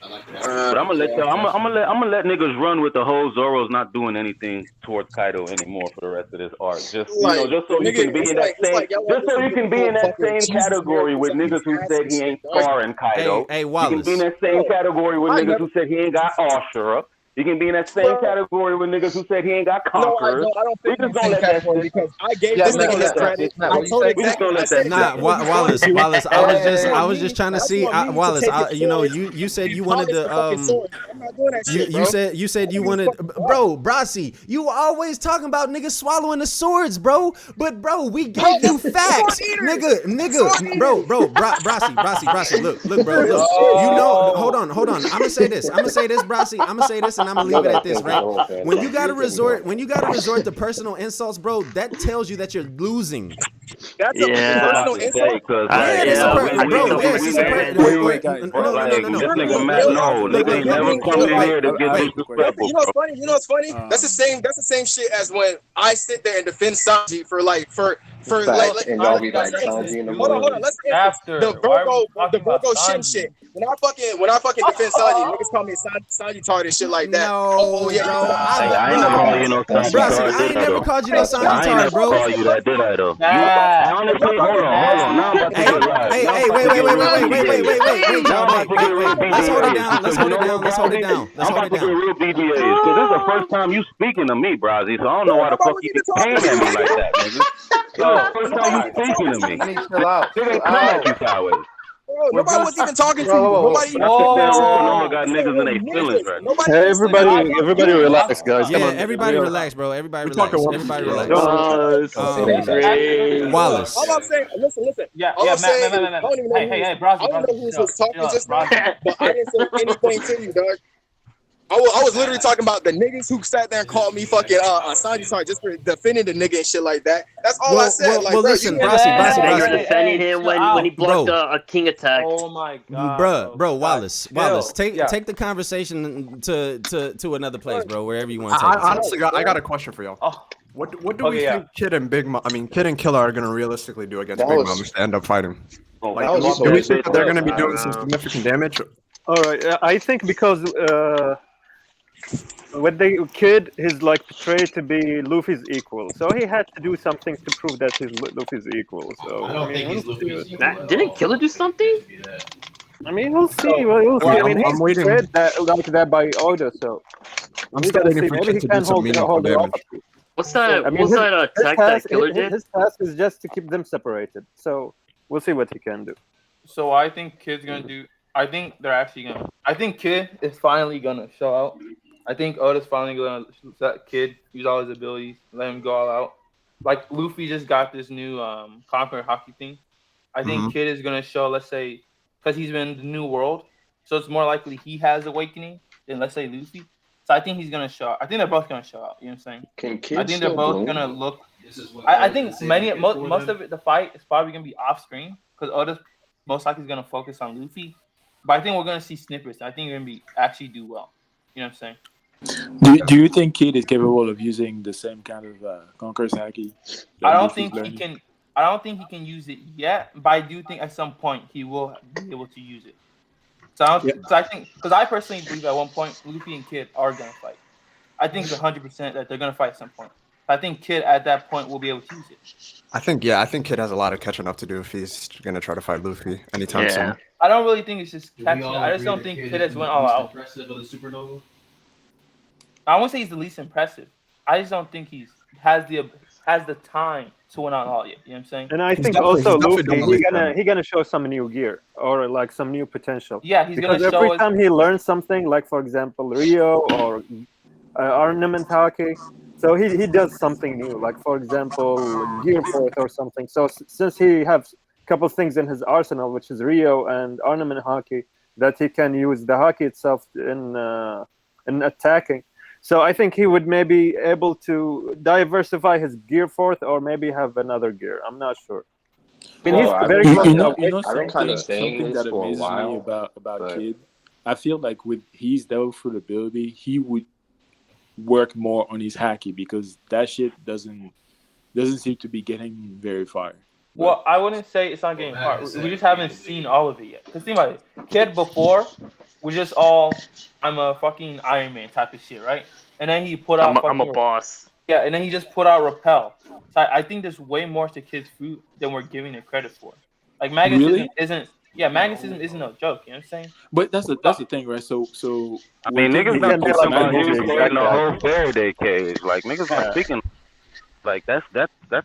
But I'm gonna let y'all. I'm gonna let niggas run with the whole Zoro's not doing anything towards Kaido anymore for the rest of this arc. Just just so you can be in that same category with niggas who said he ain't scarring Kaido. Hey, you Wallace. can be in that same category with niggas who said he ain't got Ashura. You can be in that same category with niggas who said he ain't got conquerors. I don't think he's in that category because I gave this nigga his credit. I told him exactly. Nah, Wallace. I was just trying to see. Wallace, you said you wanted to. You said you wanted, bro. Brasi, you always talking about niggas swallowing the swords, bro. But bro, we gave you facts, nigga, bro. Brasi, look, bro. Look, you know. Hold on. I'm gonna say this, Brasi. I'm gonna say this. And I'm gonna leave it at this, right? When you gotta resort to personal insults, bro, that tells you that you're losing. That's a personal insult. Bro, yes, it's a personal. Wait, no. This nigga Matt, no, nigga ain't never come in here to get disrespectful. You know what's funny? That's the same shit as when I sit there and defend Sanji for and y'all be like Sanji in the hold on. Let's after the Virgo Shin shit. When I fucking defend Sanji, niggas call me Sanji tard and shit like that. No, yeah, bro. I ain't never called you no Sanji tard. I ain't never called you no Sanji tard, bro. I ain't never called you that, did I though? Honestly, hold on. Now I'm about to get live. Hey, wait, y'all. Let's hold it down. I'm about to get real BBAs because this is the first time you speaking to me, Brasi. So I don't know why the fuck you keep paying at me like that, nigga. This is the first time you speaking to me. They didn't come at you sideways. Nobody was even talking to you. Whoa, whoa, Nobody even. I think that Royal number I'm got saying niggas in we're their feelings niggas. right now. Nobody Hey, listening to you. everybody, relax, guys. Come Yeah, on, everybody real. relax, bro. Everybody We talking relax. one Everybody bro. relax. Oh, Wallace. All I'm saying, listen. Yeah, All yeah, I'm saying is, Matt. I don't even know Hey, who was, Brazzy, I don't know who shut was talking up, just now, Brazzy. but I didn't say anything to you, dog. I was literally talking about the niggas who sat there and called me fucking Sanji sorry just for defending the nigga and shit like that. That's all I said. Like, bro, Listen, you Brassy, Yeah, you were Brassy. defending him when he blocked Bro. a king attack. Oh my god, Bro, Wallace, chill. take the conversation to another place, bro, wherever you want to I take it. honestly I got a question for y'all. Oh. What do Okay, we yeah. think Kid and Kid and Killer are gonna realistically do against That Big was- Mom if they end up fighting? Like, that was do so we think that they're quick. gonna be doing some significant damage? All right, I think because when they Kid is like portrayed to be Luffy's equal, so he had to do something to prove that he's Luffy's equal. So I don't think he's we'll Luffy's see. equal at Didn't all. Killer do something? I mean, we'll see. We'll see. I mean, I'm he's waiting. portrayed like that by Oda, so I'm we still gotta waiting see. for Maybe Kid he to do can some meaningful hold it off. damage. What's that? I mean, What's that attack that Killer did? his task is just to keep them separated. So we'll see what he can do. So I think Kid's gonna do. I think they're actually gonna. I think Kid is finally gonna show out. I think Oda's finally gonna let Kid use all his abilities, let him go all out. Like Luffy just got this new Conqueror Hockey thing. I think Kid is gonna show. Let's say because he's been in the new world, so it's more likely he has awakening than let's say Luffy. So I think he's gonna show out. I think they're both gonna show out. You know what I'm saying? Can I kids think they're still both bloom? gonna look. This is what I Oda's think been saving it for most them. of it, the fight is probably gonna be off screen because Oda's most likely is gonna focus on Luffy. But I think we're gonna see snippets. I think you're gonna be actually do well. You know what I'm saying? Do you think Kid is capable of using the same kind of Conqueror's Haki that I don't Luffy's think he learning? can. I don't think he can use it yet, but I do think at some point he will be able to use it. So I think because I personally believe at one point Luffy and Kid are gonna fight. I think 100% that they're gonna fight at some point. I think Kid at that point will be able to use it. I think Kid has a lot of catching up to do if he's gonna try to fight Luffy anytime soon. I don't really think it's just Did we catching. all I just agree don't that think Kid Kid is has the went all least out. impressive of the Supernova? I won't say he's the least impressive. I just don't think he's has the time to win on all yet. You know what I'm saying? And I think also Luffy, he gonna show some new gear or like some new potential. Yeah, he's because gonna show every us. time he learns something, like for example Rio or ornament hockey, so he does something new. Like for example gear fourth or something. So since he has a couple things in his arsenal, which is Rio and ornament hockey, that he can use the hockey itself in attacking. So I think he would maybe able to diversify his gear fourth, or maybe have another gear. I'm not sure. I mean, he's very close to something that amazes me about Kid. I feel like with his devil fruit ability, he would work more on his haki because that shit doesn't seem to be getting very far. Well, I wouldn't say it's not getting far. We just haven't seen all of it yet. Cause think about it, Kid before was just all I'm a fucking Iron Man type of shit, right? And then he put out I'm a boss. Yeah, and then he just put out Repel. So I think there's way more to Kid's fruit than we're giving it credit for. Like magnetism magnetism isn't no joke. You know what I'm saying? But that's the thing, right? So I mean, niggas not talking about you creating a whole Faraday cage. Like niggas not speaking. Like that's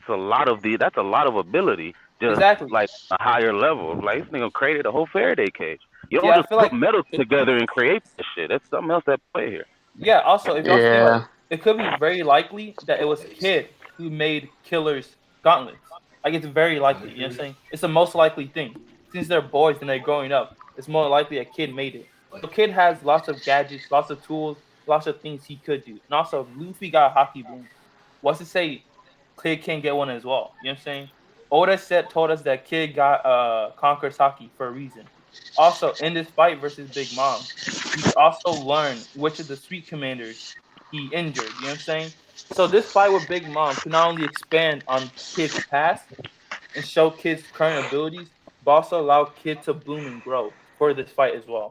a lot of ability. Just like a higher level. Like this nigga created a whole Faraday cage. You don't just put metal together and create that shit. That's something else at play here. Yeah. Also, if you also think about it could be very likely that it was Kid who made Killer's gauntlets. Like it's very likely. You know what I'm saying? It's the most likely thing. Since they're boys and they're growing up, it's more likely a Kid made it. So Kid has lots of gadgets, lots of tools, lots of things he could do. And also, Luffy got a hockey boom. What's to say Kid can't get one as well? You know what I'm saying? Oda told us that Kid got Conqueror's hockey for a reason. Also, in this fight versus Big Mom, he also learned which of the Sweet Commanders he injured. You know what I'm saying? So this fight with Big Mom can not only expand on Kid's past and show Kid's current abilities, but also allow Kid to bloom and grow for this fight as well.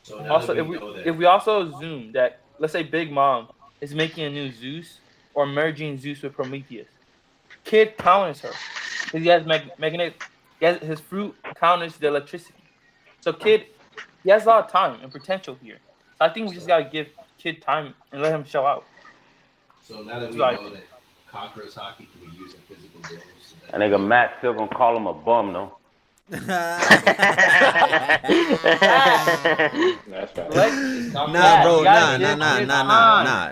So now Also, that we know that, if we also assume that, let's say Big Mom is making a new Zeus or merging Zeus with Prometheus, Kid counters her. He has magnetic. His fruit counters the electricity. So Kid, he has a lot of time and potential here. So I think we just gotta give Kid time and let him show out. so now that we know that Conqueror's hockey can be used in physical blows. And nigga Matt still gonna call him a bum though. That's right. Nah, bro,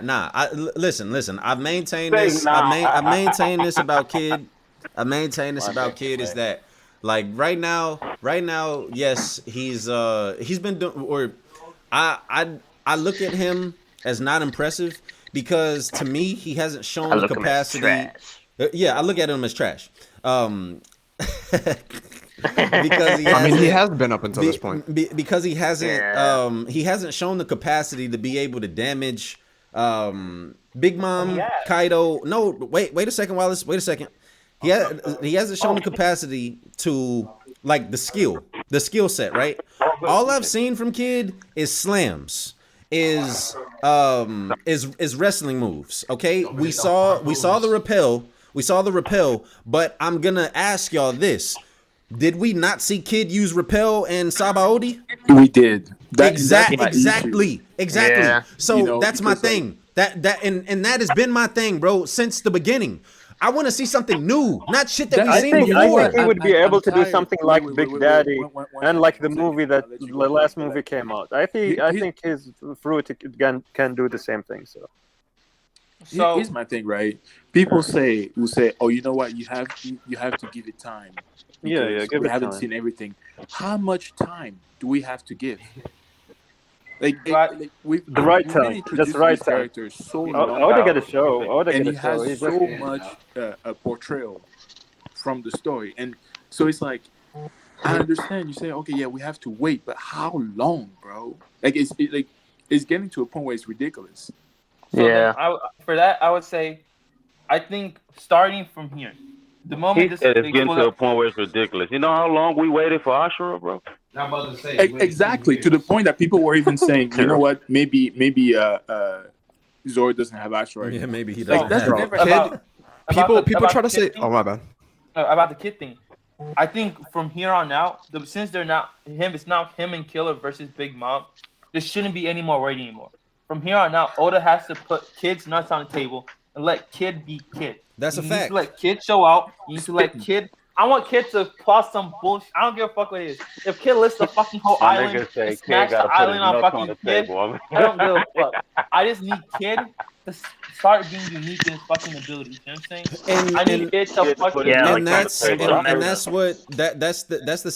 nah. Listen. I've maintained this. I've maintained this about Kid. I've maintained this about Kid is that, like, right now, yes, he's been doing, or I look at him as not impressive because to me he hasn't I shown the look him as capacity. trash. Yeah, I look at him as trash. Because he I mean, he hasn't has been up until this point. because Yeah. he hasn't shown the capacity to be able to damage Big Mom, Kaido. No, wait a second, Wallace. Wait a second. He hasn't shown the capacity to, like, the skill set, right? All I've seen from Kid is slams, is wrestling moves. Okay, we saw the repel, but I'm gonna ask y'all this. Did we not see Kid use repel and Sabaody? We did. That's my Exactly. Yeah. So that's my thing. And that has been my thing, bro, since the beginning. I want to see something new, not shit that we've seen I before. think he would be able to do something like Big Daddy one and like the movie that let you the go. last movie came out. I think his fruit can do the same thing. So Here's my thing, right? People will say, "Oh, you know what? You have to give it time because give we it haven't time. seen everything." How much time do we have to give? We've The right been time, introduced just the to right this time. character so I long, would get a show. and he has so much a portrayal from the story, and so it's like, I understand you say, okay, yeah, we have to wait, but how long, bro? Like it's getting to a point where it's ridiculous. So then for that, I would say, I think starting from here, the moment He this said it's they getting pull to a up, point where it's ridiculous. You know how long we waited for Ashura, bro? I'm about to say Exactly, to the point that people were even saying, you know what, maybe Zoro doesn't have Ashura. Yeah, maybe he Like, doesn't that's have bro. People try to say, oh my bad. About the Kid thing. I think from here on out, since they're not him, it's not him and Killer versus Big Mom. There shouldn't be any more waiting anymore. From here on out, Oda has to put Kid's nuts on the table and let Kid be Kid. That's a You fact. need to let Kid show out. You need to let Kid. I want Kid to plot some bullshit. I don't give a fuck what it is. If Kid lists the fucking whole My island nigga say and Kid smash gotta the put his island on nuts on fucking the Kid, table. I don't give a fuck. I just need Kid to start being unique in his fucking abilities. You know what I'm saying? I need Kid to fucking and that's what that's the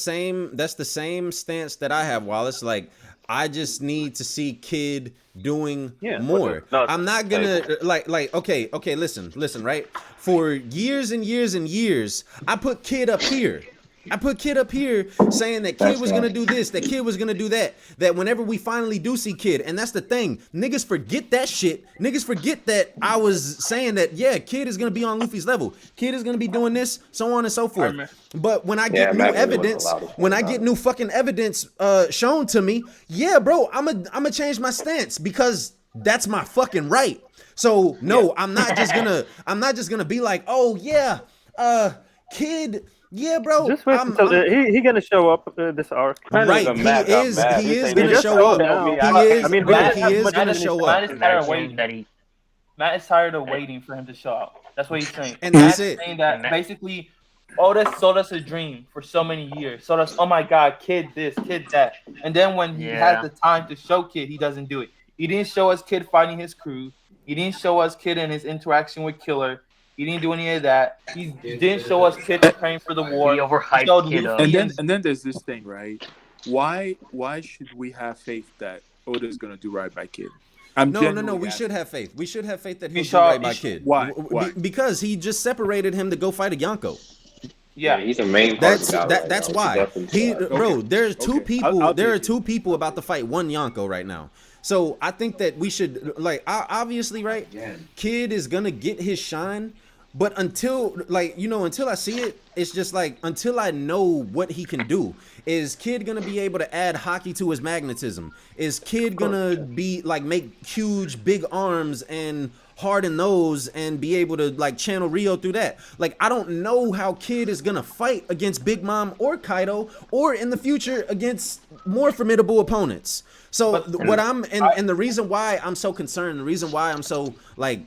same stance that I have, Wallace. Like, I just need to see Kid doing more. I'm not gonna like okay, listen, right? For years and years and years, I put Kid up here. Saying that Kid was gonna do this, that Kid was gonna do that. That whenever we finally do see Kid, and that's the thing, niggas forget that shit. Niggas forget that I was saying that, yeah, Kid is gonna be on Luffy's level. Kid is gonna be doing this, so on and so forth. But when I get new evidence, when I get new fucking evidence shown to me, yeah, bro, I'ma change my stance because that's my fucking right. So no, I'm not just gonna be like, oh yeah, Kid. Yeah, bro. just wait until he gonna show up this arc. Right, he is gonna show up. He is gonna show up. Matt is tired of waiting for him to show up. That's what he's saying. And that's Matt's it. saying that basically Oda sold us a dream for so many years. Sold us, oh my god, Kid this, Kid that. And then when he has the time to show Kid, he doesn't do it. He didn't show us Kid fighting his crew. He didn't show us Kid and his interaction with Killer. He didn't do any of that. He didn't show us Kid preparing for the war. He overhyped Kid up. And then there's this thing, right? Why should we have faith that Oda is gonna do right by Kid? No. We should have faith. We should have faith that he'll do right by Kid. Why? Because he just separated him to go fight a Yonko. Yeah, he's a main part of the guy right that's now. why. Bro, there's two people. I'll there are take two people about to fight one Yonko right now. So I think that we should, like, obviously, right? Kid is gonna get his shine, but until I see it, it's just like, until I know what he can do. Is Kid gonna be able to add hockey to his magnetism? Is Kid gonna be like make huge big arms and harden those and be able to like channel Rio through that? Like, I don't know how Kid is gonna fight against Big Mom or Kaido, or in the future against more formidable opponents. So what I'm and the reason why I'm so concerned, the reason why I'm so like,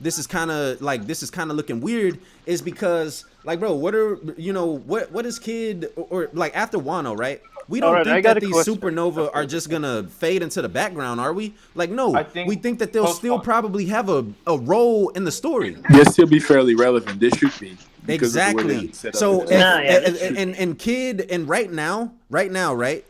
this is kind of looking weird, is because Like, bro, what is Kid or like after Wano, right? We All don't right, I think got that a these question. supernova are just gonna fade into the background, are we? Like, I no, we think think that they'll still probably have a role in the story. They'll still be fairly relevant. They should be because of the way they Exactly. set up So the if timeline. They should be. and Kid and right now, right?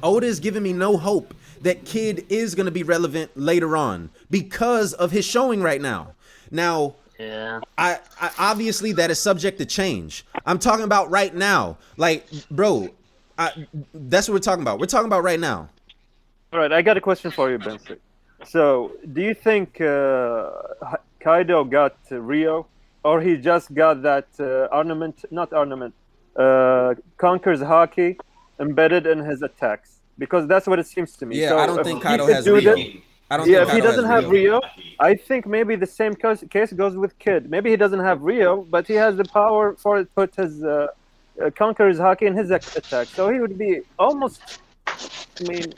Oda is giving me no hope that Kid is going to be relevant later on because of his showing right now. Now, Yeah. I obviously that is subject to change. I'm talking about right now. Like, bro, that's what we're talking about. We're talking about right now. All right, I got a question for you, Bensei. So, do you think Kaido got Rio, or he just got that ornament? Not ornament. Conquers hockey embedded in his attacks, because that's what it seems to me. Yeah, I So, don't if think he Kaido could has do Rio. that, I don't yeah, think if he Kaido has doesn't have Rio. Rio, I think maybe the same case goes with Kid. Maybe he doesn't have Rio, but he has the power for it put his conquer his hockey in his attack. So he would be almost. I mean,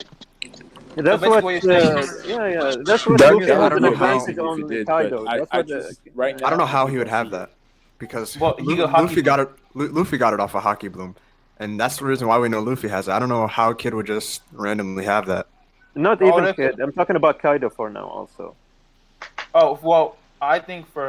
that's basically what. what you're saying is Yeah. That's what That Luffy that has I would don't an be know how. advantage amazing if it on did, but Kaido. That's I what. just right now I don't know how just he would don't have see it. that because well, he got hockey Luffy got it. Luffy got it off a hockey bloom, and that's the reason why we know Luffy has it. I don't know how Kid would just randomly have that. Not Oh, even Kid. I'm talking about Kaido for now, also. Oh well, I think if we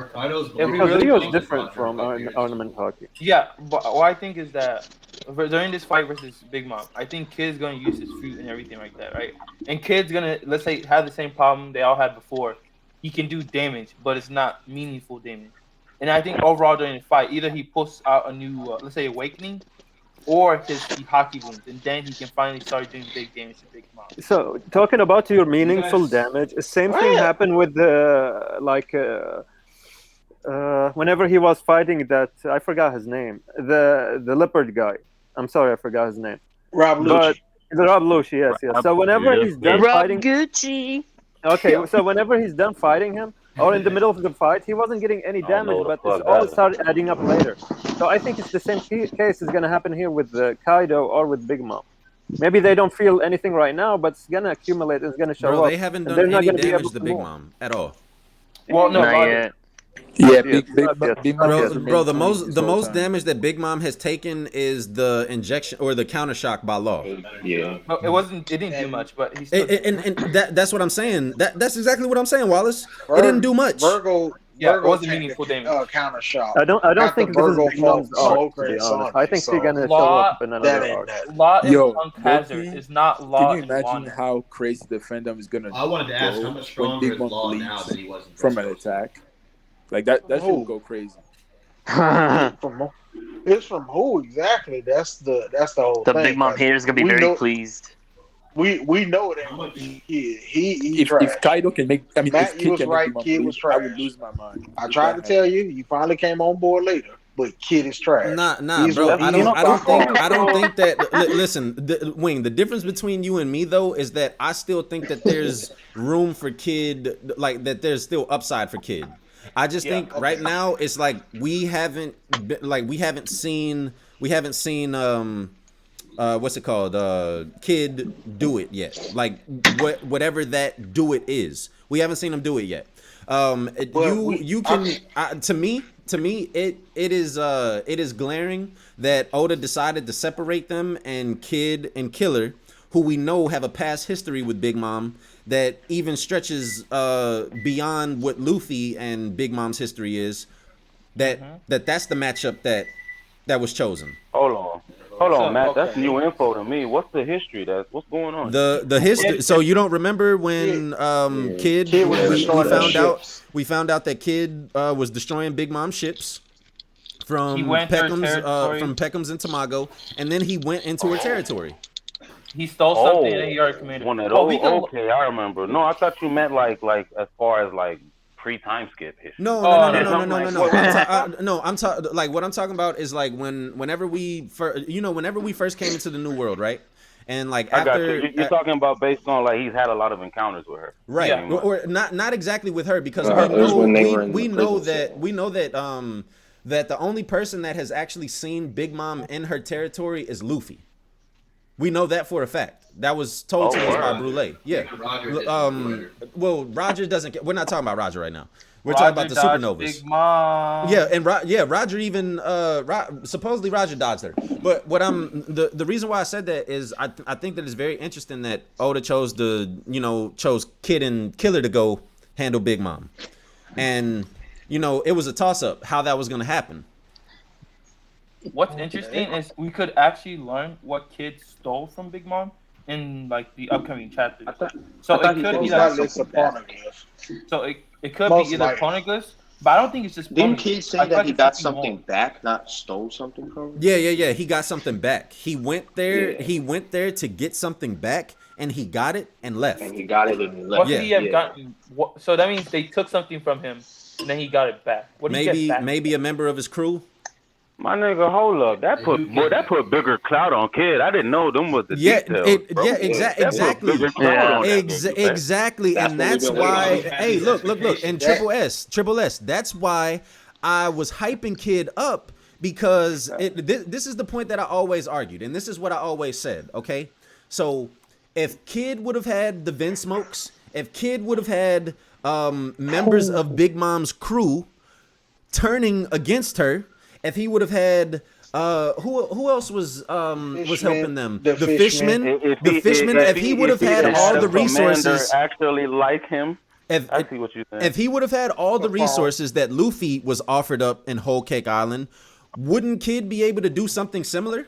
Because really Rio is think, different from ornament hockey. yeah, but what I think is that during this fight versus Big Mom, I think Kid's gonna use his fruit and everything like that, right? And Kid's gonna, let's say, have the same problem they all had before. He can do damage, but it's not meaningful damage. And I think overall during the fight, either he pulls out a new, let's say, awakening, or he hockey blooms, and then he can finally start doing big damage to Big Mom. So talking about your meaningful damage, the same thing happened with the whenever he was fighting that I forgot his name, the leopard guy. I'm sorry, I forgot his name. Rob But Lucci. the Rob Lucci, yes. So whenever he's done fighting, Gucci. okay. So whenever he's done fighting him, or in the middle of the fight, he wasn't getting any I don't know damage, what the but it's fuck all that is. started adding up later. So I think it's the same case is gonna happen here with Kaido or with Big Mom. Maybe they don't feel anything right now, but it's gonna accumulate. It's gonna show Bro, up. they haven't And done they're not any gonna be damage able to to Big move. Mom at all. Well, no, Not yet. Yeah, Yes, Big not yet. Big Mom Not has yet. remained Bro, the clean this the whole most time. damage that Big Mom has taken is the injection or the counter shock by law. Yeah. no, it didn't do much, but he still. And that's what I'm saying. That's exactly what I'm saying, Wallace. It didn't do much. Virgo Yeah, it Virgo wasn't take meaningful the damage. counter shot. I don't After think this is Virgo Big fought Mom's arc, Smoker to be and honest. I Sanji, think she's so gonna show Law, up in that another ain't arc. nothing. Law and Yo, Punk Loki, Hazard is not can Law you and imagine Wano. how crazy the fandom is gonna I wanted to ask how go much when stronger Big is Mom Law now than he bleeds was in from an Dressrosa? attack? Like that shit Who? would go crazy. From it's from who exactly? That's the whole The thing. Big Mom 'Cause haters gonna be we very know pleased. we know it How ain't gonna much? be Kid. He If trash. Kaido can make, I mean, if Matt, you Kid was can make right. Big Mom Kid was bleed, I would trash. lose my mind. I If tried that to tell happened. you. You finally came on board later, but Kid is trash. Nah, He's bro. what he is. I don't think so- I don't think that. Listen, Wing. The difference between you and me though is that I still think that there's room for Kid, like that. There's still upside for Kid. I just think right now it's like we haven't seen what's it called, Kid do it yet. Like whatever that do it is, we haven't seen him do it yet. You can to me it is glaring that Oda decided to separate them, and Kid and Killer, who we know have a past history with Big Mom that even stretches beyond what Luffy and Big Mom's history is. That's the matchup that was chosen. Hold on, Matt. That's new info to me. What's the history? What's going on? The history. So you don't remember when Kid was we destroying their ships. found out that Kid was destroying Big Mom's ships from He went to her territory. Peckham's and Tamago, and then he went into her territory. He stole something and he already committed. One of Oh, those. Okay, I remember. No, I thought you meant like as far as like pre-time skip history. No. I'm talking like what I'm talking about is like whenever we first came into the new world, right? And like I got after you. You're talking about based on like he's had a lot of encounters with her, right? Yeah. Or not exactly with her, because we know that the only person that has actually seen Big Mom in her territory is Luffy. We know that for a fact. That was told to us by Brule. Yeah. Well, Roger doesn't. We're not talking about Roger right now. We're talking about the supernovas. Big Mom. Yeah, and Roger even supposedly Roger dodged her. But what the reason why I said that is I think that it's very interesting that Oda chose chose Kid and Killer to go handle Big Mom, and it was a toss up how that was going to happen. What's interesting is we could actually learn what Kid stole from Big Mom in like the upcoming chapters. So it could be like So it could be either Poneglyphs, but I don't think it's just. Didn't Kid say that he got something back, not stole something from him? Yeah. He got something back. He went there. Yeah. He went there to get something back, and he got it and left. And he got it and left. What could he have gotten? So that means they took something from him, and then he got it back. What did he get back? Maybe a member of his crew. My nigga, hold up. That put bigger clout on Kid. I didn't know them was the details. Exactly. And that's why. Hey, look. And Triple S. That's why I was hyping Kid up because this is the point that I always argued, and this is what I always said. Okay, so if Kid would have had the Vin Smokes, if Kid would have had members of Big Mom's crew turning against her. If he would have had who else was helping them? The Fishman. If he would have had all the resources, actually like him. I see what you're saying. If he would have had all the resources that Luffy was offered up in Whole Cake Island, wouldn't Kid be able to do something similar?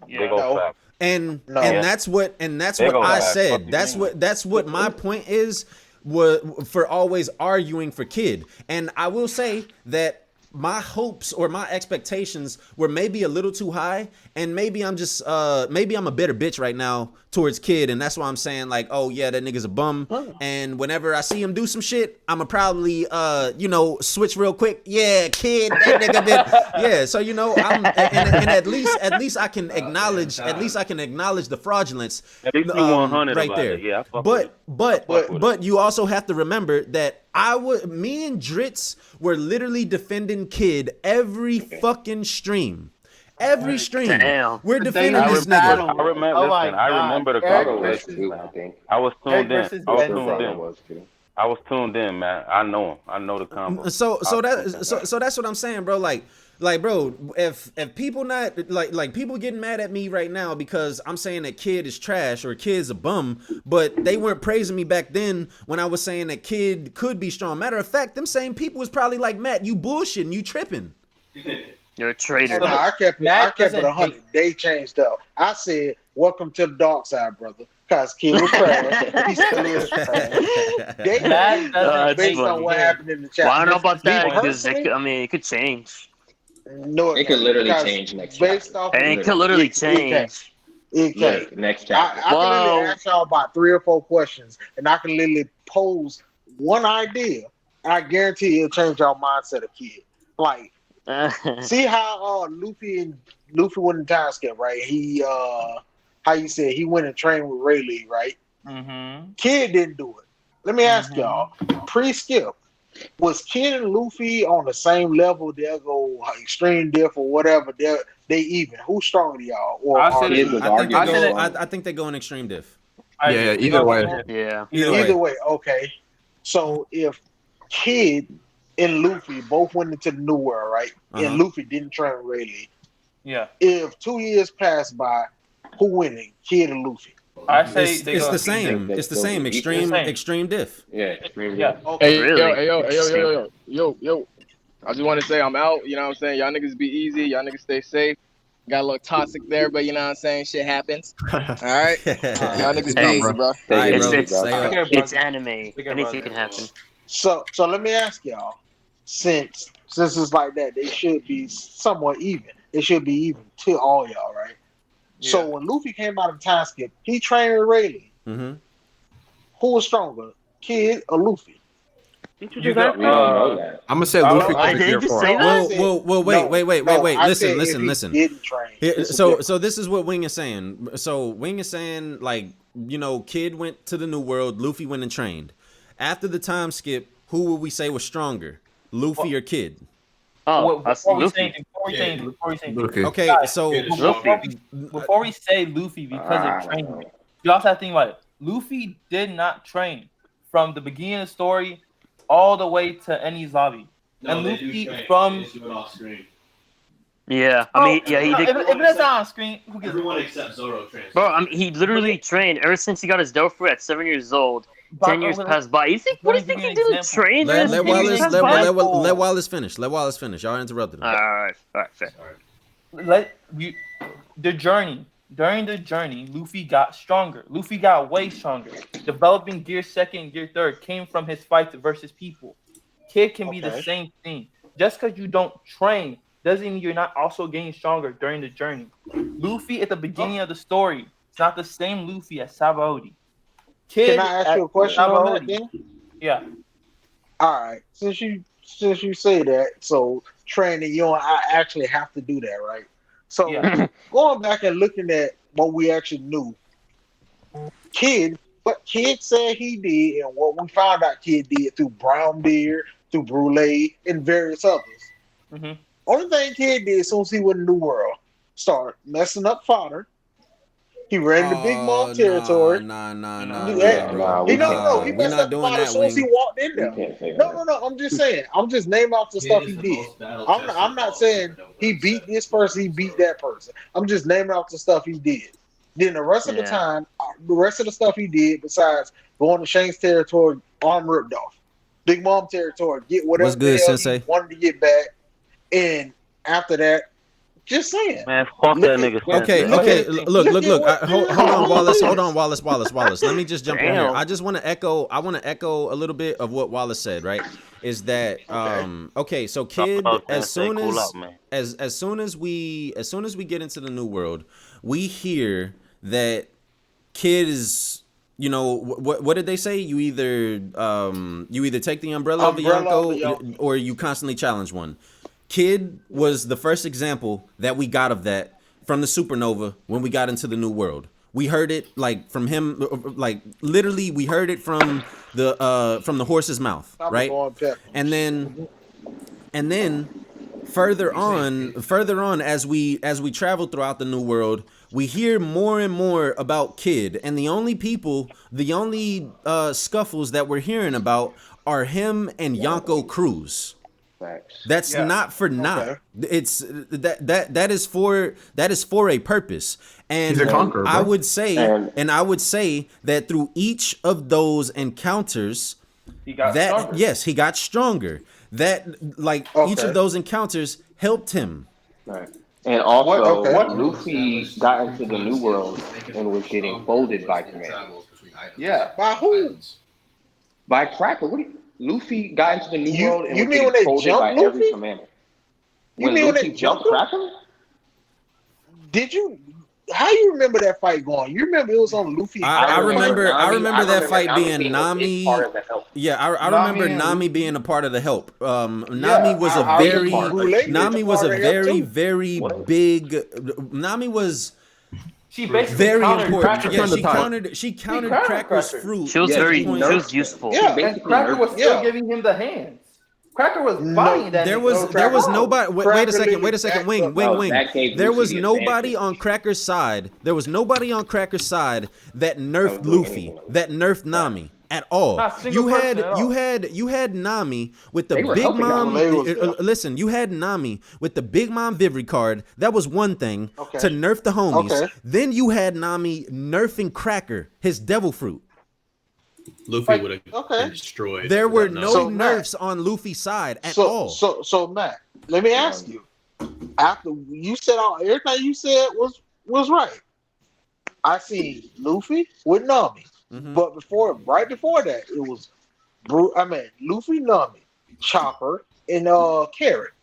Yeah. And that's what I said. That's what my point is. For always arguing for Kid, and I will say that. My hopes or my expectations were maybe a little too high, and maybe I'm just maybe I'm a bitter bitch right now towards Kid, and that's why I'm saying like, oh yeah, that nigga's a bum, and whenever I see him do some shit, I'ma probably switch real quick. Yeah, Kid, that nigga did. Yeah, so I'm and at least I can acknowledge the fraudulence. At least 100 right there. Yeah, but you also have to remember that me and Dritz were literally defending Kid every fucking stream. Every stream. Damn. We're defending this nigga. I remember the conversation. I was tuned in. I was tuned in, man. I know him. I know the combo. So that's what I'm saying, bro. Like, bro, if people not like people getting mad at me right now because I'm saying that Kid is trash or Kid's a bum, but they weren't praising me back then when I was saying that Kid could be strong. Matter of fact, them same people was probably like, Matt, you bullshitting, you tripping. You're a traitor. No, I kept it 100. They changed up. I said, "Welcome to the dark side, brother." Cause Kid was trash. He still is trash. Based on what happened in the chat. Well, I don't know about that because it could change. No, it could literally change next based off and it could literally change. It can. Next chapter. I can literally ask y'all about 3 or 4 questions, and I can literally pose one idea, and I guarantee it'll change y'all mindset of Kid. Like, see how Luffy went in time skip, right? He how you said he went and trained with Rayleigh, right? Mm-hmm. Kid didn't do it. Let me ask y'all, pre-skip, was Kid and Luffy on the same level? They'll go extreme diff or whatever. They even. Who's stronger to y'all? Or I think they go in extreme diff. Either way. Yeah. Either way. Okay. So if Kid and Luffy both went into the New World, right? And Luffy didn't train Rayleigh. Yeah. If 2 years passed by, who winning? Kid and Luffy? I say it's the same. It's the same. Extreme diff. Yeah, extreme diff. diff. Okay. Hey, really? Yo. I just want to say I'm out. You know what I'm saying? Y'all niggas be easy. Y'all niggas stay safe. Got a little toxic there, but you know what I'm saying? Shit happens. All right? Y'all niggas be easy, bro. It's anime. Anything can happen. So let me ask y'all, since it's like that, they should be somewhat even. It should be even to all y'all, right? Yeah. So when Luffy came out of time skip, he trained with Rayleigh. Mm-hmm. Who was stronger, Kid or Luffy? I'm gonna say Luffy. Well, wait. Listen. So this is what Wing is saying. So Wing is saying, like, Kid went to the New World, Luffy went and trained. After the time skip, who would we say was stronger, Luffy or Kid? Oh, that's Luffy. Before we say Luffy. Okay, guys, so before we say Luffy because of training, you also have to think about it. Luffy did not train from the beginning of the story all the way to Enies lobby. No, And they do Luffy train. from They just do it off screen. Yeah, I mean, yeah, he no, did. if it's not on screen, who gives Everyone except Zoro trains. Bro, I mean, he literally trained ever since he got his Dofru at 7 years old. 10 years passed by. You think? What do you think he did? Train? let, There's let 10 years Wallace passed let, by? let Wallace finish. Let Wallace finish. Y'all interrupted him. All right, fair. During the journey, Luffy got stronger. Luffy got way stronger. Developing gear second, gear third came from his fights versus people. Kid can be the same thing. Just because you don't train doesn't mean you're not also getting stronger during the journey. Luffy at the beginning of the story, it's not the same Luffy as Sabaody. Kid, can I ask you a question on that then? Yeah. All right. Since you say that, so training, you don't actually have to do that, right? So going back and looking at what we actually knew, what Kid said he did, and what we found out Kid did through Brownbeard, through Brule, and various others. Mm-hmm. Only thing Kid did as soon as he went in New World, start messing up fodder. He ran the Big Mom territory. Nah, He messed up fodder as soon as he walked in there. No. I'm just saying. I'm just naming off the stuff he did. I'm not saying he beat this person, he beat that person. I'm just naming off the stuff he did. Then the rest of the time, the rest of the stuff he did, besides going to Shane's territory, arm ripped off. Big Mom territory, get whatever What's good, the hell Sensei? he wanted to get back. And after that, just saying. Man, fuck that nigga. Okay. Look. Hold on, Wallace. Hold on, Wallace. Let me just jump in here. I just want to echo. I want to echo a little bit of what Wallace said. Right? Is that okay? So Kid, as soon as we get into the New World, we hear that Kid is. You know what did they say? You either take the umbrella of the Yonko or you constantly challenge one. Kid was the first example that we got of that from the supernova when we got into the New World. We heard it like from him, like literally we heard it from the horse's mouth, right? And then further on as we travel throughout the New World, we hear more and more about Kid, and the only scuffles that we're hearing about are him and Yonko Cruz. That's not for naught. It's that is for a purpose. And He's a conqueror, I bro. would say that through each of those encounters, he got stronger. That each of those encounters helped him. Right. And also, Luffy got into the New World and was getting folded by Command. Yeah. By who? By Cracker. Luffy got into the New World and you was mean when getting they folded jumped by Luffy? every commander. You When mean when Luffy they jumped jumped Cracker? Did you? How you remember that fight going? You remember it was on Luffy. I remember that fight Nami being being a big Nami. part of the help. Yeah, I remember Nami being a part of the help. Nami was a very big. Nami was. She basically very countered important. Cracker. She countered Cracker's fruit. She was useful. Yeah, and Cracker was still giving him the hands. Cracker was bodying that. There was nobody. Wait a second. Wing. There was nobody on Cracker's side. There was nobody on Cracker's side that nerfed Luffy, that nerfed Nami at all. You had Nami with the Big Mom. Listen, you had Nami with the Big Mom Vivri card. That was one thing to nerf the homies. Then you had Nami nerfing Cracker, his devil fruit. Luffy would have been destroyed. There were no nerfs on Luffy's side at all. So Matt, let me ask you. After you said everything you said was right. I see Luffy with Nami, but right before that, it was Luffy, Nami, Chopper, and Carrot.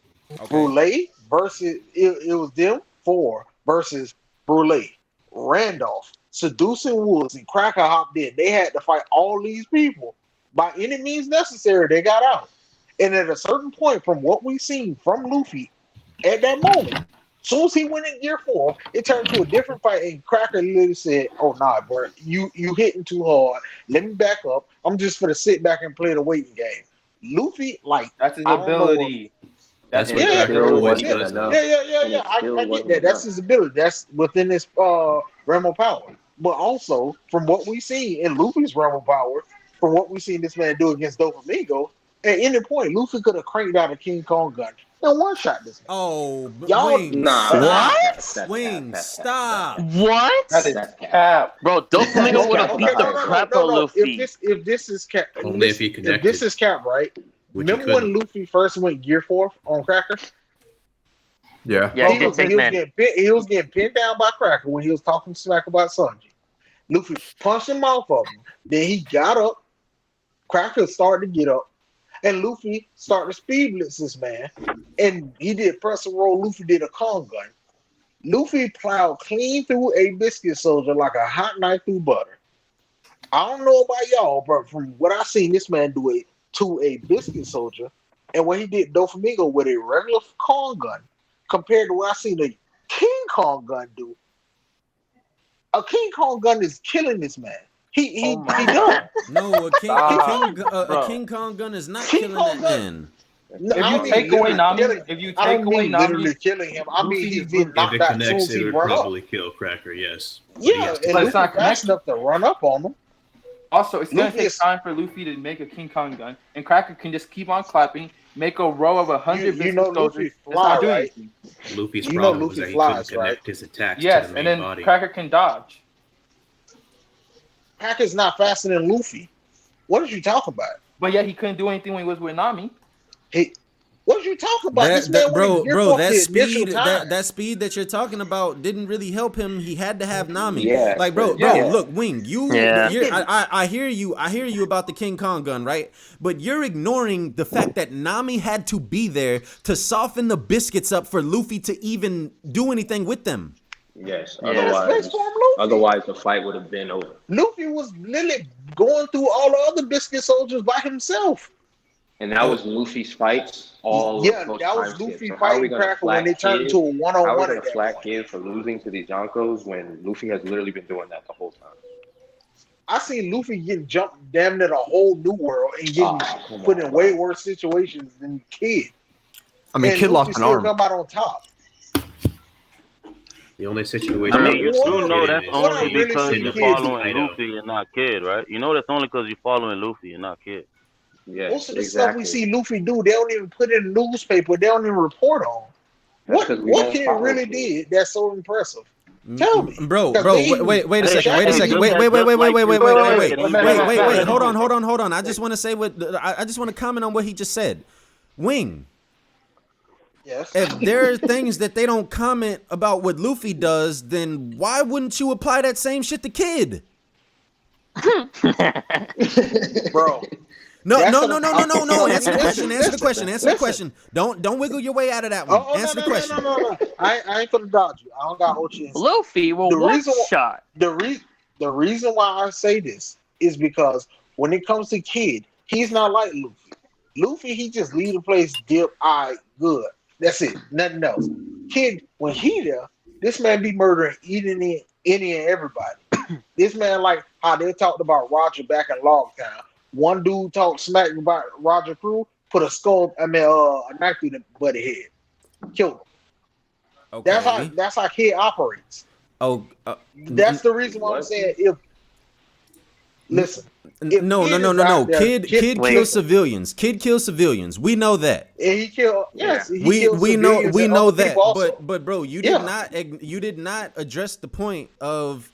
Brule versus it was them 4 versus Brule, Randolph. Seducing Woods and Cracker hopped in. They had to fight all these people. By any means necessary, they got out. And at a certain point, from what we've seen from Luffy, at that moment, as soon as he went in Gear 4, it turned to a different fight, and Cracker literally said, "Oh, nah, bro, you hitting too hard. Let me back up. I'm just going to sit back and play the waiting game." Luffy, that's his ability. That's what Yeah, Cracker always does. yeah, Now. I get that. That's his ability. That's within his realm of power. But also, from what we see in Luffy's realm of power, from what we seen this man do against Doflamingo, at any point, Luffy could have cranked out a King Kong gun and one shot this man. Oh, Y'all, Wing, nah, stop. Wing, stop. What? That is cap. Bro, Doflamingo would have beat the crap out of Luffy. If this is cap, Only if he if connected. this is cap, right? Which he Remember when couldn't. Luffy first went Gear 4 on Cracker? Yeah. Yeah, he was getting pinned down by Cracker when he was talking smack about Sanji. Luffy punched him off of him. Then he got up. Cracker started to get up. And Luffy started to speed blitz this man. And he did press and roll. Luffy did a Kong gun. Luffy plowed clean through a biscuit soldier like a hot knife through butter. I don't know about y'all, but from what I seen this man do it to a biscuit soldier, and what he did Doflamingo with a regular Kong gun, compared to what I seen a King Kong gun do. A King Kong gun is killing this man. He done. No, a King Kong gun is not killing that man. No, If you take away Nami, I don't mean literally killing him. I mean he's getting If knocked it out as soon connects, as it he would run up. probably kill Cracker. Yes. Yeah, and Luffy fast enough to run up on him. Also, it's gonna Luffy take is- time for Luffy to make a King Kong gun, and Cracker can just keep on clapping, make a row of 100 You know biscuit soldiers. Luffy It's fly, not doing right? anything. Luffy's You know problem was Luffy that he flies, couldn't connect his attacks Yes, to the and main then body. Cracker can dodge. Cracker's not faster than Luffy. What did you talk about? But yeah, he couldn't do anything when he was with Nami. What did you talk about? This man Bro, that the speed, initial time. that speed that you're talking about didn't really help him. He had to have Nami. Yeah, Like, bro, yeah. look, Wing, Yeah. I hear you about the King Kong gun, right? But you're ignoring the fact that Nami had to be there to soften the biscuits up for Luffy to even do anything with them. Yes. Space Form Otherwise, the fight would have been over. Luffy was literally going through all the other biscuit soldiers by himself. And that was Luffy's fights all Yeah, those that was time Luffy skips. So fighting Cracker when they turned into a one-on-one How are we at gonna that flat kid for losing to these Yonkos when Luffy has literally been doing that the whole time? I seen Luffy getting jumped damn near a whole new world and getting put in way worse situations than Kid. I mean, and Kid Luffy lost an still arm. come out on top. The only situation. I mean, you What do I'm- know that's what I'm only really because seeing you're Kid do, following Kaido. Luffy and not Kid, right? You know that's only because you're following Luffy and not Kid. Yeah, Most of the stuff we see Luffy do, they don't even put in the newspaper. They don't even report on. That's 'cause we What don't Kid follow really Kid. did that's so impressive? Tell me, Bro, 'Cause bro, they even- wait a Hey, second, wait a hey, second, just wait, like- hold on. I just want to say I just want to comment on what he just said. Wing. Yes. If there are things that they don't comment about what Luffy does, then why wouldn't you apply that same shit to Kid? Bro. No. That's Answer what- Answer the question. Don't wiggle your way out of that one. Answer the question. No. I ain't gonna dodge you. I don't got no chance. Luffy will one shot. The reason why I say this is because when it comes to Kid, he's not like Luffy. Luffy, he just leave the place, dip, all right, good. That's it. Nothing else. Kid, when he there, this man be murdering any and everybody. This man, like how they talked about Roger back in Logtown. One dude talked smack about Roger Crew, put a knife through the buddy head, killed him. Okay. That's how Kid operates. Oh, That's the reason why I'm saying if. Listen. No. Kid kills civilians. Kid kills civilians. We know that. And he killed. Yes, he we killed know civilians we and know other that. people also. But bro, you did not address the point of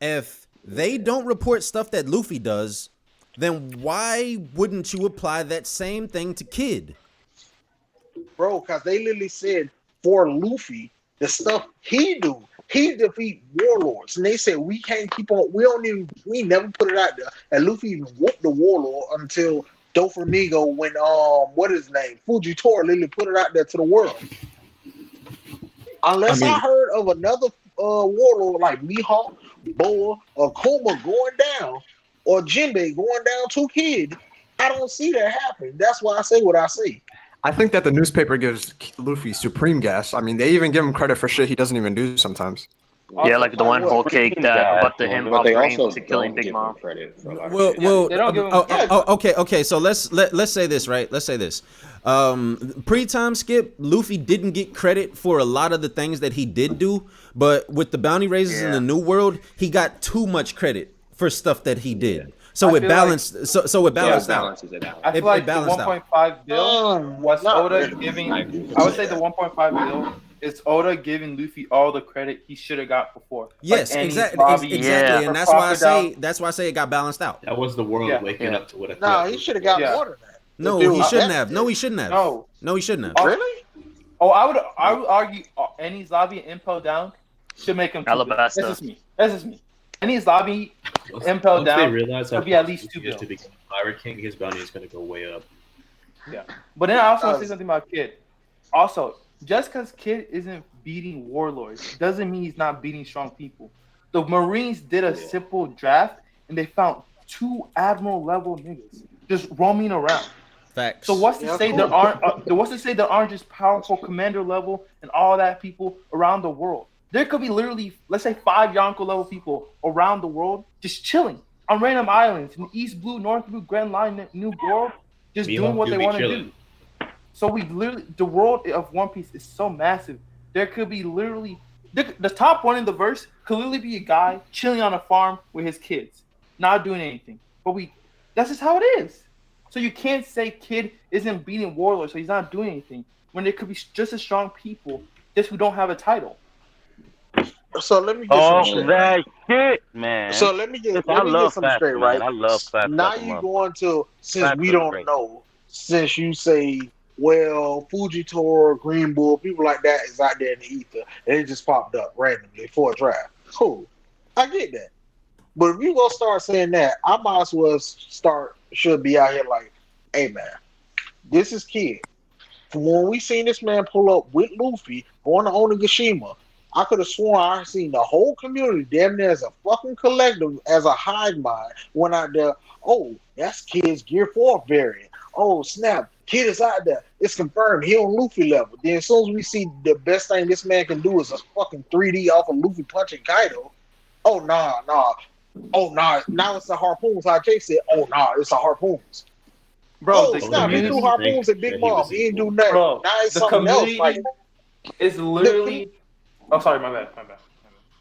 if they don't report stuff that Luffy does, then why wouldn't you apply that same thing to Kid? Bro, because they literally said for Luffy, the stuff he do, he defeat warlords. And they said we can't keep on, we never put it out there. And Luffy even whooped the warlord until Doflamingo when what is his name? Fujitora literally put it out there to the world. Unless I heard of another warlord like Mihawk, Boa, or Kuma going down, or Jinbei going down to Kid, I don't see that happen. That's why I say what I say. I think that the newspaper gives Luffy supreme gas. I mean, they even give him credit for shit he doesn't even do sometimes. Yeah, like the one whole cake that about the him But they offering also to killing don't Big give Mom. him credit for a lot of Well, shit. well, they don't give him- okay. So let's say this, right? Let's say this. Pre-time skip, Luffy didn't get credit for a lot of the things that he did do, but with the bounty raisers in the New World, he got too much credit for stuff that he did. So I it feel balanced. So it balanced out. balances it out. I feel like the balanced out. 1.5 bill was not Oda really. giving. I agree with I would you. say the 1.5 bill is Oda giving Luffy all the credit he should have got before. Yes, like Annie's exactly, lobby, exactly, or and that's why I Crocodile. say it got balanced out. That was the world waking up to what a No, threat he Luffy should have was. got more than that. No, If it he was shouldn't that, have. No, he shouldn't have. No. No, he shouldn't have. Really? Oh, I would argue Annie's lobby and Impel down should make him 2 bill. That's Alabasta. just me. That's just me. Annie's lobby, Impel Once down. they realize how should be at least 2 Luffy is bill. to become Pirate King, his bounty is going to go way up. Yeah. But then I also want to say something about Kid. Also, just because Kid isn't beating warlords doesn't mean he's not beating strong people. The Marines did a simple draft and they found 2 admiral level niggas just roaming around. Facts. So what's to say there aren't just powerful commander level and all that people around the world? There could be literally, let's say, 5 Yonko level people around the world just chilling on random islands in East Blue, North Blue, Grand Line, New World, just doing what they want to do. So the world of One Piece is so massive. There could be literally the top one in the verse could literally be a guy chilling on a farm with his kids, not doing anything. But that's just how it is. So you can't say Kid isn't beating warlords, so he's not doing anything. When there could be just as strong people, just who don't have a title. So let me get some straight. that shit, man. So let me get I love some facts, straight, man. right? I love facts. Now like a you motherfucker. going to since Facts we are don't great. know, since you say, well, Fujitora, Green Bull, people like that is out there in the ether, and it just popped up randomly for a draft. Cool, I get that. But if you gonna start saying that, I might as well should be out here like, hey man, this is Kid. From when we seen this man pull up with Luffy going to Onigashima, I could have sworn I seen the whole community damn near as a fucking collective, as a hive mind, went out there. Oh, that's Kid's Gear 4 variant. Oh, snap. Kid is out there. It's confirmed. He on Luffy level. Then as soon as we see the best thing this man can do is a fucking 3D off of Luffy punching Kaido. Oh, nah. Oh, nah. Now it's the harpoons. How Jay said, oh, nah, it's the harpoons. Bro, Oh, snap. He threw harpoons at Big Mom. He didn't do nothing. Bro, now it's the something else. community Like, is literally. Oh, sorry, my bad.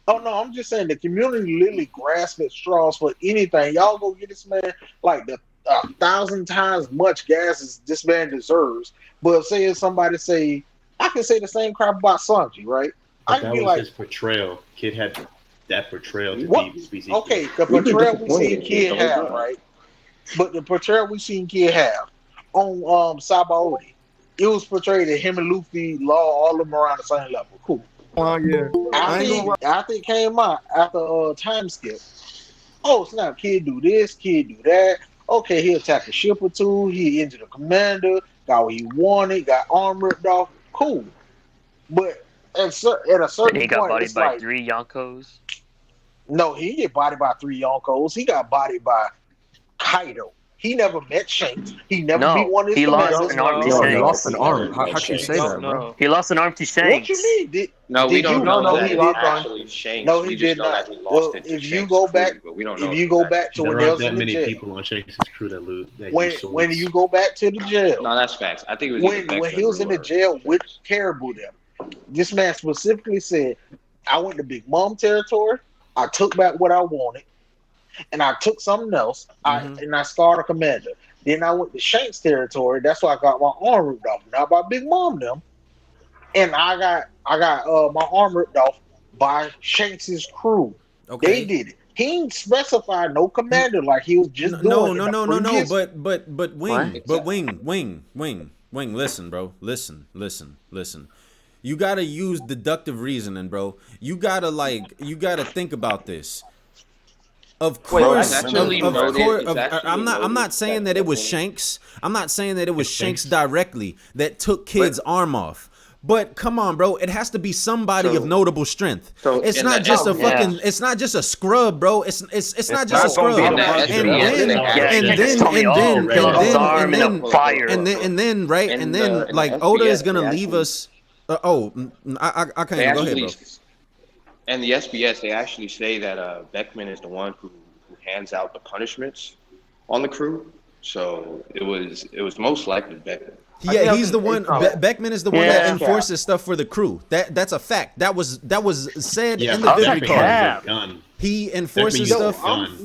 oh no, I'm just saying the community literally grasps at straws for anything. Y'all go get this man like the 1,000 times much gas as this man deserves. But say if somebody say, I can say the same crap about Sanji, right? I But can that be was like, his portrayal. Kid had that portrayal to what? be species. Okay, the portrayal we seen Kid have, right? But the portrayal we seen Kid have on Sabaody, it was portrayed that him and Luffy law all of them around the same level. Cool. Oh yeah. After it came out, after time skip, oh snap, Kid do this, Kid do that. Okay, he attacked a ship or two, he injured a commander, got what he wanted, got arm ripped off. Cool. But at a certain And he got point, bodied it's by like, 3 Yonkos. no, he didn't get bodied by 3 Yonkos. He got bodied by Kaido. He never met Shanks. He never beat one of his he lost commanders. an arm to No, he Shanks. lost an arm. How can you say that, bro? He lost an arm to Shanks. What you mean? No, we don't know that he he lost actually Shanks. No, We he just did know not. that he lost Well, it to if you Shanks' go crew, back, but we don't know if you go back to There when they aren't was that in the many jail, people on Shanks' crew that lose. That when use swords. when you go back to the jail, No, that's facts. I think it was when he was in the jail with Caribou, them, this man specifically said, "I went to Big Mom territory. I took back what I wanted, and I took something else. And I scarred a commander. Then I went to Shanks territory. That's why I got my arm ripped off. Not by Big Mom them, and I got my arm ripped off by Shanks's crew. Okay. They did it. He didn't specify no commander like he was just doing. No. Previous... But Wing. Listen, bro. Listen. You gotta use deductive reasoning, bro. You gotta think about this. Of course, I'm not saying that it was Shanks. I'm not saying that it was Shanks directly that took Kid's arm off. But come on, bro, it has to be somebody of notable strength. It's not just a fucking. It's not just a scrub, bro. It's not just a scrub. And then like Oda is gonna leave us. I can't go ahead, bro. And the SBS, they actually say that Beckman is the one who hands out the punishments on the crew. So it was most likely Beckman. Yeah, he's the one. Beckman is the one that Yeah. enforces stuff for the crew. That's a fact. That was said Yeah, in the Beckman vid uses a recording. gun. He enforces Beckman uses stuff. a gun.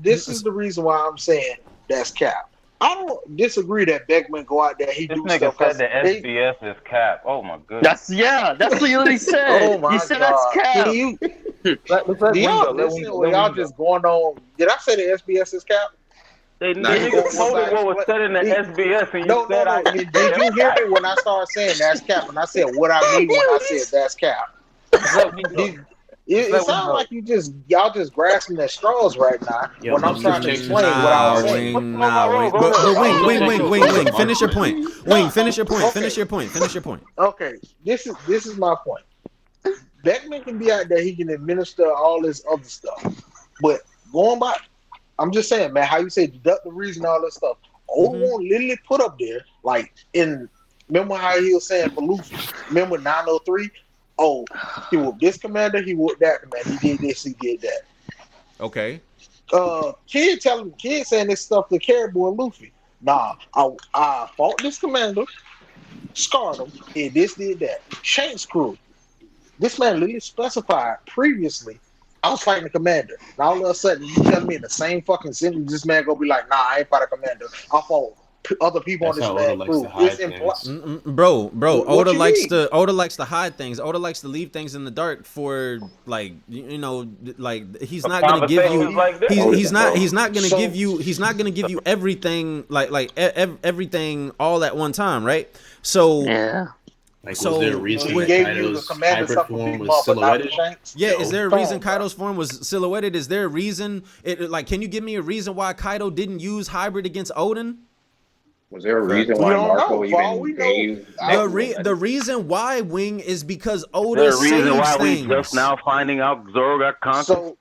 This is the reason why I'm saying that's cap. I don't disagree that Beckman go out there. He This do nigga stuff said because the SBS is cap. Oh my goodness. That's what he said. Oh my He said God! that's cap. Can you? Let's let Do Wing y'all go. Let listen Wing or go. y'all just going on? Did I say the SBS is cap? They Nah, you niggas go- quoted what was said in the SBS, and you No, said I. Did you hear me when I started saying that's cap? And I said what I mean when I said that's cap. Let Wing go. It sounds like y'all just grasping at straws right now Yo, when I'm let's trying to just explain what I was Nah, saying. Wing, nah, Wing. But Wing. Finish your point. Wing, finish your point. Finish your point. Finish your point. Okay, this is my point. Beckman can be out there; he can administer all this other stuff. But going by, I'm just saying, man, how you say deduct the reason, all this stuff. Old one literally put up there, like remember how he was saying for Luffy. Remember 903? Oh, he whooped this commander, he whooped that commander, he did this, he did that. Okay. Kid saying this stuff to Caribou and Luffy. Nah, I fought this commander, scarred him, did this, did that. Shanks crew. This man literally specified previously, I was fighting the commander. Now all of a sudden, you tell me in the same fucking sentence, this man gonna be like, nah, I ain't fight a commander. I fought other people That's on how this Oda man likes crew. to hide It's implied. things. Bro, What Oda you likes mean? to hide things. Oda likes to leave things in the dark for like like he's not gonna give you conversations like this. he's not gonna give you everything everything all at one time, right? So Yeah. Like, so was there a reason He that gave you the Kaido's commander hybrid stuff for form Big was Mom, but not for silhouetted? Shanks. yeah, No. is there a Come reason on, bro. Kaido's form was silhouetted? Is there a reason like can you give me a reason why Kaido didn't use hybrid against Odin? Was there a reason We why don't Marco know. For all we even know, gave The reason why Wing is because Is Oda there a reason saves why we things. just now finding out Zoro got conquered?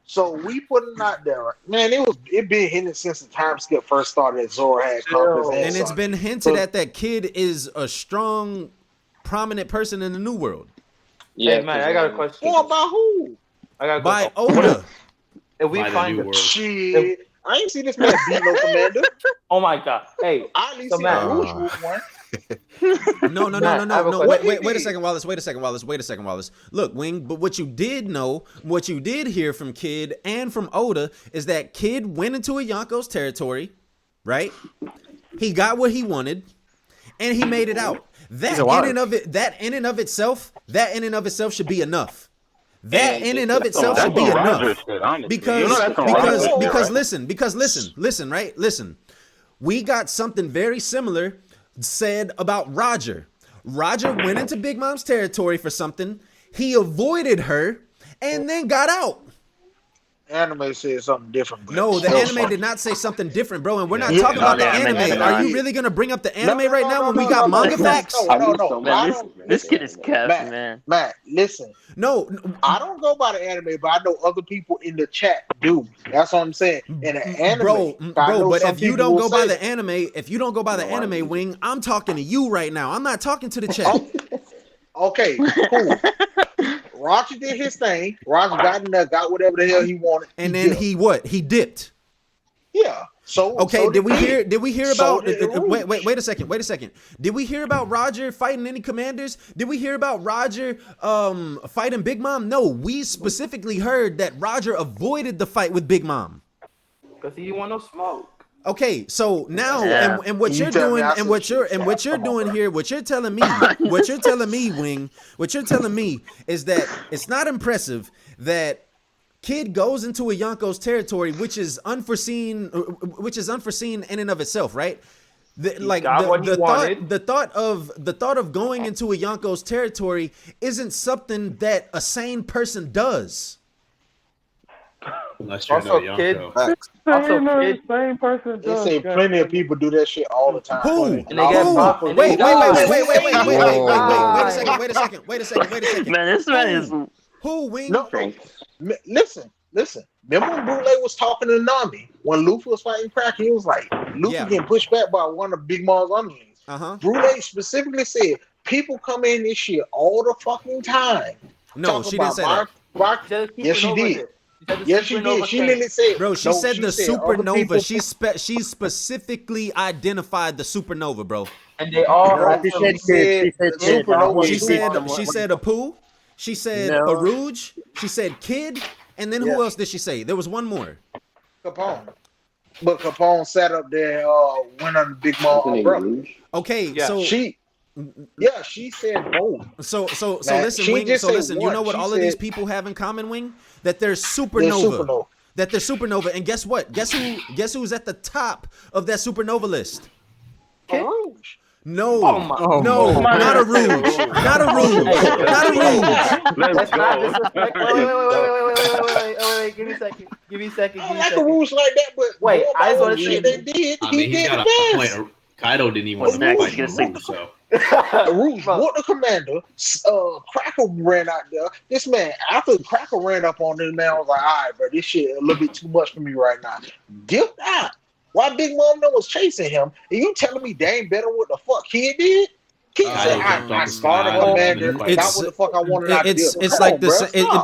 So we put it out there, man. It been hinted since the time skip first started that Zoro had conquers And it's been hinted at that Kid is a strong, prominent person in the New World. Hey man, I got a question. Well, by who? I got a By question. Oda. If we By the find New the World. Shit, I ain't see this man beat no commander. Oh my god. Hey, I at least so see Matt, a Rouge Group one. No. Matt, I have a Wait question. a second, Wallace. Wait a second, Wallace. Look, Wing, but what you did hear from Kid and from Oda is that Kid went into a Yonko's territory, right? He got what he wanted, and he made it out. That in and of itself should be enough. That in and of itself should be enough. Because listen, right? Listen. We got something very similar said about Roger. Roger went into Big Mom's territory for something. He avoided her and then got out. Anime said something different. But No, the anime did not say something different, bro. And we're not talking about the anime. Are you really gonna bring up the anime right now when we got manga facts? No. This kid is cap, man. Matt, listen. No, I don't go by the anime, but I know other people in the chat do. That's what I'm saying. In the anime, bro. But if you don't go by the No, anime, Wing, I'm talking to you right now. I'm not talking to the chat. Okay, cool. Roger did his thing. Roger got in there, got whatever the hell he wanted, and then he dipped. Yeah. So okay, so did we hear about? Rouge. Wait a second. Did we hear about Roger fighting any commanders? Did we hear about Roger fighting Big Mom? No, we specifically heard that Roger avoided the fight with Big Mom because he didn't want no smoke. Okay, so now and what You you're tell me doing I and what you're doing here, what you're telling me, Wing, what you're telling me is that it's not impressive that Kid goes into a Yonko's territory, which is unforeseen in and of itself, right? The thought of going into a Yonko's territory isn't something that a sane person does. Unless you're Also, no Yonko. Kid. Same person They does. say plenty of people do that shit all the time. Who? And they get popped. Wait a second. Man, this man is. Who, Wing? No, listen. Remember when Brule was talking to Nami when Luffy was fighting Crack? He was like, Luffy getting pushed back by one of Big Mom's underlings. Brule specifically said, people come in this shit all the fucking time. No, talking she didn't about say my, that. my Just yes, she supernova did. did. She said the Yes, she supernova did. She came. literally said, Bro, she no, said she the said other supernova. people. She specifically identified the supernova, bro. And they all No, had she some said She said the kid. supernova She is three. said a poo. She said a No. rouge. She said kid. And then who Yeah, else did she say? There was one more. Capone. But Capone sat up there and went on the Big Mom Anthony umbrella. Rouge. Okay, Yeah. so She said both. so Man, listen, she Wing. just So said listen, you know one. what She all of these said people have in common, Wing? That they're they're supernova. supernova. That they're supernova. And guess what? Guess who's at the top of that supernova list? A Rouge. No, Oh my. no, Somebody not a has to say rouge, Rouge. not a rouge, not a rouge. Let's Let's not go. disrespect. Wait. Give me a second. I don't like a Rouge like that, but Wait, going I by just what want the to shit say. they did, I he mean, he did got the a best. point. Kaido didn't even What's want to next? fight Get a Rouge, so Rouge brought the commander. Cracker ran out there. This man, after Cracker ran up on this man, I was like, all right, bro, this shit a little bit too much for me right now. Dipped out. While Big Mom was chasing him, and you telling me they ain't better what the fuck Kid did? Kid said, Kaido jumped I off the started side and commander, quite got what the fuck I wanted out It's to do. it's Come like on,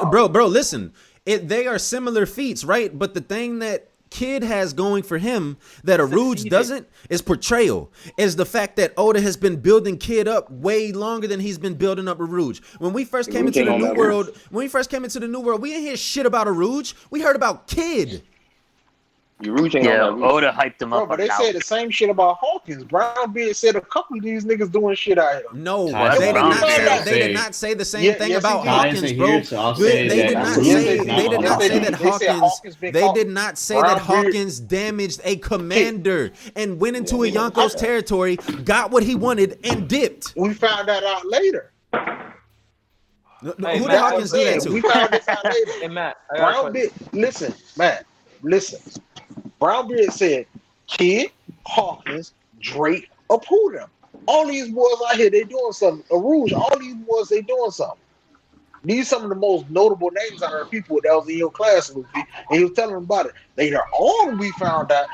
bro. Stop. bro. Listen, they are similar feats, right? But the thing that Kid has going for him that a Rouge doesn't is portrayal. Is the fact that Oda has been building Kid up way longer than he's been building up a Rouge. When we first came into the new world, we didn't hear shit about a Rouge. We heard about Kid. Yeah, Oda hyped him Bro, up but they on said the same shit about Hawkins. Brownbeard said a couple of these niggas doing shit out here. No, And they when did we not found say out- they did not say the same Yeah, thing yes, he about did. Hawkins, bro. They did not say that Hawkins damaged a commander and went into a Yonko's territory, got what he wanted, and dipped. We found that out later. Who did Hawkins do that We to? found this out later. Hey Matt, I got a question. Listen, Brownbeard said Kid, Hawkins, Drake, or them. All these boys out here, they doing something. A Rouge, all these boys, they doing something. These some of the most notable names out of people that was in your class, Luffy, and he was telling them about it. Later on, we found out,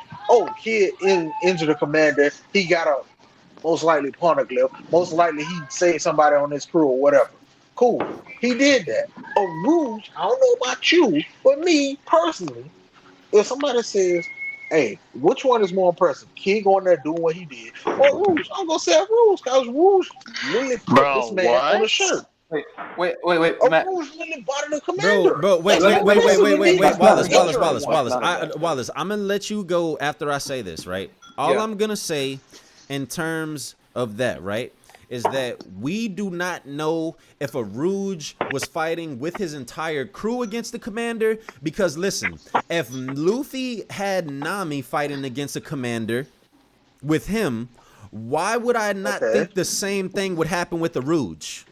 Kid injured the commander. He got a most likely poneglyph. Most likely he saved somebody on his crew or whatever. Cool. He did that. A Rouge, I don't know about you, but me personally, if somebody says, hey, which one is more impressive? Kid going there doing what he did, or Rouge? I'm gonna say Rouge, because Rouge literally put this man on the shirt. Wait, Matt. Rouge literally bought the commander. Bro, wait, Wallace, I'm gonna let you go after I say this, right? All I'm gonna say in terms of that, right, is that we do not know if a Rouge was fighting with his entire crew against the commander, because listen, if Luffy had Nami fighting against a commander with him, why would I not think the same thing would happen with the Rouge?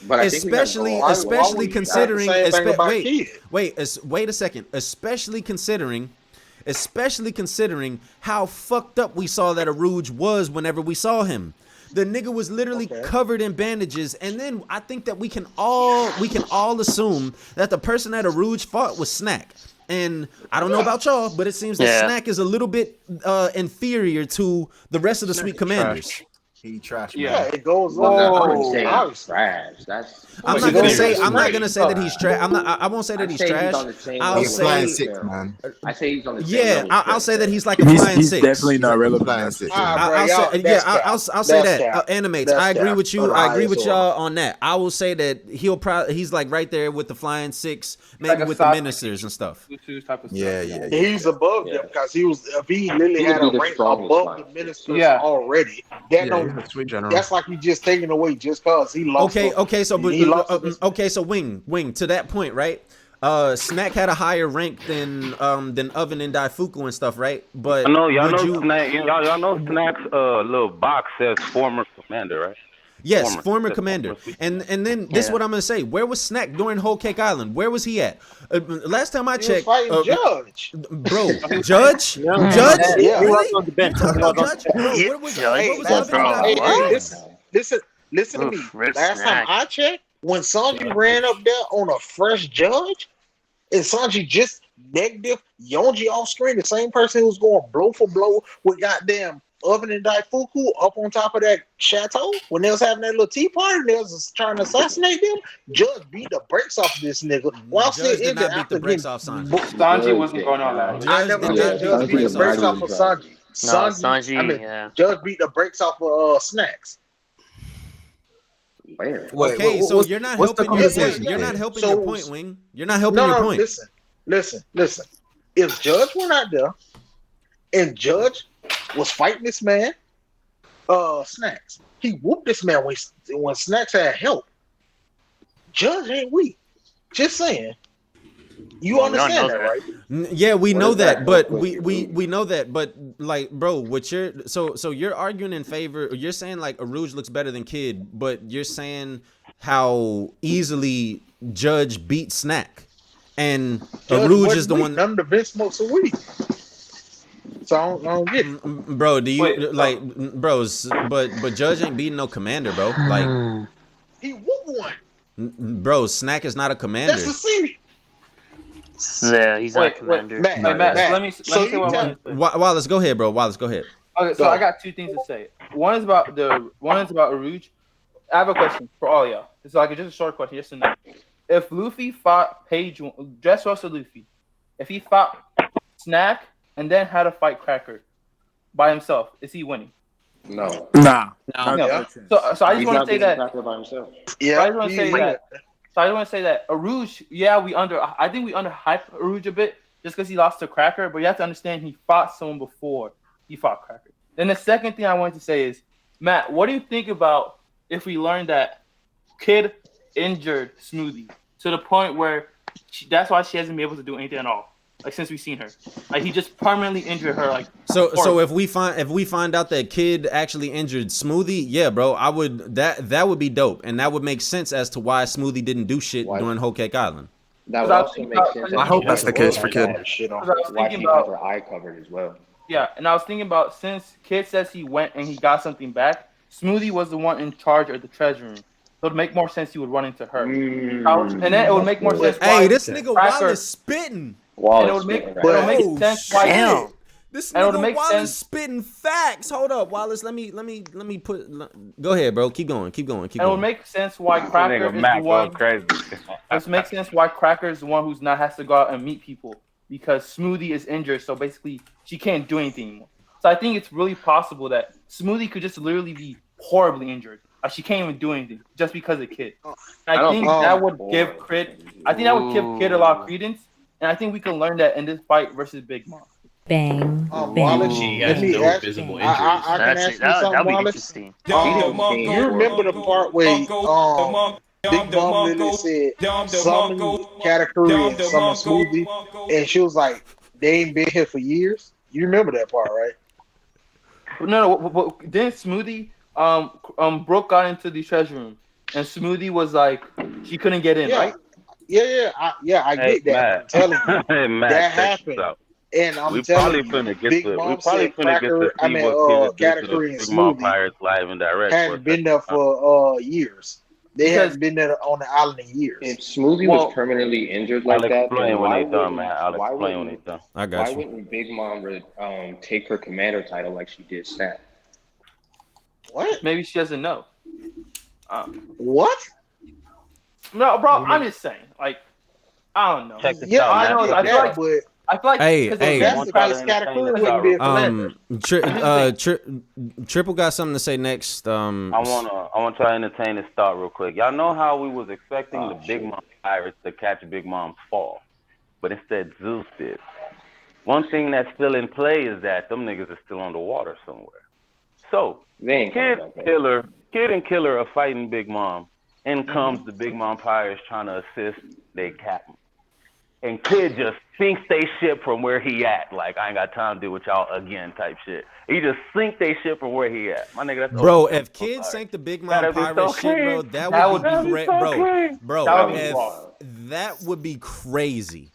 But Especially considering, wait a second. Especially considering how fucked up we saw that a Rouge was whenever we saw him. The nigga was literally covered in bandages, and then I think that we can all assume that the person that a Rouge fought was Snack. And I don't know about y'all, but it seems that Snack is a little bit inferior to the rest of the Sweet Commanders. He trash. Yeah, it goes I'm on. trash. I'm not gonna say that he's trash. I won't say that he's trash. I'll say flying six, man. I say he's on the same I'll say that he's like a flying He's six. definitely not relevant. Flying six. I'll say that. Animates. I agree with you. I agree with y'all on that. I will say that he's like right there with the flying six, maybe Like with the ministers and stuff. Yeah. He's above them because he literally had a rank above the ministers already. That He's a sweet general. That's like he just taking away just cause he lost. So Wing, to that point, right? Snack had a higher rank than Oven and Daifuku and stuff, right? But y'all know Snack's little box says former commander, right? Yes, former commander. And then this is what I'm gonna say. Where was Snack during Whole Cake Island? Where was he at? Last time I checked, Judge. Bro, Judge? Judge? Yeah. Really? Where was Listen to me. Last time I checked, when Sanji ran up there on a fresh Judge, and Sanji just negative Yonji off screen, the same person who was going blow for blow with goddamn Oven and Daifuku up on top of that chateau when they was having that little tea party and they was trying to assassinate them. Judge beat the brakes off of this nigga while still Judge did injured not beat after the brakes getting. off Sanji. Sanji wasn't going on that. I Judge never did said not beat Judge the beat the brakes off brakes off Sanji. of Sanji. No, Sanji, I mean, yeah. Judge beat the brakes off of Snacks. Where? Okay, so you're not helping your point. You're not helping your So- point, Wing. You're not helping your No, point. listen. If Judge went out there and Judge was fighting this man, Snacks, he whooped this man when Snacks had help. Judge ain't weak. Just saying. You understand that, right? Yeah, we What know is that, that? but we know that, but like, bro, what you're so you're arguing in favor. You're saying like Aruj looks better than Kid, but you're saying how easily Judge beat Snack, and Judge Aruj wasn't is the weak. one. None of the bench smokes are weak. So I don't get it. Bro, do you bros? But Judge ain't beating no commander, bro. Like, He whooped one. bro, Snack is not a commander. That's the scene. Yeah, he's not a commander. Matt, let me say what I want to say. Wallace, go ahead, bro. Wallace, go ahead. Okay, so I got two things to say. One is about Aruj. I have a question for all y'all. It's like just a short question, yes or no. If Luffy fought Dressrosa Luffy, if he fought Snack and then had to fight Cracker by himself, is he winning? No. Nah. No. So I just want to say that. Cracker by himself. Yeah. So I just want to say that. So I want to say that Aruj, yeah, I think we underhype Aruj a bit just because he lost to Cracker, but you have to understand he fought someone before he fought Cracker. Then the second thing I wanted to say is, Matt, what do you think about if we learned that Kid injured Smoothie to the point where that's why she hasn't been able to do anything at all? Like since we've seen her, like he just permanently injured her. Like So if we find out that Kid actually injured Smoothie, yeah, bro, I would that would be dope, and that would make sense as to why Smoothie didn't do shit during Whole Cake Island. That would also make sense. I hope that's the case for Kid. Why she has her eye covered as well. Yeah, and I was thinking about since Kid says he went and he got something back, Smoothie was the one in charge of the treasure room. So it would make more sense he would run into her. And then it would make more sense. Hey, this nigga Wallace spitting. And it would make sense why. Damn. This And it would nigga make Wallace sense. spitting facts. Hold up, Wallace. Let me put. Go ahead, bro. Keep going. And it would make sense why Cracker is the one. It makes sense why Cracker is the one who's not has to go out and meet people because Smoothie is injured. So basically, she can't do anything anymore. So I think it's really possible that Smoothie could just literally be horribly injured. She can't even do anything just because of Kid. And I think that would give Kid. I think that would give Kid a lot of credence, and I think we can learn that in this fight versus Big Mom. Bang. Wallace, She let has me no ask visible you. injuries. I can ask you something, Wallace. You remember the part where Big Mom literally said summon Katakuri and summon Smoothie, and she was like, "They ain't been here for years." You remember that part, right? No. But then Smoothie, Brooke got into the treasure room, and Smoothie was like, she couldn't get in, right? Yeah, I get that. Matt. I'm telling you, Hey, Matt, that check this happened. out. And I'm We telling probably you, finna get Big to we Mom probably said finna get Cracker, to see what Kid did to Katakuri the and Big Mom Smoothie Pirates live and direct. hadn't been there for years. They hadn't been there on the island in years. If Smoothie was permanently injured like I'll that, explain then when why they done, wouldn't man. I'll why explain when they wouldn't done. I got why you. wouldn't Big Mom take her commander title like she did Snap? What? Maybe she doesn't know. What? No, bro. I'm just saying. Like, I don't know. Check this Yeah, out, I man. know that, but I feel like Hey, because hey. that's the case. Katakuri wouldn't be a commander. Triple got something to say next. I wanna try to entertain this thought real quick. Y'all know how we was expecting the Big Mom Pirates to catch Big Mom's fall, but instead Zeus did. One thing that's still in play is that them niggas are still underwater somewhere. So Kid and Killer are fighting Big Mom. In comes the Big Mom Pirates trying to assist their captain. And Kid just sinks they ship from where he at. Like, I ain't got time to deal with y'all again type shit. He just sink they ship from where he at. My nigga, that's Bro, over. if Kid sank the Big Mom That'd be Pirate so shit, bro, clean. that would be be great, so bro. clean. Bro, That would be if wild. that would be crazy.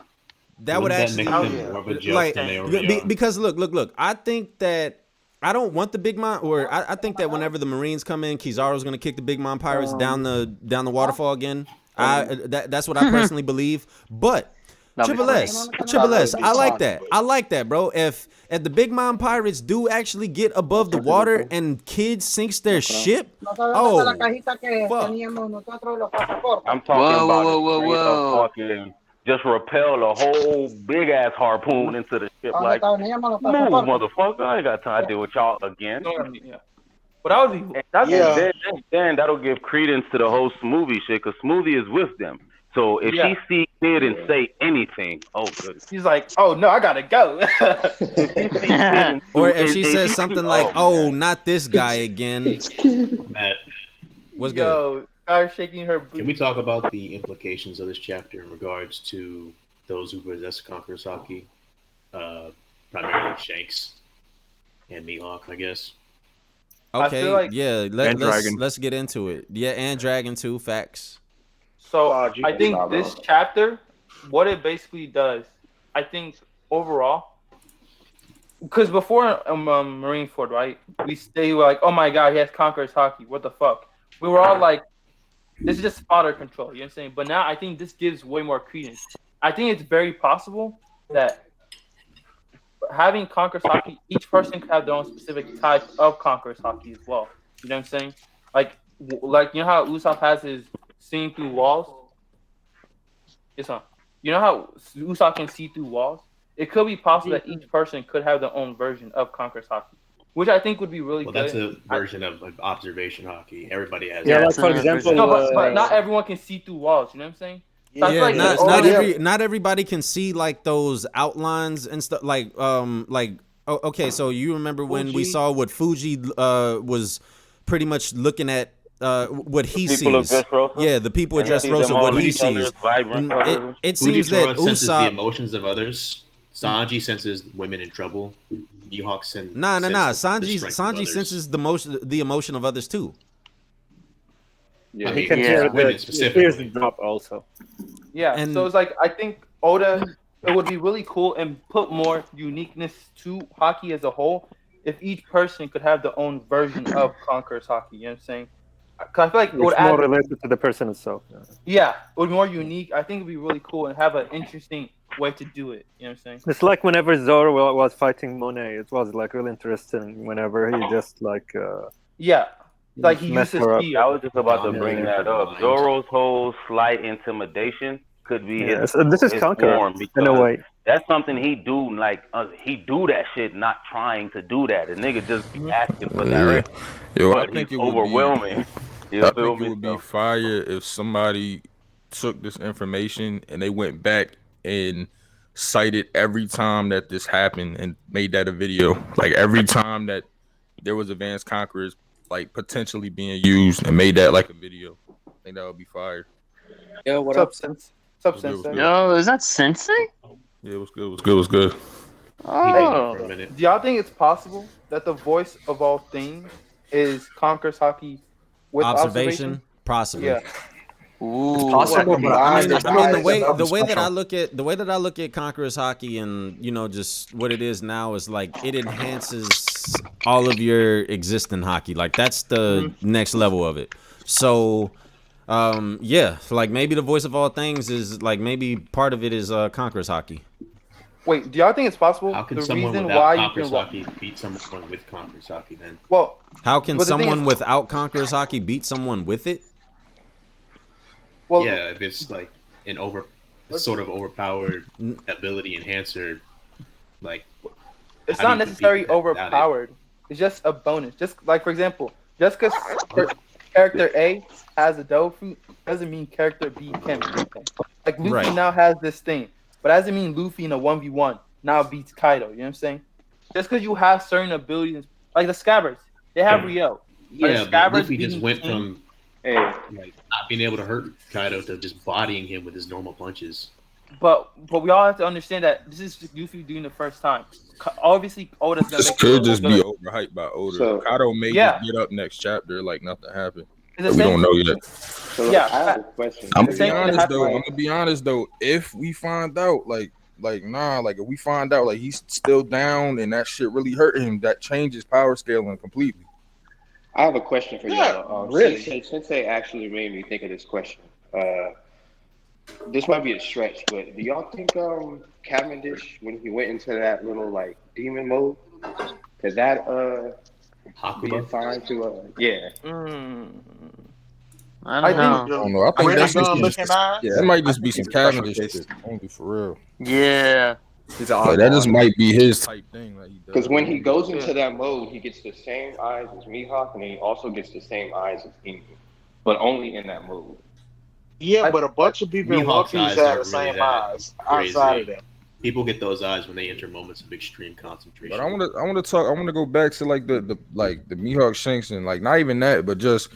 That would Wouldn't that actually make them more of a joke like than they already are? because look. I think that I don't want the Big Mom, or I think that whenever the Marines come in, Kizaru's gonna kick the Big Mom Pirates down the waterfall again. That's what I personally believe. But Triple S. Triple S. I like that. I like that, bro. If the Big Mom Pirates do actually get above the water and Kid sinks their ship, oh, fuck. I'm talking about a straight up fucking just repel a whole big ass harpoon into the ship. Like, move, motherfucker. I ain't got time to deal with y'all again. Yeah. But that would be Then that'll give credence to the whole Smoothie shit, because Smoothie is with them. So if she see Kid and say anything, oh good. He's like, oh no, I gotta go. Or if she says something like, "Oh, not this guy again." Matt, what's good? Start shaking her booty. Can we talk about the implications of this chapter in regards to those who possess Conqueror's Haki, primarily Shanks and Mihawk, I guess? Okay, like- yeah, Dragon. let's get into it. Yeah, and Dragon too, facts. So I think this chapter, what it basically does, I think overall, because before Marineford, right, we were like, oh my god, he has Conqueror's Haki, what the fuck? We were all like, this is just spotter control, you know what I'm saying? But now I think this gives way more credence. I think it's very possible that having Conqueror's Haki, each person could have their own specific type of Conqueror's Haki as well. You know what I'm saying? Like you know how Usopp has his seeing through walls? Yes, huh? You know how Usopp can see through walls? It could be possible that each person could have their own version of Conqueror's Haki, which I think would be really good. That's a version of like, observation hockey. Everybody has. Yeah, like for example, no, but not everyone can see through walls. You know what I'm saying? So I feel like not everybody can see like those outlines and stuff. Okay, so you remember when we saw what Fuji was pretty much looking at what he sees. Yeah, the people at Dressrosa, what he sees. It seems that senses the Usopp. emotions of others. Sanji senses women in trouble. Mihawk senses. Nah. Sanji senses the emotion of others too. Yeah, he can hear the drop also. Yeah, so it's like I think Oda, it would be really cool and put more uniqueness to hockey as a whole if each person could have their own version of Conqueror's Haki. You know what I'm saying? Cause I feel like it would it's more related to the person itself. Yeah, it would be more unique. I think it'd be really cool and have an interesting way to do it. You know what I'm saying? It's like whenever Zoro was fighting Monet, it was like really interesting. Whenever he just like like he used his key. I was just about to bring that up. Zoro's whole slight intimidation could be his. This is Conqueror in a way. That's something he do, like he do that shit, not trying to do that. The nigga just be asking for that. Yo, but I think he's it would overwhelming. I think it would be fire if somebody took this information and they went back and cited every time that this happened and made that a video. Like every time that there was advanced conquerors like potentially being used and made that like a video. I think that would be fire. Yo, what up, Sensei? What's up, Sensei? Yo, is that Sensei? Yeah, it was good. Oh. Do y'all think it's possible that the voice of all things is Conqueror's Haki with observation? Possibly. Yeah. Ooh, possible, but I mean, the way that I look at Conqueror's Haki and just what it is now is like it enhances all of your existing hockey. Like that's the next level of it. So like maybe the voice of all things is like maybe part of it is Conqueror's Haki. Wait, do y'all think it's possible? How can the someone reason without why Conqueror's you can Haki beat someone with Conqueror's Haki then? Well, how can someone without Conqueror's Haki beat someone with it? Well, yeah, if it's like an sort of overpowered ability enhancer, like it's not necessarily overpowered. It's just a bonus. Just like for example, just because character A has a dough fruit doesn't mean character B can beat them. Like Luffy now has this thing, but doesn't mean Luffy in a 1v1 now beats Kaido. You know what I'm saying? Just because you have certain abilities, like the Scabbards, they have Rio. Yeah, but Luffy just went from like not being able to hurt Kaido to just bodying him with his normal punches. But we all have to understand that this is Luffy doing the first time. Obviously, Oda's gonna This could just be overhyped by Oda. So, Kaido may just get up next chapter like nothing happened. We same don't know yet. So I have a question. I'm gonna be honest though. If we find out like if we find out like he's still down and that shit really hurt him, that changes power scaling completely. I have a question for y'all. Really? Sensei actually made me think of this question. this might be a stretch, but do y'all think Cavendish, when he went into that little like demon mode, could that be Hakuba? assigned to yeah? I don't think know. I don't know. I think Ray that's just gun some, looking eyes. that might I just be think some he's a special Cavendish case. shit. Only for real. Yeah. He's an Like that oddball. just might be his type thing. Like he Because does. when he goes into that mode, he gets the same eyes as Mihawk, and he also gets the same eyes as Emu, but only in that mode. Yeah, but a bunch of people in One Mihawk's Piece eyes had the aren't really same that eyes outside of crazy. that. People get those eyes when they enter moments of extreme concentration. But I want to go back to like the Mihawk Shanks and like not even that, but just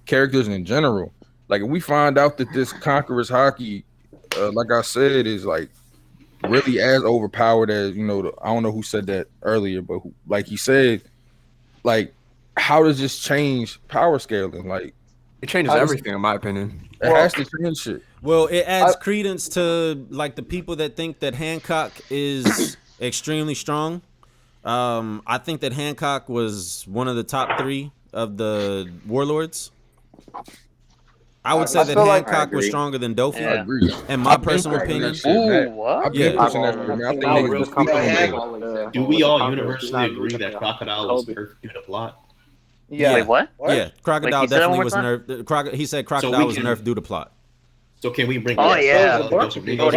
characters in general. Like if we find out that this conqueror's hockey, like I said, is like really as overpowered as I don't know who said that earlier, but like he said, like how does this change power scaling? Like It changes everything, in my opinion. it has to change shit. Well, it adds credence to like the people that think that Hancock is extremely strong. I think that Hancock was one of the top 3 of the warlords. I would say that Hancock was stronger than Dofi. I agree. In my personal opinion. Ooh, what? I've been pushing that shit, man. I think niggas be sleeping on it. Do we all universally agree that Crocodile was nerfed due to plot? Yeah. Wait, what? Yeah, Crocodile Wait, can you say that definitely one was more nerfed. He said Crocodile was nerfed due to plot. So can we bring? Oh, yeah. That's a big old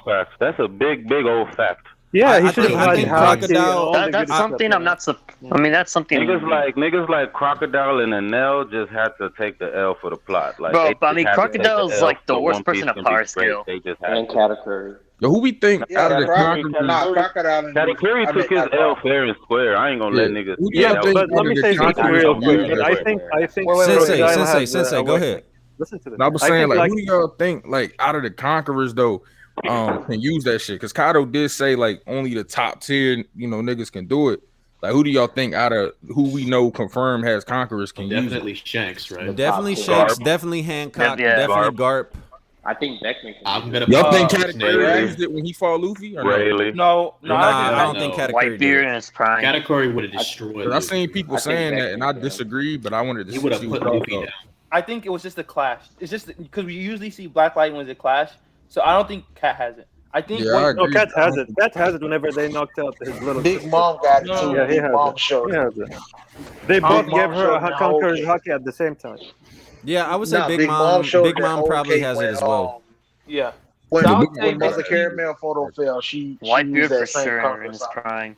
fact. That's a big old fact. Yeah, he I should think- have I had think Haki Crocodile- and all the That's good something stuff. I'm not. I mean, that's something. Niggas like Crocodile and Enel just had to take the L for the plot. Like, Bro, they but I just mean, had to take Crocodile's L like the so worst One person Piece at can be power great. skill. They just had And to. Katakuri. Yo, who we think out of the conquerors? Crocodile. Katakuri took his L fair and square. I ain't gonna let niggas. Who do Yeah, y'all think but out let of me the say something conquerors real can quick. use But that I shit? think Sensei, go ahead. Listen to this. No, I was I saying, think, like, who do y'all think, like, out of the conquerors though, can use that shit? Because Kato did say like only the top tier, niggas can do it. Like, who do y'all think out of who we know confirmed has conquerors can use it? Definitely Shanks, right? Definitely Shanks, definitely Hancock, Yeah. definitely Garp. I think Beckman can I'm gonna. Y'all think Snake. Katakuri used it when he fought Luffy? Or no? Rayleigh. No, I don't think Katakuri Whitebeard did. in his prime. Katakuri would have destroyed. 'Cause I seen people I think saying that, and I Beckman can. disagree. But I wanted to He see would have what put y'all Luffy thought. down. I think it was just a clash. It's just because we usually see Black Lightning as a clash, so I don't think Cat has it. I think Yeah, I No, agree. Cat has it. Cat has it whenever they knocked out his little Big sister. Mom got it too. Yeah, he Big has Mom it. showed He it. has it. They Big both Mom gave her showed a the whole conqueror's case. hockey at the same time. Yeah, I would say Nah, Big Mom. showed Big that Mom whole probably case has it when, as well. Yeah. When, So I would when say Mother Beckman- Caramel photo fell, she Whitebeard used for that same sure in conqueror his sign. prime.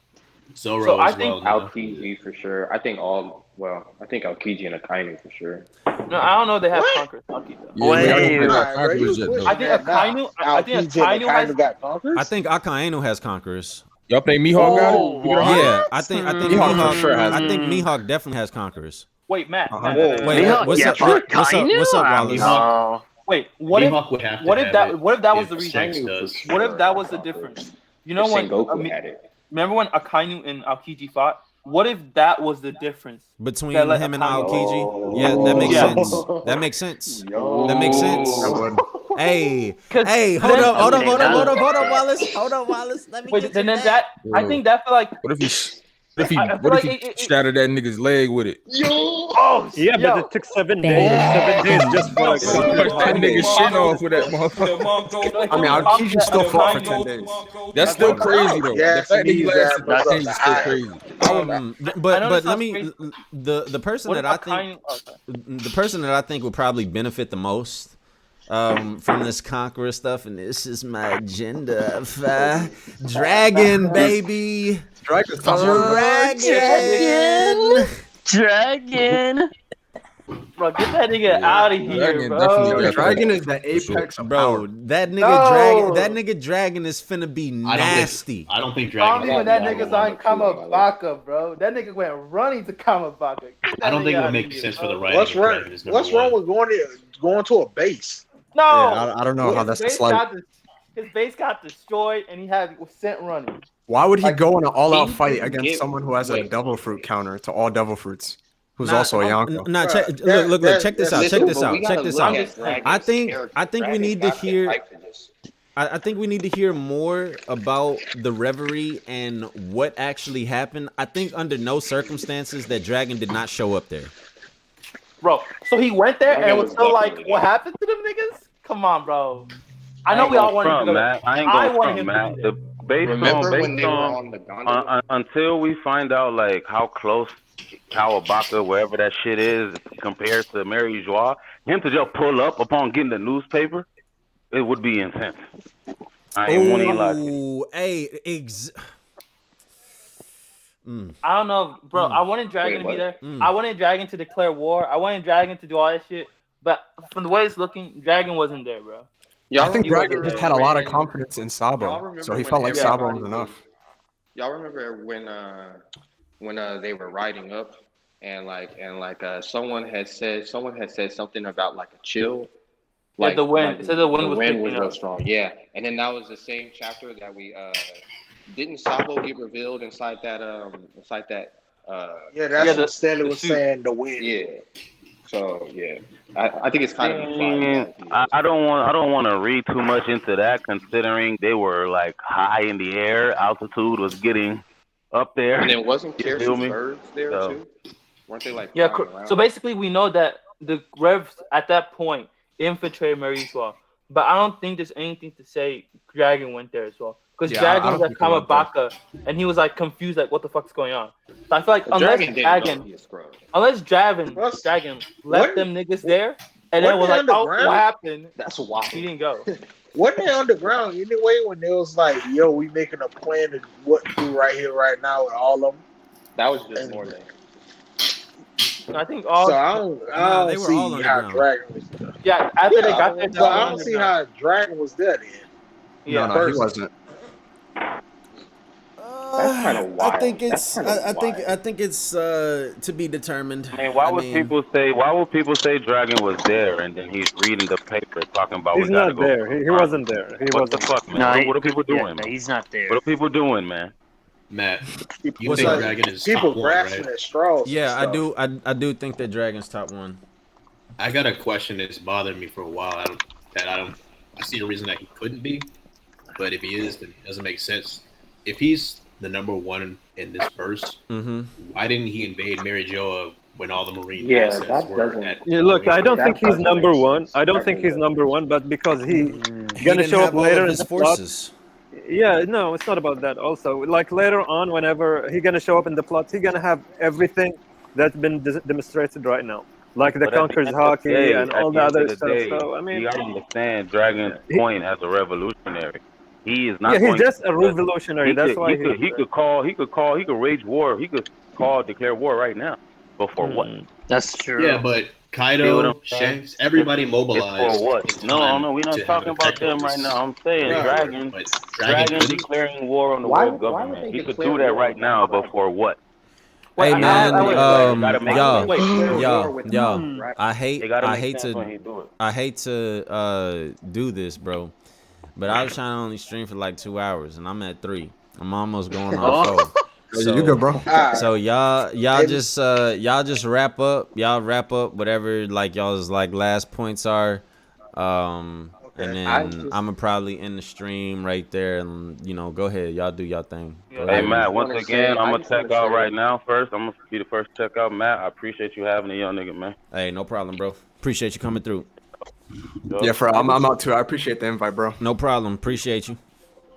Zoro So I as think- well. Aokiji for sure. I think Aokiji and Akainu for sure. No, I don't know. They have conquerors. Hockey though. Yeah, we haven't Wait. got Nah, bro, conquerors you yet, though. pushing I think that now. I think Akainu has. got conquerors. I think Akainu has conquerors. Y'all think Mihawk got Oh, it? You know, what? Yeah, I think Mihawk for sure has I it. think Mihawk definitely has conquerors. Wait, Matt. Uh-huh. Matt. Wait, Mihawk, what's yeah, up? for What's up? Akainu? What's up, I Wallace? don't know. Wait, what if? Mihawk would have to What if have that? it What if that was the if reason? Shanks Akainu does. for What if sure that has was the conquerors. difference? You know If when? Sengoku had it. Remember when Akainu and Aokiji fought? What if that was the difference? Between That let him and Akainu- Aokiji? Yeah, that makes Yeah. sense. That makes sense. Yo. That makes sense. I would. Hey, 'Cause hey, hold then- up, Wallace. Okay, Hold up, Wallace. Let me Wait, get then you that. I think that feel like. What if he? I feel What like if he it- shattered that nigga's leg with it? Oh, Yeah, yo. but it took 7 days. 7 days just for like. Cut that nigga's shit off with that motherfucker. I mean, Aokiji still fought for 10 days. That's still crazy though. Yeah, The fact that he sneeze lasted that 10 days is still was crazy. But let me the person What that if I think Akainu- the person that I think would probably benefit the most from this conqueror stuff, and this is my agenda. Dragon, baby. Dragon's Dragon. Bro, get that nigga out of here, Dragon bro. definitely got Dragon is the apex of Bro, power. that nigga No. Dragon is finna be I nasty. don't think Call Dragon. me when that nigga's on Kamabaka, bro. That nigga went running to Kamabaka. Get that I don't think nigga it would out make of here, sense for bro. the writing. What's of wrong? Dragon is number What's wrong one. with going to a base? No. Yeah, I don't know how His that's a base slight. his base got destroyed and he was sent running. Why would he Like, go in an all-out he fight didn't against get- someone who has a wait. devil fruit counter to all devil fruits, who's Nah, also a Yonko? Nah, check, Bruh, look, check this out. Listen, Check this but out. we Check gotta this look out. at Dragon's I think character. we Dragon's need to not been hear. hyped for this. I think we need to hear more about the reverie and what actually happened. I think under no circumstances that Dragon did not show up there. Bro, so he went there and Dragon was was still like, definitely what there. happened to them niggas? Come on, bro. I know ain't we all gonna wanted him to front, go there. Matt. I ain't I gonna wanted front, him to Matt. be there. Remember when Based they were on on the gondola? until we find out like how close Kawabaka, wherever that shit is, compares to Mary Joie, him to just pull up upon getting the newspaper, it would be intense. I ain't want to lie to you. Oh, hey, I don't know, bro. I wanted Dragon to be there. I wanted Dragon to declare war. I wanted Dragon to do all that shit. But from the way it's looking, Dragon wasn't there, bro. I think He wasn't Dragon just there. had a lot of confidence in Y'all Sabo, remember so he when felt like Sabo everybody was enough. Y'all remember when they were riding up and someone had said something about like a chill, Yeah, the wind. like It said the wind the was wind was picking real up. strong. Yeah, and then that was the same chapter that we didn't Sabo get revealed inside that Yeah, that's what the Stanley was suit. saying. The win. yeah. So yeah, I think it's kind of implied that he is. I don't want to read too much into that, considering they were like high in the air, altitude was getting up there. And then wasn't You feel Khersu's me? birds there So too? Weren't they like Yeah, flying so around? basically we know that the Revs at that point infiltrated Mariswa. But I don't think there's anything to say Dragon went there as well. Because Yeah, I Dragon was don't at think he went there. Kamabaka and he was like confused, like what the fuck's going on. So I feel like But Dragon didn't know he was scrubbed. Unless Dragon Plus, left wasn't them niggas there and then wasn't was they like, oh, what underground? happened? That's wild. He didn't go. Wasn't they underground anyway when it was like, yo, we making a plan of what to do right here, right now with all of them? That was just And more than. I think all. So I don't they were all see how underground. Dragon was. Yeah, after they got there, But I don't see how Dragon was there then. Yeah, No, he wasn't. That's kind of wild. I think That's it's. kinda I think it's to be determined. I mean, why would people say Dragon was there and then he's reading the paper talking about we He's gotta not go? there. He wasn't there. He What the wasn't fuck, there. man? What are people doing, man? he's not there. What are people doing, man? Matt, you What's think up? Dragon is People top one, grasping right? at straws. and Yeah, I stuff. do. I do think that Dragon's top one. I got a question that's bothered me for a while. I see a reason that he couldn't be, but if he is, then it doesn't make sense. If he's the number one in this verse, why didn't he invade Mary Joa when all the Marine assets were at? Yeah, look, I don't think he's number one. I don't think he's number one, but because he's He gonna didn't show up have all later of in his the plot. forces. Yeah, no, it's not about that. Also, like later on, whenever he's gonna show up in the plot, he's gonna have everything that's been demonstrated right now, like the But at the Conqueror's end of the hockey day, and all the other stuff. So I mean, you gotta understand Dragon's point as a revolutionary. He is not yeah, he's going just to a revolutionary. That's why he could wage war. He could declare war right now. But for what? That's true. Yeah, but See what I'm Kaido, saying? Shanks, everybody It's mobilized. for what? in No, time we're not to have talking an about effect on them right this now. I'm saying war, Dragon but Dragon couldn't. declaring war on the Why world would government. they He could declare do that war right without now, but Dragon? for what? Hey Wait, man, They gotta make y'all, sense. y'all. I hate, They gotta I make hate sense when to, he do it. I hate to do this, bro. But I was trying to only stream for like 2 hours, and I'm at 3. I'm almost going on 4. So, you good, bro. So y'all just wrap up. Y'all wrap up whatever like y'all's like last points are. And then I'ma probably end the stream right there, and go ahead, y'all do y'all thing. Go Hey ahead. Matt, once again, I'm gonna check out right now. First, I'm gonna be the first to check out. Matt, I appreciate you having a young nigga, man. Hey, no problem, bro. Appreciate you coming through. Yeah, I'm out too. I appreciate the invite, bro. No problem. Appreciate you.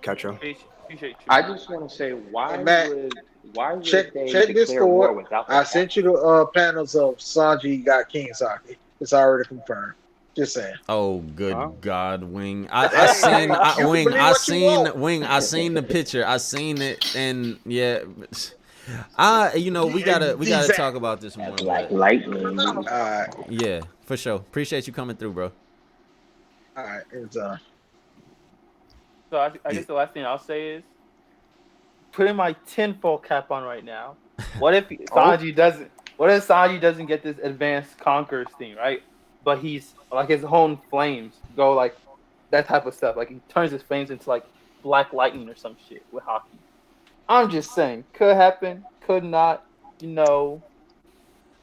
Catch you. Appreciate you. I just want to say why Matt, would check they check declare war Discord. without I the sent you the panels of Sanji got King Saki. It's already confirmed. Just saying. Oh, good God, Wing. I Hey, seen you can Wing. believe I what you seen want. Wing. I seen the picture. I seen it, and yeah. We gotta talk about this more. like But, lightning. yeah, for sure. Appreciate you coming through, bro. All right, it's So I guess the last thing I'll say is putting my tinfoil cap on right now. What if Sanji doesn't? What if Sanji doesn't get this advanced conquerors thing, right? But he's like his own flames go like that type of stuff. Like he turns his flames into like black lightning or some shit with hockey. I'm just saying, could happen, could not.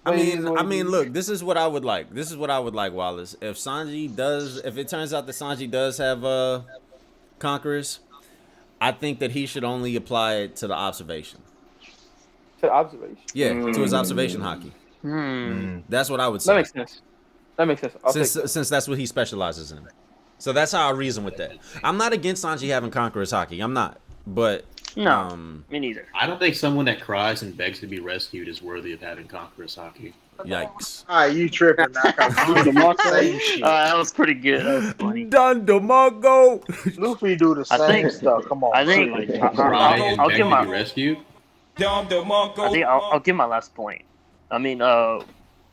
I mean, look. This is what I would like. Wallace. If it turns out that Sanji does have conquerors, I think that he should only apply it to the observation. To observation. Yeah, to his observation hockey. That's what I would say. That makes sense. Since that's what he specializes in. So that's how I reason with that. I'm not against Sanji having Conqueror's Haki. I'm not. But No, me neither. I don't think someone that cries and begs to be rescued is worthy of having Conqueror's Haki. Yikes. All right, you tripping now? Same shit. That was pretty good. That was funny. Dandamongo. Luffy do the I same think. stuff. Come on, I man. think. Cry and I'll beg give to my. be rescued. I think I'll give my last point. I mean,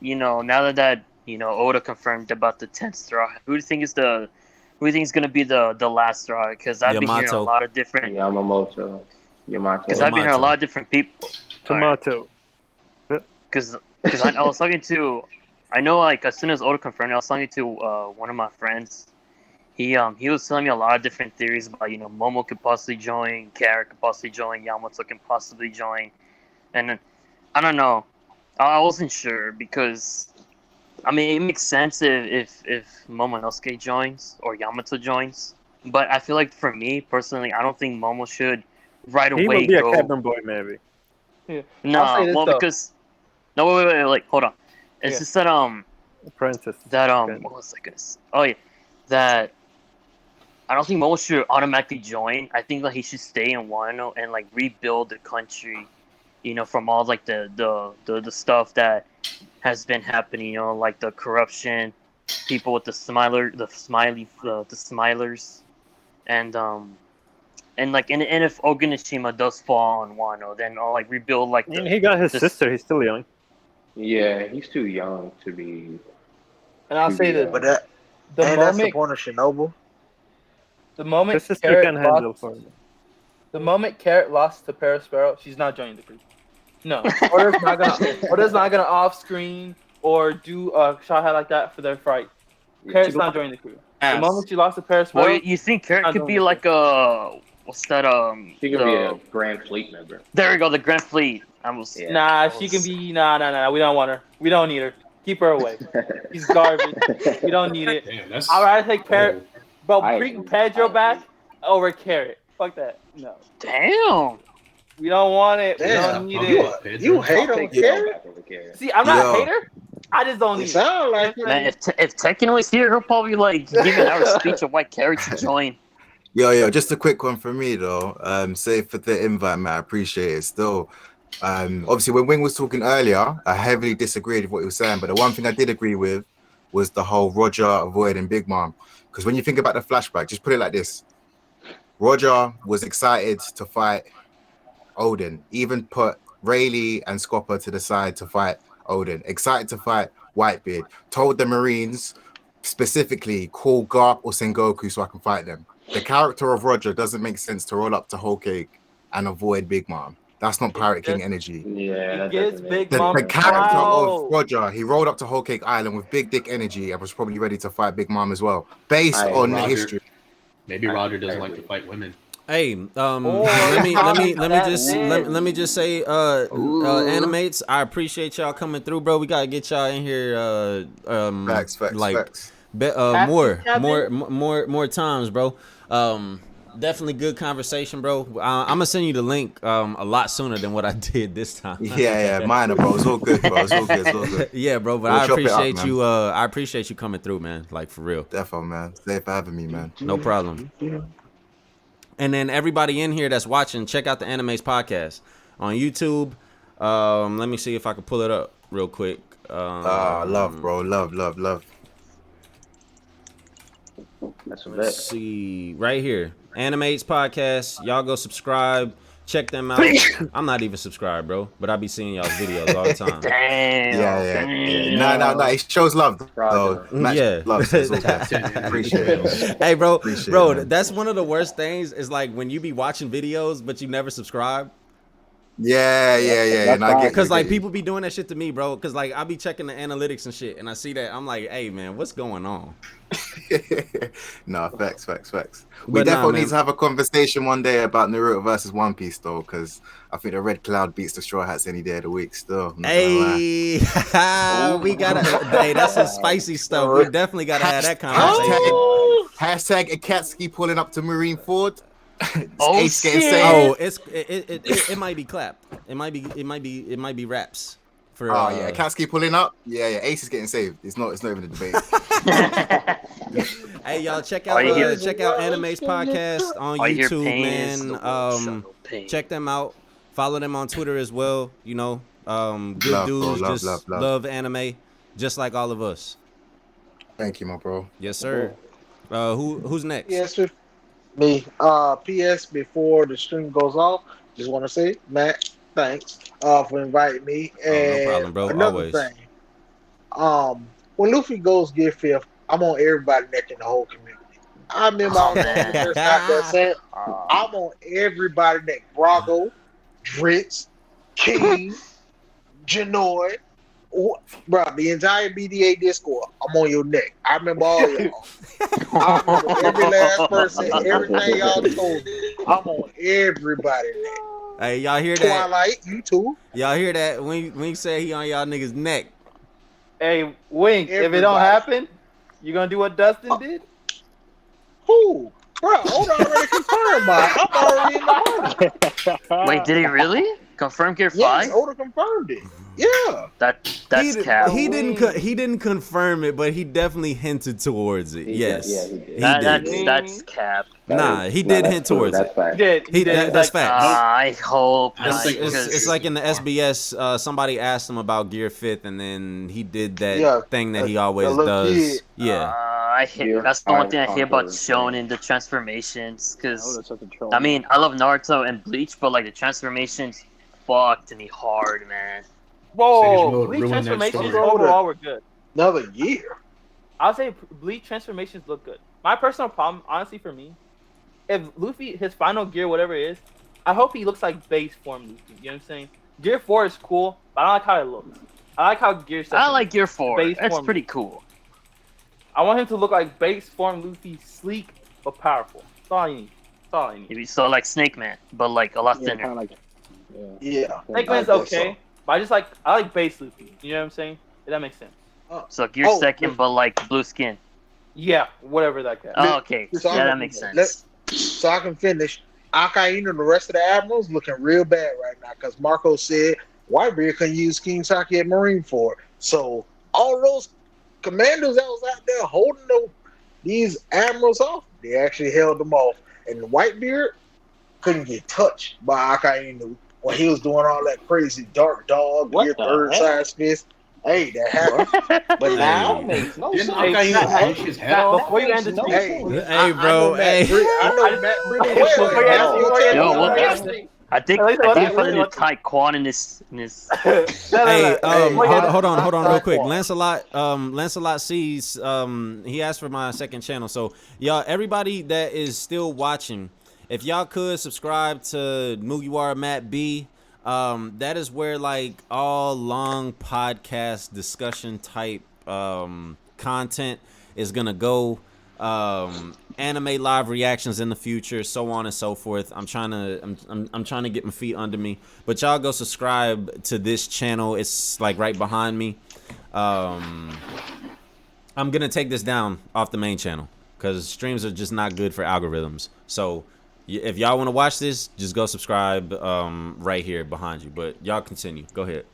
you know, now that you know Oda confirmed about the 10th straw, who do you think is gonna be the last straw? Because I've been hearing a Yamato. lot of different. Yamamoto. Because I've been hearing a lot of different people. Tomato. Because I was talking to, I know like as soon as Oda confirmed, I was talking to one of my friends. He was telling me a lot of different theories about, you know, Momo could possibly join, Carrot could possibly join, Yamato can possibly join, and I don't know. I wasn't sure because, I mean, it makes sense if Momonosuke joins or Yamato joins, but I feel like for me personally, I don't think Momo should right He away will be a go. cabin boy, maybe. Yeah. No, I'll say this, well, though. because no, wait, like hold on. It's Yeah. just that Apprentice. what was I gonna say? Oh yeah, that I don't think Momo should automatically join. I think that he should stay in Wano and like rebuild the country, you know, from all like the stuff that has been happening, you know, like the corruption, people with the smilers, and like and if Oganishima does fall on Wano, then I'll like rebuild like I mean, he got his sister. He's still young. Yeah, he's too young to be. And I'll say this: But that the and that's the moment, point of Shinobu. the moment His sister Carrot can handle lost, for him. the moment Carrot lost to Perospero, she's not joining the crew. No, Oda's not gonna off screen or do a shot head like that for their fight. Carrot's not joining the crew. The moment she lost to Perospero, well, you think Carrot could be like a what's that She could be a Grand Fleet member. There we go, the Grand Fleet. Nah, she can be. Nah. We don't want her. We don't need her. Keep her away. She's garbage. We don't need it. Damn, that's I'd rather take Bro, I bring agree. Pedro back over Carrot. Fuck that. No. Damn. We don't want it. We Damn, don't need it. you hate on Carrot? See, I'm not Yo. a hater. I just don't You need sound like it. Man, if Tekken was here, he'll probably like give an hour speech of why Carrot should join. Yo, just a quick one for me though. Say for the invite, man, I appreciate it. Still, obviously when Wing was talking earlier, I heavily disagreed with what he was saying, but the one thing I did agree with was the whole Roger avoiding Big Mom. Because when you think about the flashback, just put it like this: Roger was excited to fight Odin, even put Rayleigh and Scopper to the side to fight Odin, excited to fight Whitebeard, told the Marines specifically call Garp or Sengoku so I can fight them. The character of Roger doesn't make sense to roll up to Whole Cake and avoid Big Mom. That's not Pirate King energy. Yeah, It gets Big The Mom. character Wow. of Roger, he rolled up to Whole Cake Island with big dick energy and was probably ready to fight Big Mom as well, based on the Roger. history. Maybe Roger doesn't like to fight women. Hey, let me just say, animates. I appreciate y'all coming through, bro. We gotta get y'all in here. Facts. More times, bro. Definitely good conversation, bro. I'm gonna send you the link a lot sooner than what I did this time. Yeah, minor, bro. It's all good, bro. It's all good. Yeah, bro. But We'll I chop it up, appreciate man. you. I appreciate you coming through, man. Like for real. Definitely, man. Thanks for having me, man. No problem. And then everybody in here that's watching, check out the Animes podcast on YouTube. Let me see if I can pull it up real quick. Love, bro. Love. That's a Let's see. Right here. Animes podcast. Y'all go subscribe. Check them out. I'm not even subscribed, bro. But I be seeing y'all's videos all the time. Damn. No. It shows love, though. Yeah. Love. So it's all good. Appreciate it. Hey, bro. Appreciate Bro, it, man. that's one of the worst things is like when you be watching videos, but you never subscribe. Yeah. And I get Because like people be doing that shit to me, bro. Because like I be checking the analytics and shit, and I see that I'm like, hey man, what's going on? No, facts. We But nah, definitely man. need to have a conversation one day about Naruto versus One Piece, though, because I think the Red Cloud beats the Straw Hats any day of the week. Still, not gonna lie. Hey, we gotta. Hey, that's some spicy stuff. We definitely gotta have that conversation. Hashtag Akatsuki pulling up to Marine Ford. Oh, Ace getting shit. saved. Oh, it might be clapped. It might be raps For Oh yeah, Katsuki pulling up. Yeah, Ace is getting saved. It's not even a debate. Hey y'all, check All out you hear- Anime's podcast on all you hear YouTube, pain is man. the world show no pain. Check them out. Follow them on Twitter as well. You know, good Love, bro. dudes, Love, just love. love anime, just like all of us. Thank you, my bro. Yes, sir. Who's next? Yes, me. P.S. Before the stream goes off, just want to say, Matt, thanks for inviting me. And no problem, bro. another Always. thing, when Luffy goes get fifth, I'm on everybody neck in the whole community. I remember I was one of the first out there saying, I'm on everybody neck. Brago, Dritz, King, Janoy, bro, the entire BDA Discord, I'm on your neck. I remember all y'all. I remember every last person, everything y'all told me. I'm on everybody neck. Hey, y'all hear that? Twilight, you too. Y'all hear that? When he say he on y'all niggas neck. Hey, Wink, if it don't happen, you gonna do what Dustin did? Who? Bro, Oda already confirmed mine. I'm already in the money. Wait, did he really confirm Gear 5? Yes, Oda confirmed it. Yeah. That's cap. He didn't confirm it, but he definitely hinted towards it. Yes, he did. He did. That's cap. Nah, he did hint towards it. That's facts. I hope. It's like in the SBS, somebody asked him about Gear 5th, and then he did that thing that he always does. Yeah. I hate. That's the one thing I hate about Shonen, the transformations. Because I mean, I love Naruto and Bleach, but like the transformations fucked me hard, man. Whoa, Bleach transformations overall were good. Another year. I'll say Bleach transformations look good. My personal problem, honestly, for me, if Luffy, his final gear, whatever it is, I hope he looks like base form Luffy. You know what I'm saying? Gear 4 is cool, but I don't like how it looks. I like how Gear 7. I like Gear 4. Base That's form pretty Luffy. cool. I want him to look like base form Luffy, sleek but powerful. That's all I need. That's all I need. So like Snake Man, but like a lot thinner. Yeah. Snake Man's okay, but I like base Luffy. You know what I'm saying? If that makes sense. So Gear 2nd, but like blue skin. Yeah, whatever that guy. Oh, okay. Yeah, that makes sense. So I can finish. Akainu and the rest of the admirals looking real bad right now because Marco said Whitebeard couldn't use King Saki at Marineford. So all those commanders that was out there holding these admirals off, they actually held them off. And Whitebeard couldn't get touched by Akainu when he was doing all that crazy dark dog, gear third size fist. Hey, that happened. But now, makes no sense. Before you end the Hey, bro. I know Matt pretty well. I think if I need Taekwon in this. Hey, hold on real quick. Lancelot sees he asked for my second channel. So y'all, everybody that is still watching, if y'all could subscribe to Mugiwara Matt B. That is where like all long podcast discussion type content is gonna go. Anime live reactions in the future, so on and so forth. I'm trying to get my feet under me, but y'all go subscribe to this channel. It's like right behind me. I'm gonna take this down off the main channel because streams are just not good for algorithms. So if y'all want to watch this, just go subscribe right here behind you. But y'all continue. Go ahead.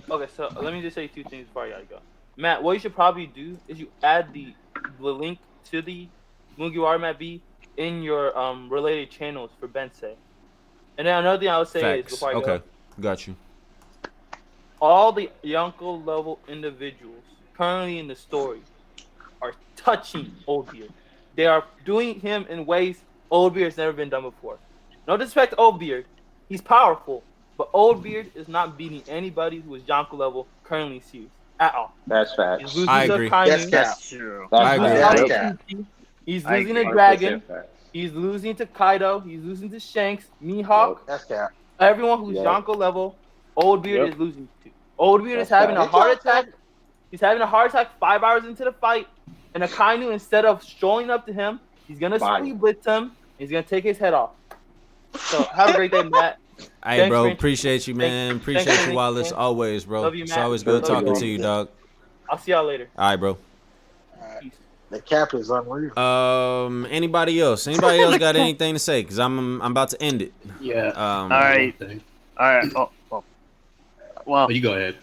Okay, so let me just say two things before y'all go. Matt, what you should probably do is you add the link to the Mugiwara Matt B in your related channels for Bensei. And then another thing I would say is before I go, Okay, got you. all the Yonko level individuals currently in the story are touching Oldbeard. They are doing him in ways Oldbeard has never been done before. No disrespect to Oldbeard, he's powerful, but Oldbeard is not beating anybody who is Yonko level currently series at all. That's facts. He's losing I to agree. Kainu. That's true. I agree. He's losing to Dragon. He's losing to Kaido. He's losing to Shanks, Mihawk. That's cap. Everyone who's Yonko level, Oldbeard is losing to. Oldbeard is having a heart attack. He's having a heart attack 5 hours into the fight, and Akainu, instead of showing up to him, he's gonna speed blitz him. He's gonna take his head off. So have a great day, Matt. Hey, Thanks, bro, Rich. appreciate you, man. Appreciate you, Wallace, always, bro. Love you, It's Matt. always good Love you, talking to you, dog. I'll see y'all later. All right, bro. The cap is unreal. Anybody else? Anybody else got anything to say? Cause I'm about to end it. Yeah. All right. Oh. Well, you go ahead.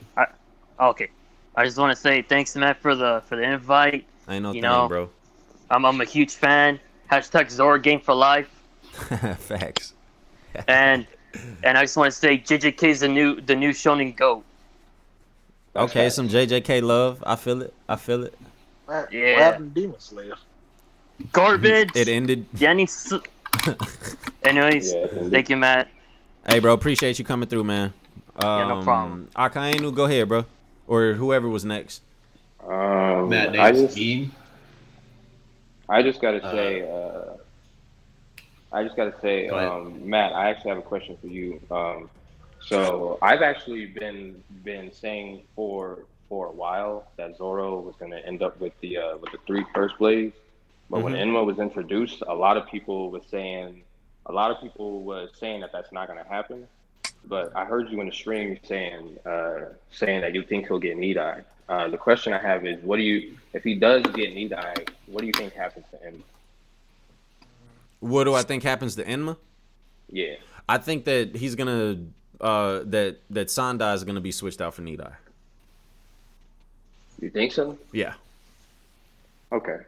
Okay. I just want to say thanks, Matt, for the invite. Ain't no You thing, know, bro. I'm a huge fan. Hashtag Zora Game for Life. Facts. And I just want to say JJK is the new Shonen GOAT. Okay, some JJK love. I feel it. I feel it. What Yeah. happened to Demon Slayer? Garbage. It ended. Anyways, thank you, Matt. Hey, bro, appreciate you coming through, man. Yeah, no problem. Akainu, go ahead, bro. Or whoever was next. Matt I name's just Dean. I just gotta say Go ahead. Matt, I actually have a question for you. So I've actually been saying for a while that Zoro was going to end up with the three first blades, but when Enma was introduced, a lot of people was saying that that's not going to happen. But I heard you in the stream saying that you think he'll get Need Eye. The question I have is, if he does get Need Eye, what do you think happens to Enma? What do I think happens to Enma? Yeah. I think that he's gonna that Sandai is gonna be switched out for Nidai. You think so? Yeah. Okay.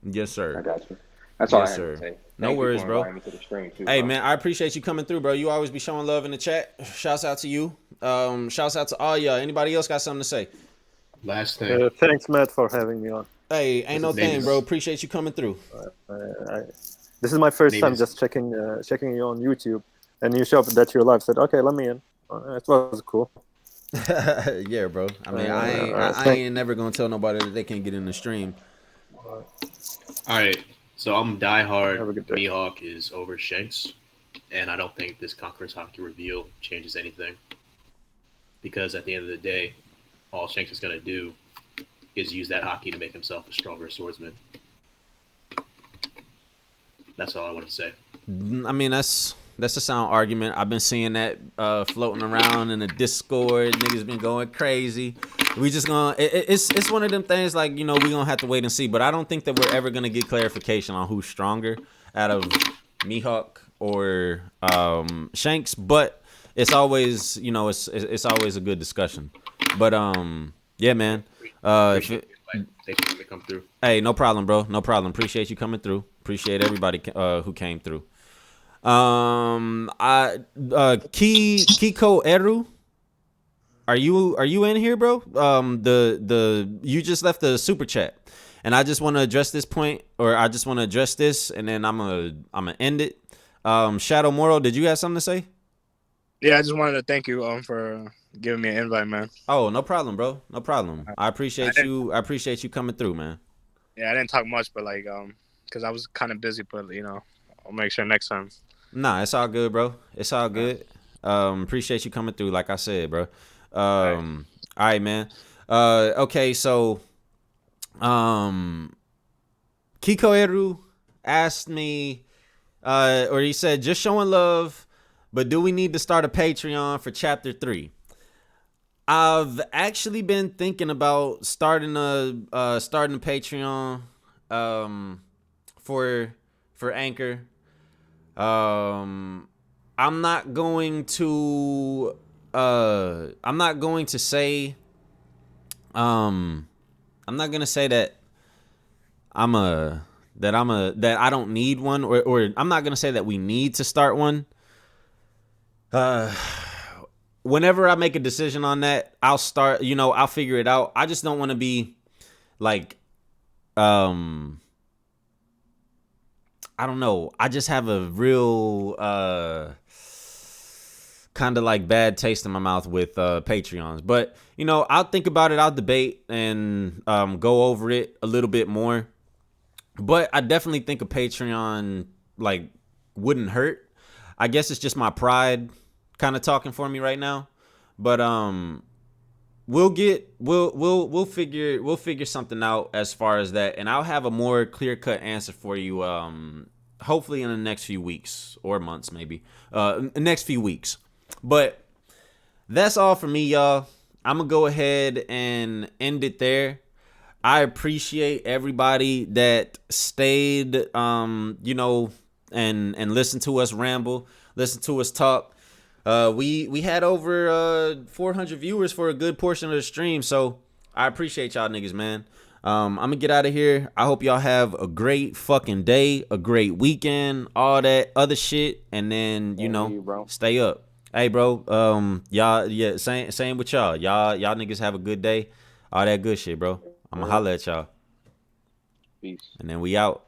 Yes, sir. I got you. That's all I Yes, have sir. to say. No Thank you worries, for bro. inviting me to the stream too, Hey, bro. man, I appreciate you coming through, bro. You always be showing love in the chat. Shouts out to you. Shouts out to all y'all. Anybody else got something to say? Last thing. Thanks, Matt, for having me on. Hey, ain't no thing, bro. Appreciate you coming through. This is my first Name time is- just checking you on YouTube, and you showed that you're live. Said, okay, let me in. It was cool. Yeah, bro. I mean, I ain't never gonna tell nobody that they can't get in the stream. All right. So I'm diehard. Mihawk is over Shanks, and I don't think this Conqueror's Hockey reveal changes anything. Because at the end of the day, all Shanks is gonna do is use that hockey to make himself a stronger swordsman. That's all I want to say. I mean, that's a sound argument. I've been seeing that floating around in the Discord. Niggas been going crazy. We just gonna it's one of them things like, you know, we gonna have to wait and see. But I don't think that we're ever gonna get clarification on who's stronger out of Mihawk or Shanks. But it's always, you know, it's always a good discussion. But yeah, man. Thanks for letting me come through. Hey, no problem, bro. No problem. Appreciate you coming through. Appreciate everybody who came through. Kiko Eru, are you in here, bro? You just left the super chat, and I just want to address this point, or I just want to address this, and then I'm gonna end it. Shadow Moro, did you have something to say? Yeah, I just wanted to thank you for giving me an invite, man. Oh, no problem, bro. No problem. I appreciate you. I appreciate you coming through, man. Yeah, I didn't talk much, but like because I was kind of busy, but you know, I'll make sure next time. Nah, it's all good, bro. It's all good. Appreciate you coming through, like I said, bro. All right, man. Okay, so Kiko Eru asked me, or he said, just showing love, but do we need to start a Patreon for chapter 3? I've actually been thinking about starting a Patreon for Anchor. I'm not going to say I'm not gonna say that I don't need one, or I'm not gonna say that we need to start one. Whenever I make a decision on that, I'll start, you know, I'll figure it out. I just don't want to be like I don't know. I just have a real kind of like bad taste in my mouth with Patreons. But, you know, I'll think about it. I'll debate and go over it a little bit more. But I definitely think a Patreon like wouldn't hurt. I guess it's just my pride kind of talking for me right now. But we'll figure something out as far as that, and I'll have a more clear-cut answer for you hopefully in the next few weeks or months, maybe next few weeks. But that's all for me, y'all. I'm gonna go ahead and end it there. I appreciate everybody that stayed you know, and listened to us ramble, listen to us talk. We had over 400 viewers for a good portion of the stream, so I appreciate y'all niggas, man. I'm gonna get out of here. I hope y'all have a great fucking day, a great weekend, all that other shit, and then stay up. Hey, bro. Y'all, yeah, same with y'all. Y'all niggas have a good day, all that good shit, bro. I'm gonna holler at y'all. Peace. And then we out.